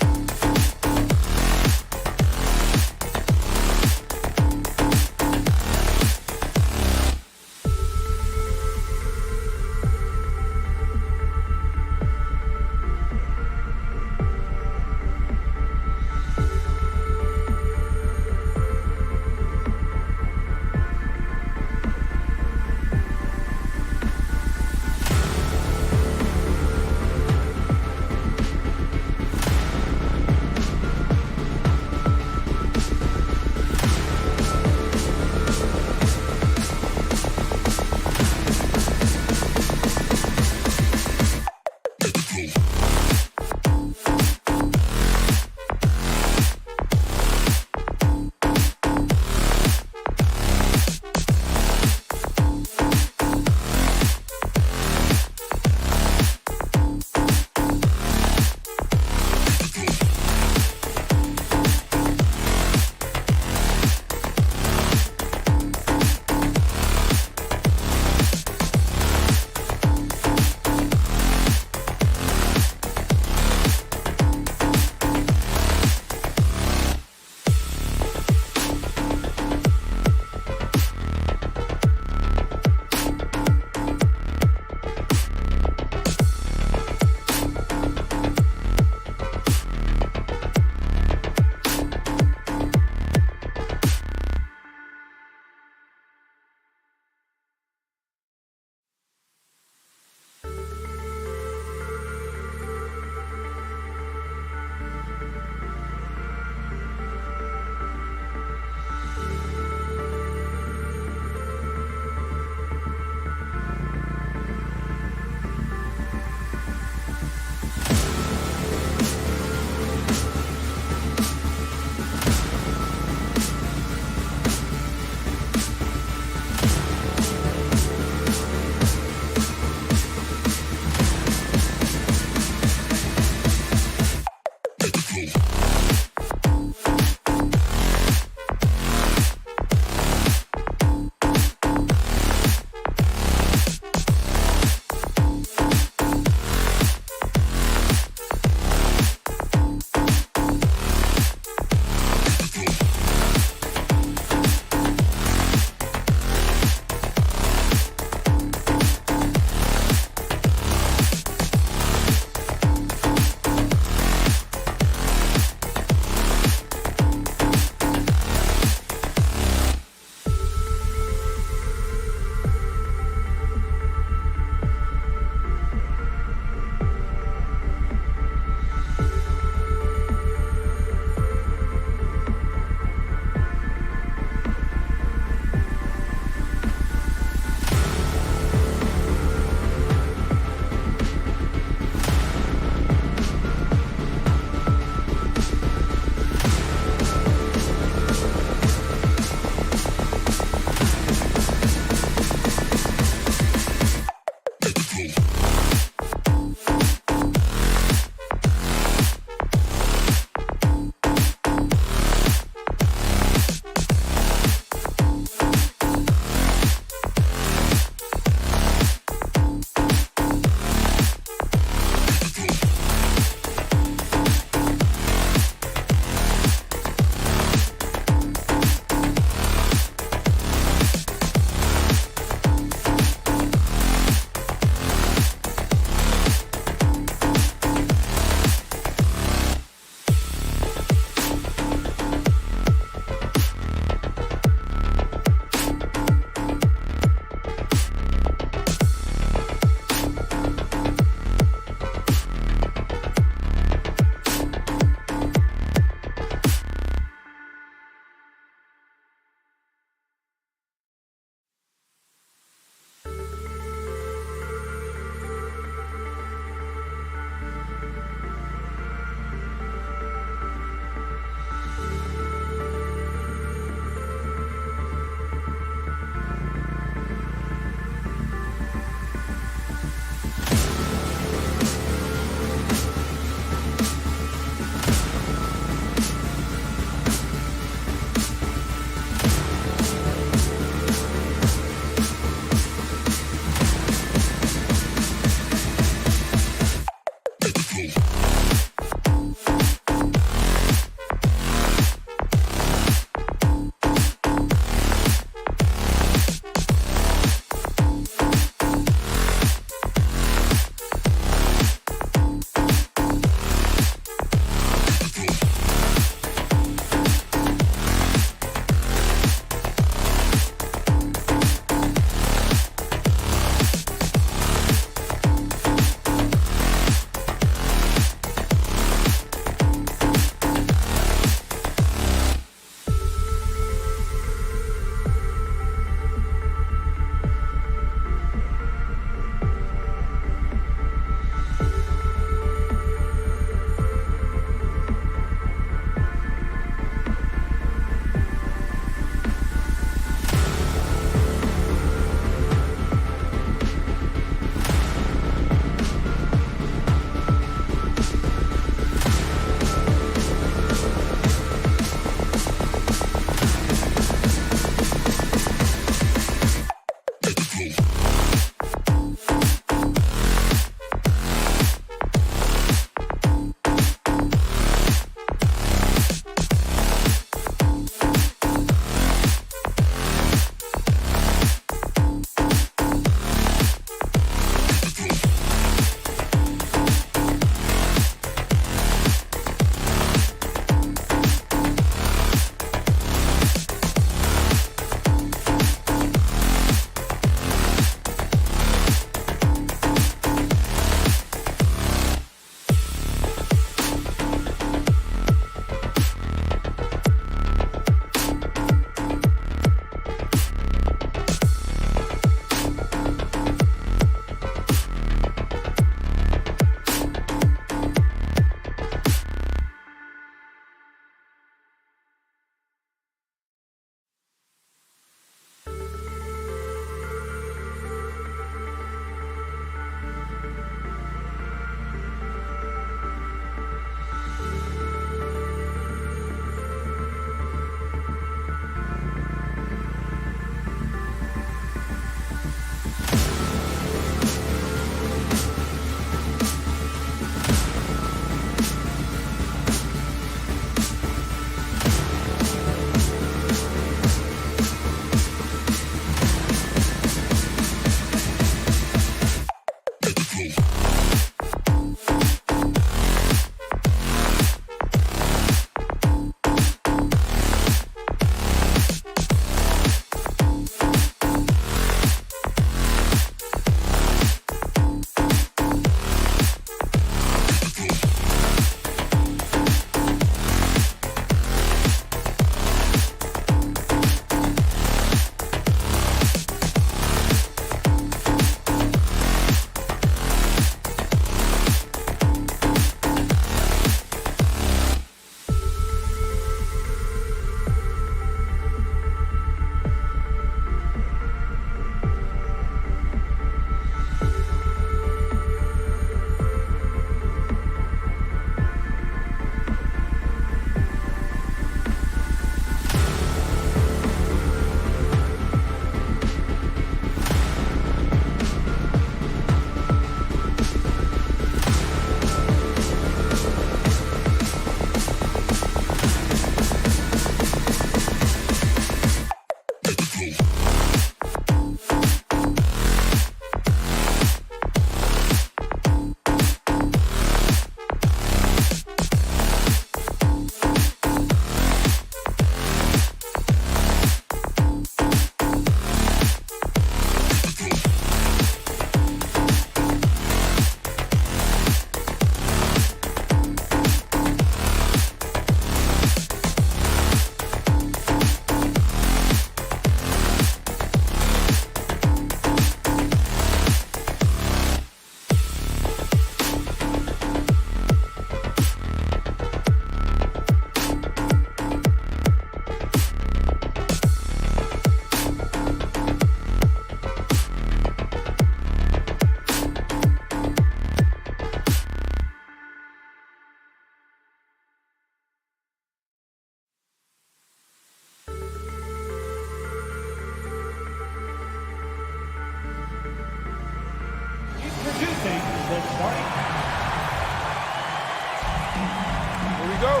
go.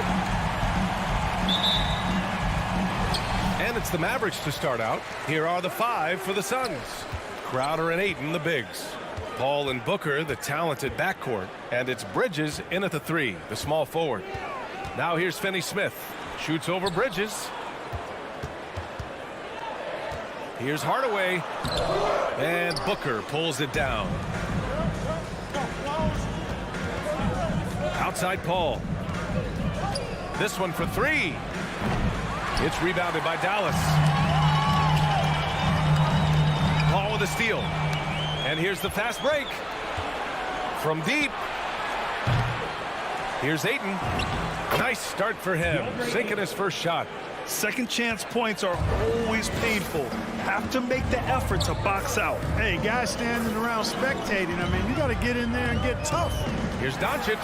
And it's the Mavericks to start out. Here are the 5 for the Suns. Crowder and Ayton, the bigs. Paul and Booker, the talented backcourt. And it's Bridges in at the 3, the small forward. Now here's Finney Smith. Shoots over Bridges. Here's Hardaway. And Booker pulls it down. Outside Paul. This one for 3. It's rebounded by Dallas. Paul with a steal. And here's the fast break. From deep. Here's Ayton. Nice start for him. Sinking his first shot. Second chance points are always painful. Have to make the effort to box out. Hey, guys standing around spectating, I mean, you got to get in there and get tough. Here's Doncic.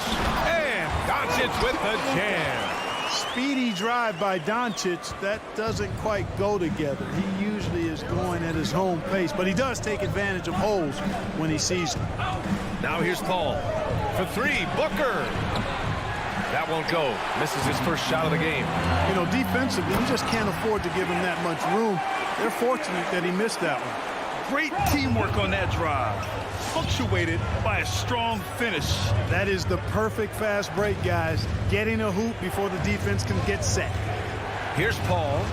And Doncic with the jam. Speedy drive by Doncic, that doesn't quite go together. He usually is going at his home pace, but he does take advantage of holes when he sees them. Now here's Paul for 3. Booker. That won't go. Misses his first shot of the game. You know, defensively, you just can't afford to give him that much room. They're fortunate that he missed that one. Great teamwork on that drive. Punctuated by a strong finish. That is the perfect fast break, guys. Getting a hoop before the defense can get set. Here's Paul.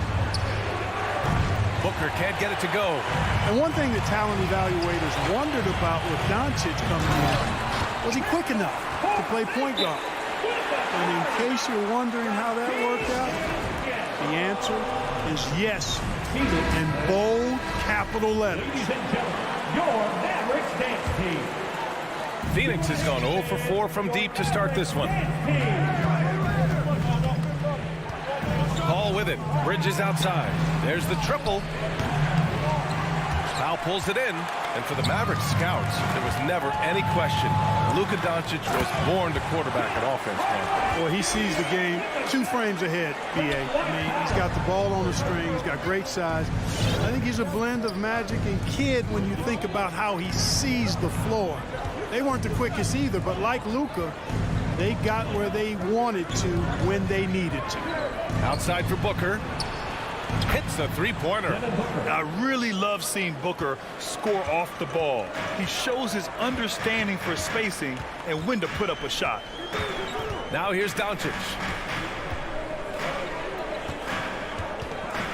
Booker can't get it to go. And one thing that talent evaluators wondered about with Doncic coming in, was he quick enough to play point guard? And in case you're wondering how that worked out, the answer is yes. In bold capital letters. Your Mavericks dance team. Phoenix has gone 0 for 4 from deep to start this one. Paul with it. Bridges outside. There's the triple. Foul pulls it in. And for the Mavericks scouts, there was never any question. Luka Doncic was born to quarterback an offense. Well, he sees the game 2 frames ahead, B.A. I mean, he's got the ball on the string. He's got great size. I think he's a blend of Magic and Kidd when you think about how he sees the floor. They weren't the quickest either, but like Luka, they got where they wanted to when they needed to. Outside for Booker. Hits a 3-pointer. I really love seeing Booker score off the ball. He shows his understanding for spacing and when to put up a shot. Now here's Doncic.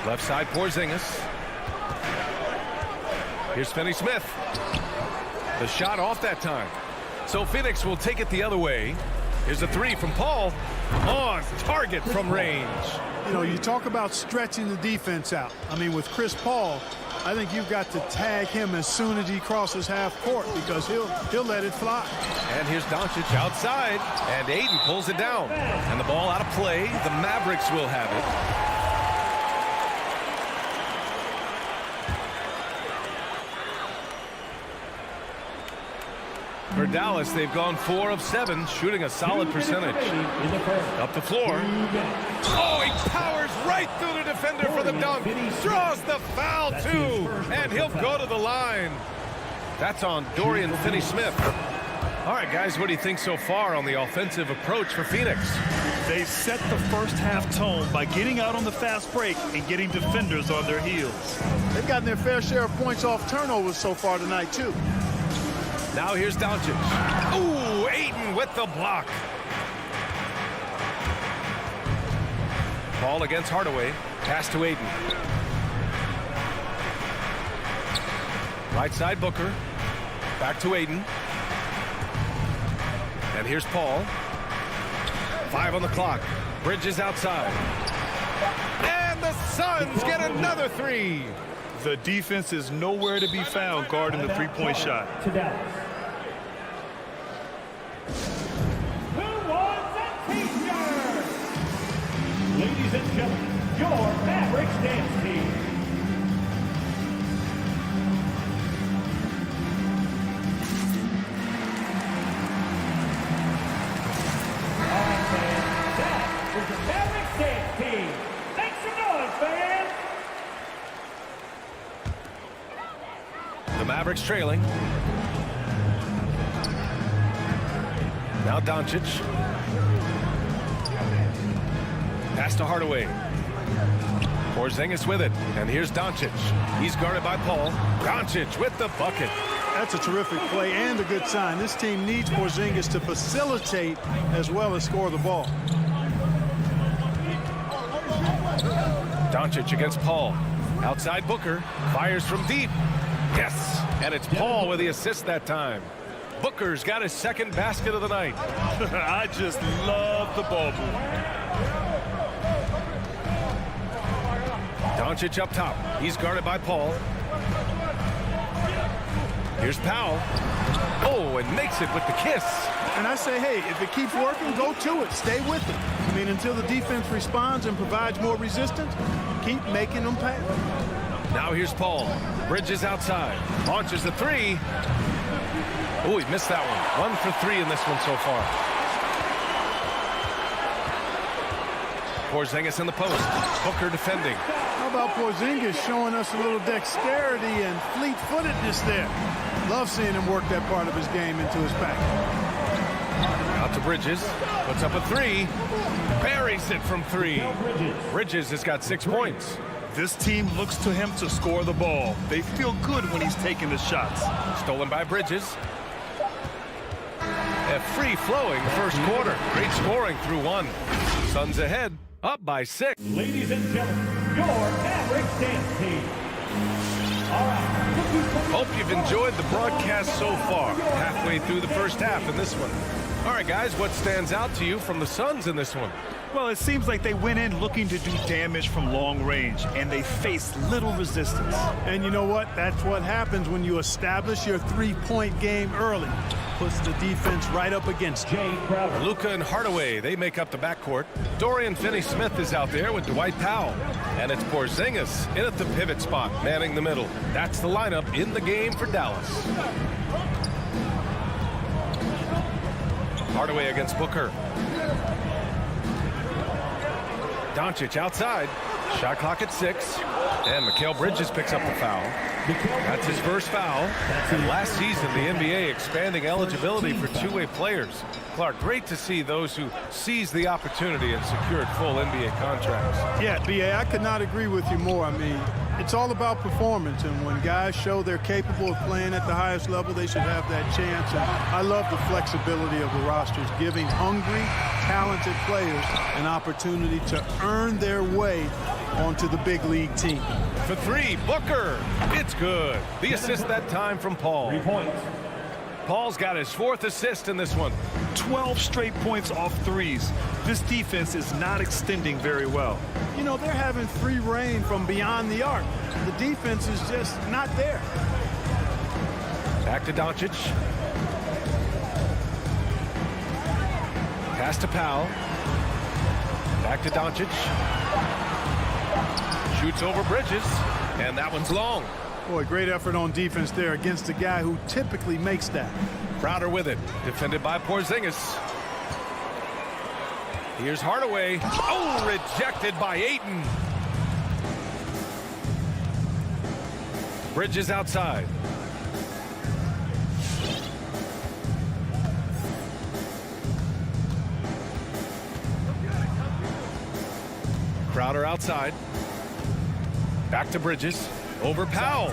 Left side Porzingis. Here's Finney Smith. The shot off that time. So Phoenix will take it the other way. Here's a 3 from Paul. On target from range. You know, you talk about stretching the defense out. I mean, with Chris Paul, I think you've got to tag him as soon as he crosses half court because he'll let it fly. And here's Doncic outside, and Ayton pulls it down. And the ball out of play. The Mavericks will have it. For Dallas, they've gone 4 of 7, shooting a solid percentage. Up the floor. Oh, he powers right through the defender for the dunk. Draws the foul, too. And he'll go to the line. That's on Dorian Finney-Smith. All right, guys, what do you think so far on the offensive approach for Phoenix? They set the first half tone by getting out on the fast break and getting defenders on their heels. They've gotten their fair share of points off turnovers so far tonight, too. Now here's Doncic. Ooh, Ayton with the block. Ball against Hardaway. Pass to Ayton. Right side Booker. Back to Ayton. And here's Paul. 5 on the clock. Bridges outside. And the Suns get another 3. The defense is nowhere to be found guarding the three-point shot. To Dallas. Who wants a t-shirt? Ladies and gentlemen, your Mavericks dance team. That is the Mavericks dance team. Make some noise, fans. The Mavericks trailing. Now Doncic. Pass to Hardaway. Porzingis with it. And here's Doncic. He's guarded by Paul. Doncic with the bucket. That's a terrific play and a good sign. This team needs Porzingis to facilitate as well as score the ball. Doncic against Paul. Outside Booker. Fires from deep. Yes. And it's Paul with the assist that time. Booker's got his second basket of the night. I just love the ball movement. Doncic up top. He's guarded by Paul. Here's Powell. Oh, and makes it with the kiss. And I say, hey, if it keeps working, go to it. Stay with it. I mean, until the defense responds and provides more resistance, keep making them pay. Now here's Paul. Bridges outside. Launches the three. Oh, he missed that one. 1 for 3 in this one so far. Porzingis in the post. Booker defending. How about Porzingis showing us a little dexterity and fleet-footedness there? Love seeing him work that part of his game into his pack. Out to Bridges. Puts up a 3. Buries it from 3. Bridges has got 6 points. This team looks to him to score the ball. They feel good when he's taking the shots. Stolen by Bridges. A free-flowing first quarter. Great scoring through 1. Suns ahead, up by 6. Ladies and gentlemen, your Mavericks dance team. All right. Hope you've enjoyed the broadcast so far. Halfway through the first half in this one. All right, guys, what stands out to you from the Suns in this one? Well, it seems like they went in looking to do damage from long range, and they faced little resistance. And you know what? That's what happens when you establish your three-point game early. Puts the defense right up against you. Luka and Hardaway, they make up the backcourt. Dorian Finney-Smith is out there with Dwight Powell. And it's Porzingis in at the pivot spot, manning the middle. That's the lineup in the game for Dallas. Hardaway against Booker. Doncic outside. Shot clock at 6. And Mikal Bridges picks up the foul. That's his first foul. And last season, the NBA expanding eligibility for two-way players. Clark, great to see those who seized the opportunity and secured full NBA contracts. Yeah, B.A., I could not agree with you more. I mean, it's all about performance, and when guys show they're capable of playing at the highest level, they should have that chance. And I love the flexibility of the rosters, giving hungry, talented players an opportunity to earn their way onto the big league team. For 3, Booker. It's good. The assist that time from Paul. 3 points. Paul's got his 4th assist in this one. 12 straight points off threes. This defense is not extending very well. You know, they're having free reign from beyond the arc. The defense is just not there. Back to Doncic. Pass to Powell. Back to Doncic. Shoots over Bridges. And that one's long. Boy, great effort on defense there against a guy who typically makes that. Crowder with it. Defended by Porzingis. Here's Hardaway. Oh, rejected by Ayton. Bridges outside. Crowder outside. Back to Bridges. Over Powell.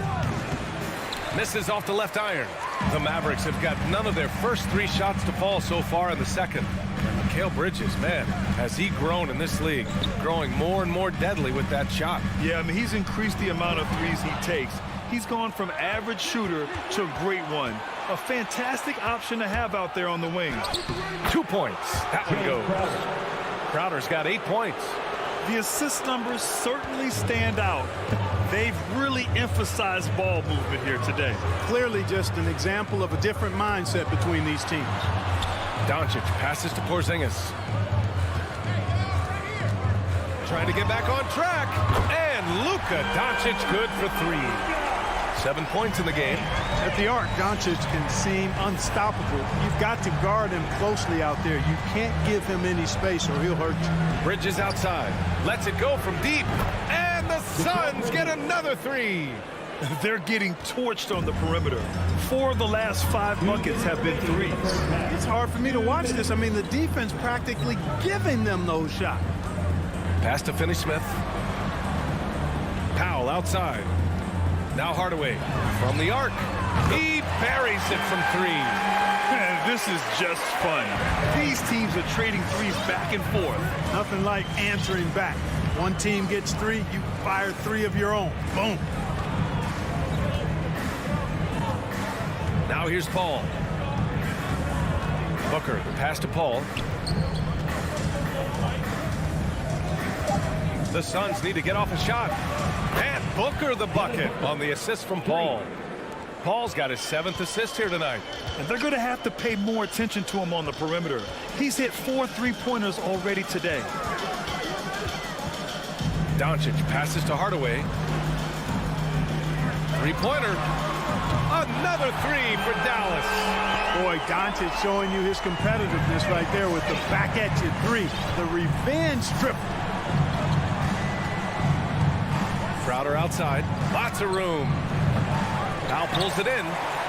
Misses off the left iron. The Mavericks have got none of their first 3 shots to fall so far in the second. And Mikal Bridges, man, has he grown in this league, growing more and more deadly with that shot. Yeah, I mean, he's increased the amount of threes he takes. He's gone from average shooter to a great one. A fantastic option to have out there on the wing. 2 points. That one goes. Crowder's got 8 points. The assist numbers certainly stand out. They've really emphasized ball movement here today. Clearly just an example of a different mindset between these teams. Doncic passes to Porzingis. Trying to get back on track. And Luka Doncic good for 3. 7 points in the game. At the arc, Doncic can seem unstoppable. You've got to guard him closely out there. You can't give him any space or he'll hurt you. Bridges outside. Lets it go from deep. And the Suns get another 3. They're getting torched on the perimeter. 4 of the last 5 buckets have been threes. It's hard for me to watch this. I mean, the defense practically giving them those shots. Pass to Finney Smith. Powell outside. Now Hardaway from the arc. He buries it from 3. Man, this is just fun. These teams are trading threes back and forth. Nothing like answering back. One team gets 3, you fire 3 of your own. Boom. Now here's Paul. Booker, the pass to Paul. The Suns need to get off a shot. And Booker the bucket on the assist from Paul. Paul's got his 7th assist here tonight. And they're going to have to pay more attention to him on the perimeter. He's hit 4 3-pointers already today. Doncic passes to Hardaway. 3-pointer. Another 3 for Dallas. Boy, Doncic showing you his competitiveness right there with the back at you 3. The revenge triple. Crowder outside. Lots of room. Now pulls it in.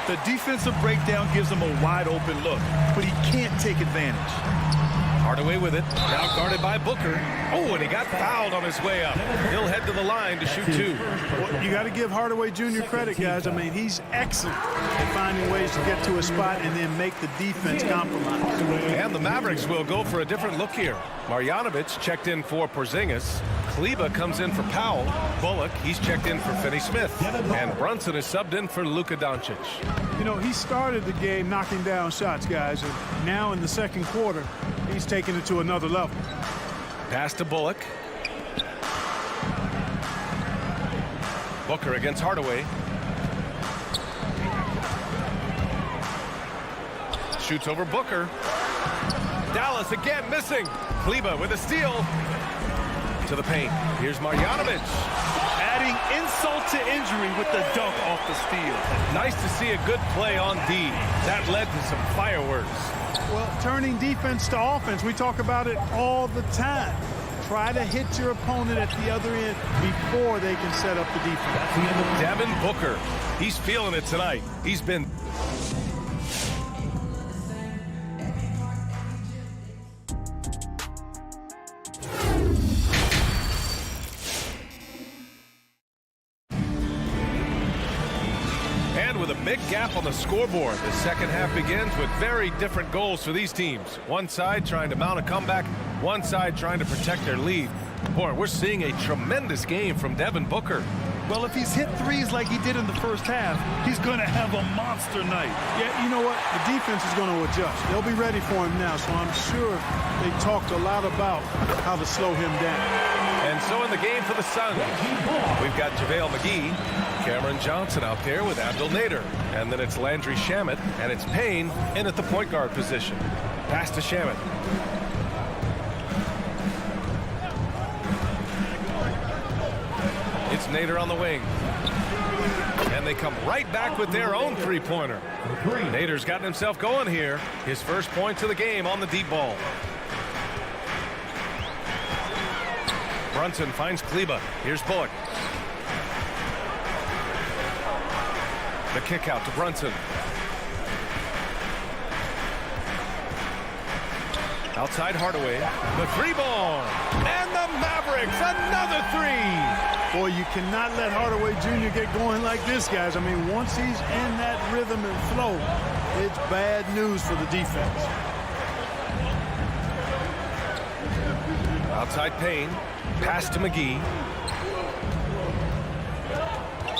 The defensive breakdown gives him a wide open look, but he can't take advantage. Hardaway with it. Now guarded by Booker. Oh, and he got fouled on his way up. He'll head to the line to shoot 2. Well, you got to give Hardaway Jr. credit, guys. I mean, he's excellent at finding ways to get to a spot and then make the defense compromise. And the Mavericks will go for a different look here. Marjanovic checked in for Porzingis. Kleba comes in for Powell. Bullock, he's checked in for Finney Smith. And Brunson is subbed in for Luka Doncic. You know, he started the game knocking down shots, guys, and now in the second quarter, he's taking it to another level. Pass to Bullock. Booker against Hardaway. Shoots over Booker. Dallas again missing. Kleba with a steal. To the paint. Here's Marjanovic. Adding insult to injury with the dunk off the steal. Nice to see a good play on D. That led to some fireworks. Well, turning defense to offense, we talk about it all the time. Try to hit your opponent at the other end before they can set up the defense. Devin Booker. He's feeling it tonight. He's been... with a big gap on the scoreboard. The second half begins with very different goals for these teams. One side trying to mount a comeback, one side trying to protect their lead. Boy, we're seeing a tremendous game from Devin Booker. Well, if he's hit threes like he did in the first half, he's going to have a monster night. Yeah, you know what? The defense is going to adjust. They'll be ready for him now, so I'm sure they talked a lot about how to slow him down. And so in the game for the Suns, we've got JaVale McGee, Cameron Johnson out there with Abdel Nader. And then it's Landry Shamet, and it's Payne in at the point guard position. Pass to Shamet. It's Nader on the wing. And they come right back with their own 3-pointer. Nader's gotten himself going here. His first points of the game on the deep ball. Brunson finds Kleba. Here's Bullock. The kick out to Brunson. Outside Hardaway. The 3-ball. And the Mavericks, another 3. Boy, you cannot let Hardaway Jr. get going like this, guys. I mean, once he's in that rhythm and flow, it's bad news for the defense. Outside Payne. Pass to McGee.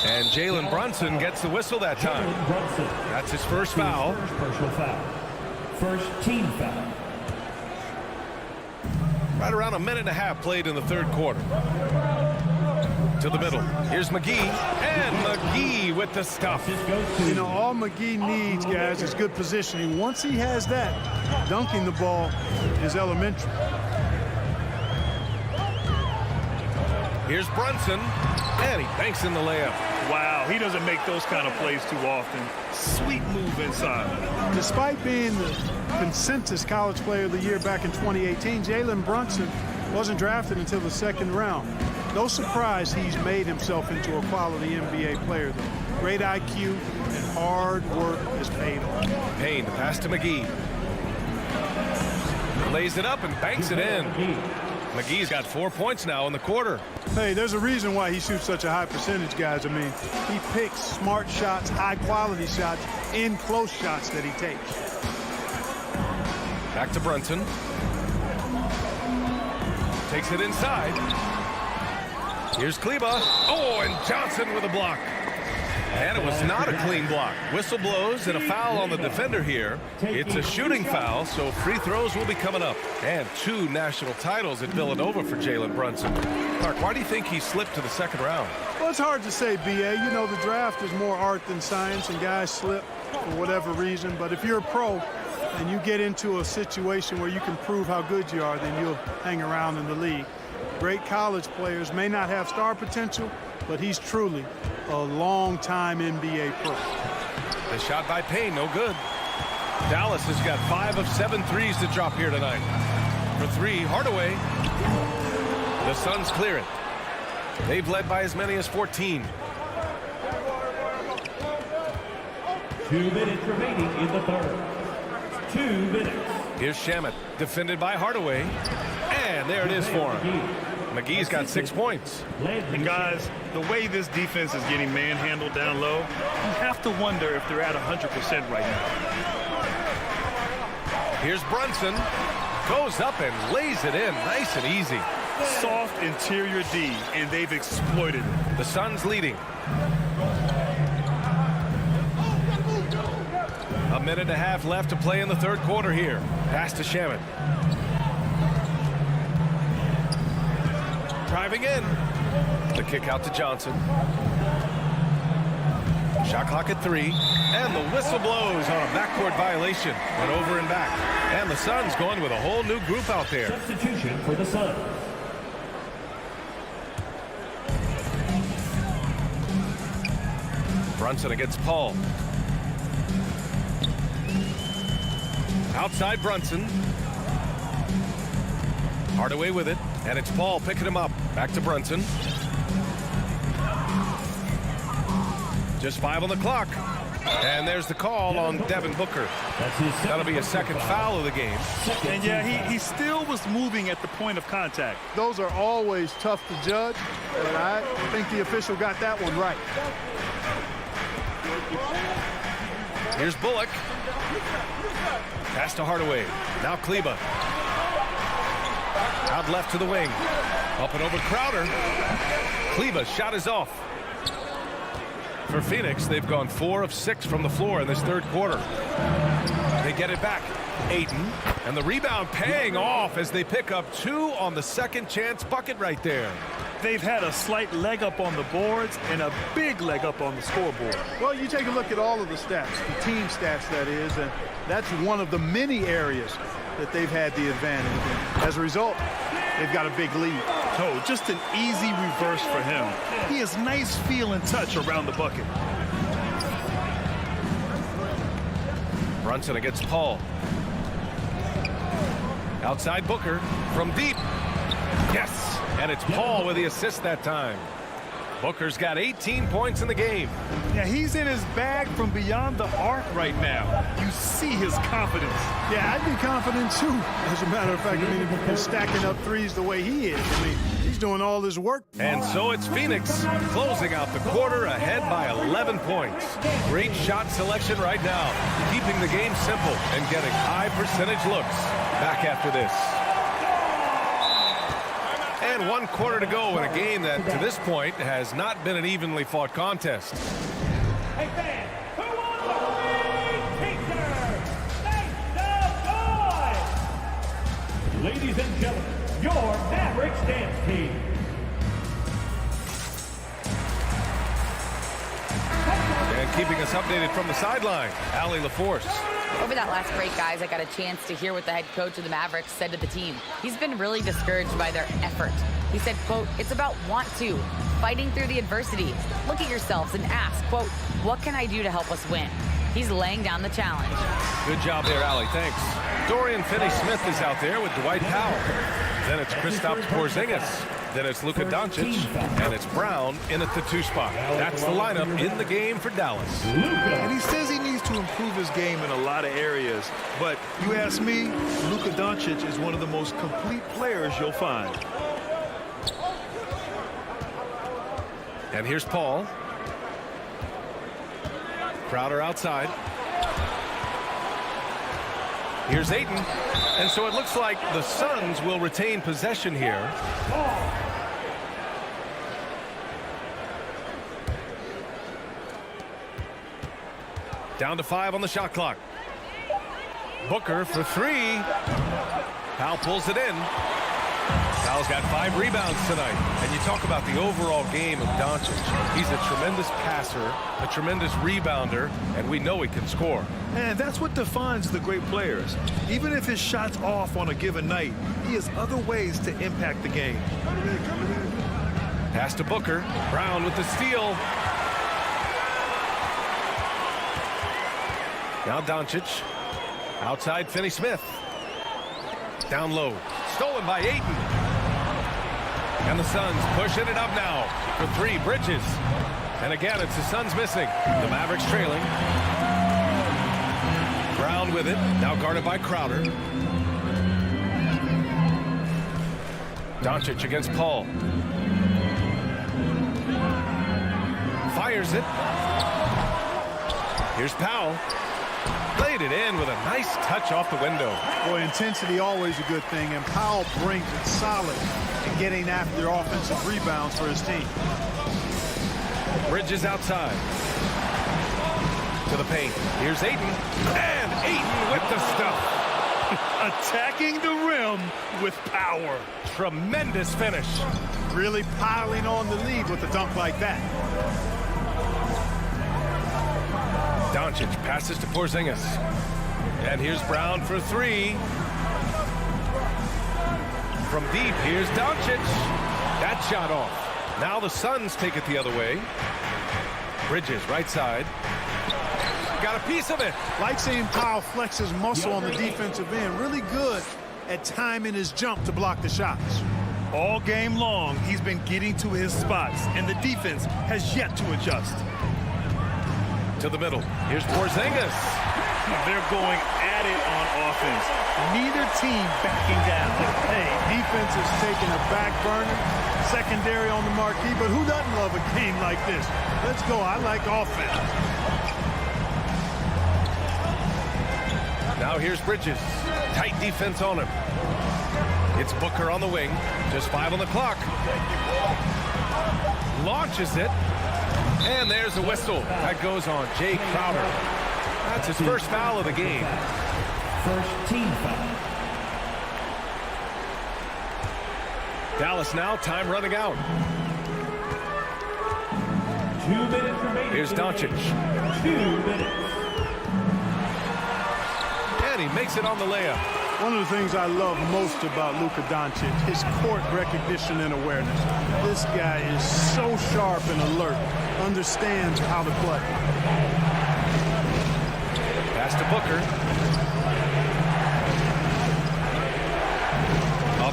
And Jalen Brunson gets the whistle that time. That's his first foul. First personal foul. First team foul. Right around a minute and a half played in the third quarter. To the middle. Here's McGee. And McGee with the stuff. You know, all McGee needs, guys, is good positioning. Once he has that, dunking the ball is elementary. Here's Brunson, and he banks in the layup. Wow, he doesn't make those kind of plays too often. Sweet move inside. Despite being the consensus college player of the year back in 2018, Jalen Brunson wasn't drafted until the second round. No surprise he's made himself into a quality NBA player, though. Great IQ and hard work has paid off. Payne, the pass to McGee. Lays it up and banks it in. McGee's got 4 points now in the quarter. Hey, there's a reason why he shoots such a high percentage, guys. I mean, he picks smart shots, high-quality shots, in close shots that he takes. Back to Brunson. Takes it inside. Here's Kleba. Oh, and Johnson with a block. And it was not a clean block. Whistle blows and a foul on the defender here. It's a shooting foul, so free throws will be coming up. And 2 national titles at Villanova for Jalen Brunson. Clark, why do you think he slipped to the second round? Well, it's hard to say, B.A. You know, the draft is more art than science, and guys slip for whatever reason. But if you're a pro and you get into a situation where you can prove how good you are, then you'll hang around in the league. Great college players may not have star potential, but he's truly a long-time NBA pro. The shot by Payne, no good. Dallas has got 5 of 7 threes to drop here tonight. For 3, Hardaway. The Suns clear it. They've led by as many as 14. 2 minutes remaining in the third. 2 minutes. Here's Shamet, defended by Hardaway. And there it is for him. McGee's got 6 points. And guys, the way this defense is getting manhandled down low, you have to wonder if they're at 100% right now. Here's Brunson. Goes up and lays it in nice and easy. Soft interior D, and they've exploited it. The Suns leading. A minute and a half left to play in the third quarter here. Pass to Shamet. Driving in. The kick out to Johnson. Shot clock at 3. And the whistle blows on a backcourt violation. Went over and back. And the Suns going with a whole new group out there. Substitution for the Suns. Brunson against Paul. Outside Brunson. Hardaway with it. And it's Paul picking him up. Back to Brunson. Just 5 on the clock. And there's the call on Devin Booker. That'll be a second foul of the game. And yeah, he still was moving at the point of contact. Those are always tough to judge, but I think the official got that one right. Here's Bullock. Pass to Hardaway. Now Kleba. Out left to the wing. Up and over Crowder. Kleba's shot is off. For Phoenix, they've gone 4 of 6 from the floor in this third quarter. They get it back. Ayton. And the rebound paying off as they pick up 2 on the second chance bucket right there. They've had a slight leg up on the boards and a big leg up on the scoreboard. Well, you take a look at all of the stats, the team stats that is, and that's one of the many areas that they've had the advantage in. As a result, they've got a big lead. Oh, just an easy reverse for him. He has nice feel and touch around the bucket. Brunson against Paul. Outside Booker from deep. Yes, and it's Paul with the assist that time. Booker's got 18 points in the game. Yeah, he's in his bag from beyond the arc right now. You see his confidence. Yeah, I'd be confident too. As a matter of fact, I mean, if he's stacking up threes the way he is, I mean, he's doing all this work. And so it's Phoenix closing out the quarter ahead by 11 points. Great shot selection right now, keeping the game simple and getting high percentage looks. Back after this. And 1 quarter to go in a game that, to this point, has not been an evenly fought contest. Hey, fans, who wants the free picture? Make some noise! Ladies and gentlemen, your Mavericks dance team. And keeping us updated from the sideline, Allie LaForce. Over that last break, guys, I got a chance to hear what the head coach of the Mavericks said to the team. He's been really discouraged by their effort. He said, quote, it's about want to, fighting through the adversity. Look at yourselves and ask, quote, what can I do to help us win? He's laying down the challenge. Good job there, Allie. Thanks. Dorian Finney-Smith is out there with Dwight Powell. Then it's Kristaps Porzingis. Then it's Luka Doncic, and it's Brown in at the 2 spot. That's the lineup in the game for Dallas. And he says he needs to improve his game in a lot of areas. But you ask me, Luka Doncic is one of the most complete players you'll find. And here's Paul. Crowder outside. Here's Ayton. And so it looks like the Suns will retain possession here. Down to 5 on the shot clock. Booker for 3. Powell pulls it in. Powell's got 5 rebounds tonight. And you talk about the overall game of Doncic. He's a tremendous passer, a tremendous rebounder, and we know he can score. And that's what defines the great players. Even if his shot's off on a given night, he has other ways to impact the game. Pass to Booker. Brown with the steal. Now Doncic. Outside Finney Smith. Down low. Stolen by Ayton. And the Suns pushing it up now for 3. Bridges. And again, it's the Suns missing. The Mavericks trailing. Brown with it. Now guarded by Crowder. Doncic against Paul. Fires it. Here's Powell. Played it in with a nice touch off the window. Boy, intensity always a good thing, and Powell brings it solid in getting after offensive rebounds for his team. Bridges outside. To the paint. Here's Ayton. And Ayton with the stuff. Attacking the rim with power. Tremendous finish. Really piling on the lead with a dunk like that. Doncic passes to Porzingis. And here's Brown for 3. From deep, here's Doncic. That shot off. Now the Suns take it the other way. Bridges, right side. Got a piece of it. Like seeing Powell flex his muscle on the defensive end. Really good at timing his jump to block the shots. All game long, he's been getting to his spots, and the defense has yet to adjust. To the middle. Here's Porzingis. They're going at it on offense. Neither team backing down. Hey, defense is taking a back burner. Secondary on the marquee, but who doesn't love a game like this? Let's go. I like offense. Now here's Bridges. Tight defense on him. It's Booker on the wing. Just 5 on the clock. Launches it. And there's the whistle. That goes on Jay Crowder. That's his first foul of the game. First team foul. Dallas now, time running out. 2 minutes remaining. Here's Doncic. 2 minutes. And he makes it on the layup. One of the things I love most about Luka Doncic, his court recognition and awareness. This guy is so sharp and alert, understands how to play. Pass to Booker.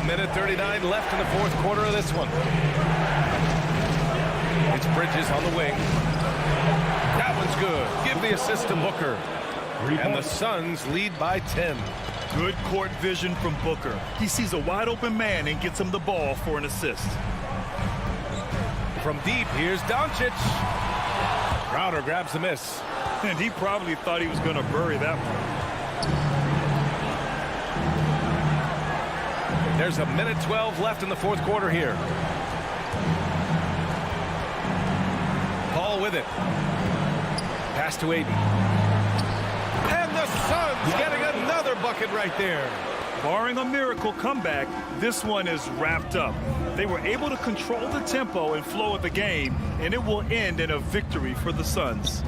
1:39 left in the 4th quarter of this one. It's Bridges on the wing. That one's good. Give the assist to Booker. And the Suns lead by 10. Good court vision from Booker. He sees a wide open man and gets him the ball for an assist. From deep, here's Doncic. Crowder grabs the miss. And he probably thought he was going to bury that one. There's 1:12 left in the 4th quarter here. Paul with it. Pass to Ayton. And the Suns getting another bucket right there. Barring a miracle comeback, this one is wrapped up. They were able to control the tempo and flow of the game, and it will end in a victory for the Suns.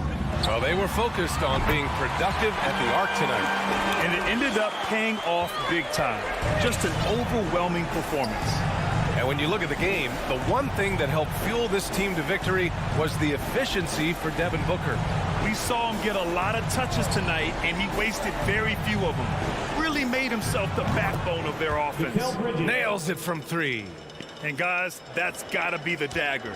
Well, they were focused on being productive at the arc tonight. And it ended up paying off big time. Just an overwhelming performance. And when you look at the game, the one thing that helped fuel this team to victory was the efficiency for Devin Booker. We saw him get a lot of touches tonight, and he wasted very few of them. Really made himself the backbone of their offense. Nails it from 3. And guys, that's got to be the dagger.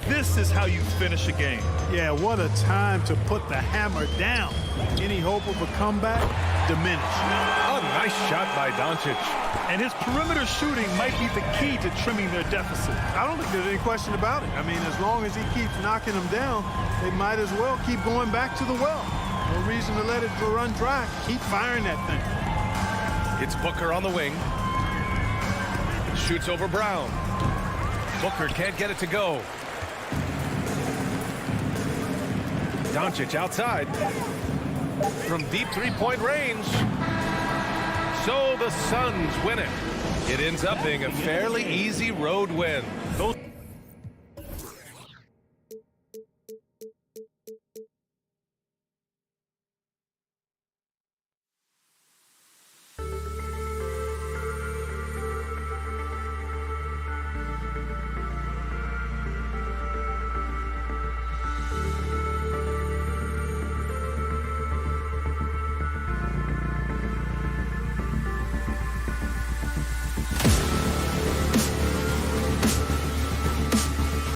This is how you finish a game. Yeah, what a time to put the hammer down. Any hope of a comeback? Diminished. A nice shot by Doncic. And his perimeter shooting might be the key to trimming their deficit. I don't think there's any question about it. I mean, as long as he keeps knocking them down, they might as well keep going back to the well. No reason to let it run dry. Keep firing that thing. It's Booker on the wing. Shoots over Brown. Booker can't get it to go. Doncic outside from deep three-point range. So the Suns win it. It ends up being a fairly easy road win.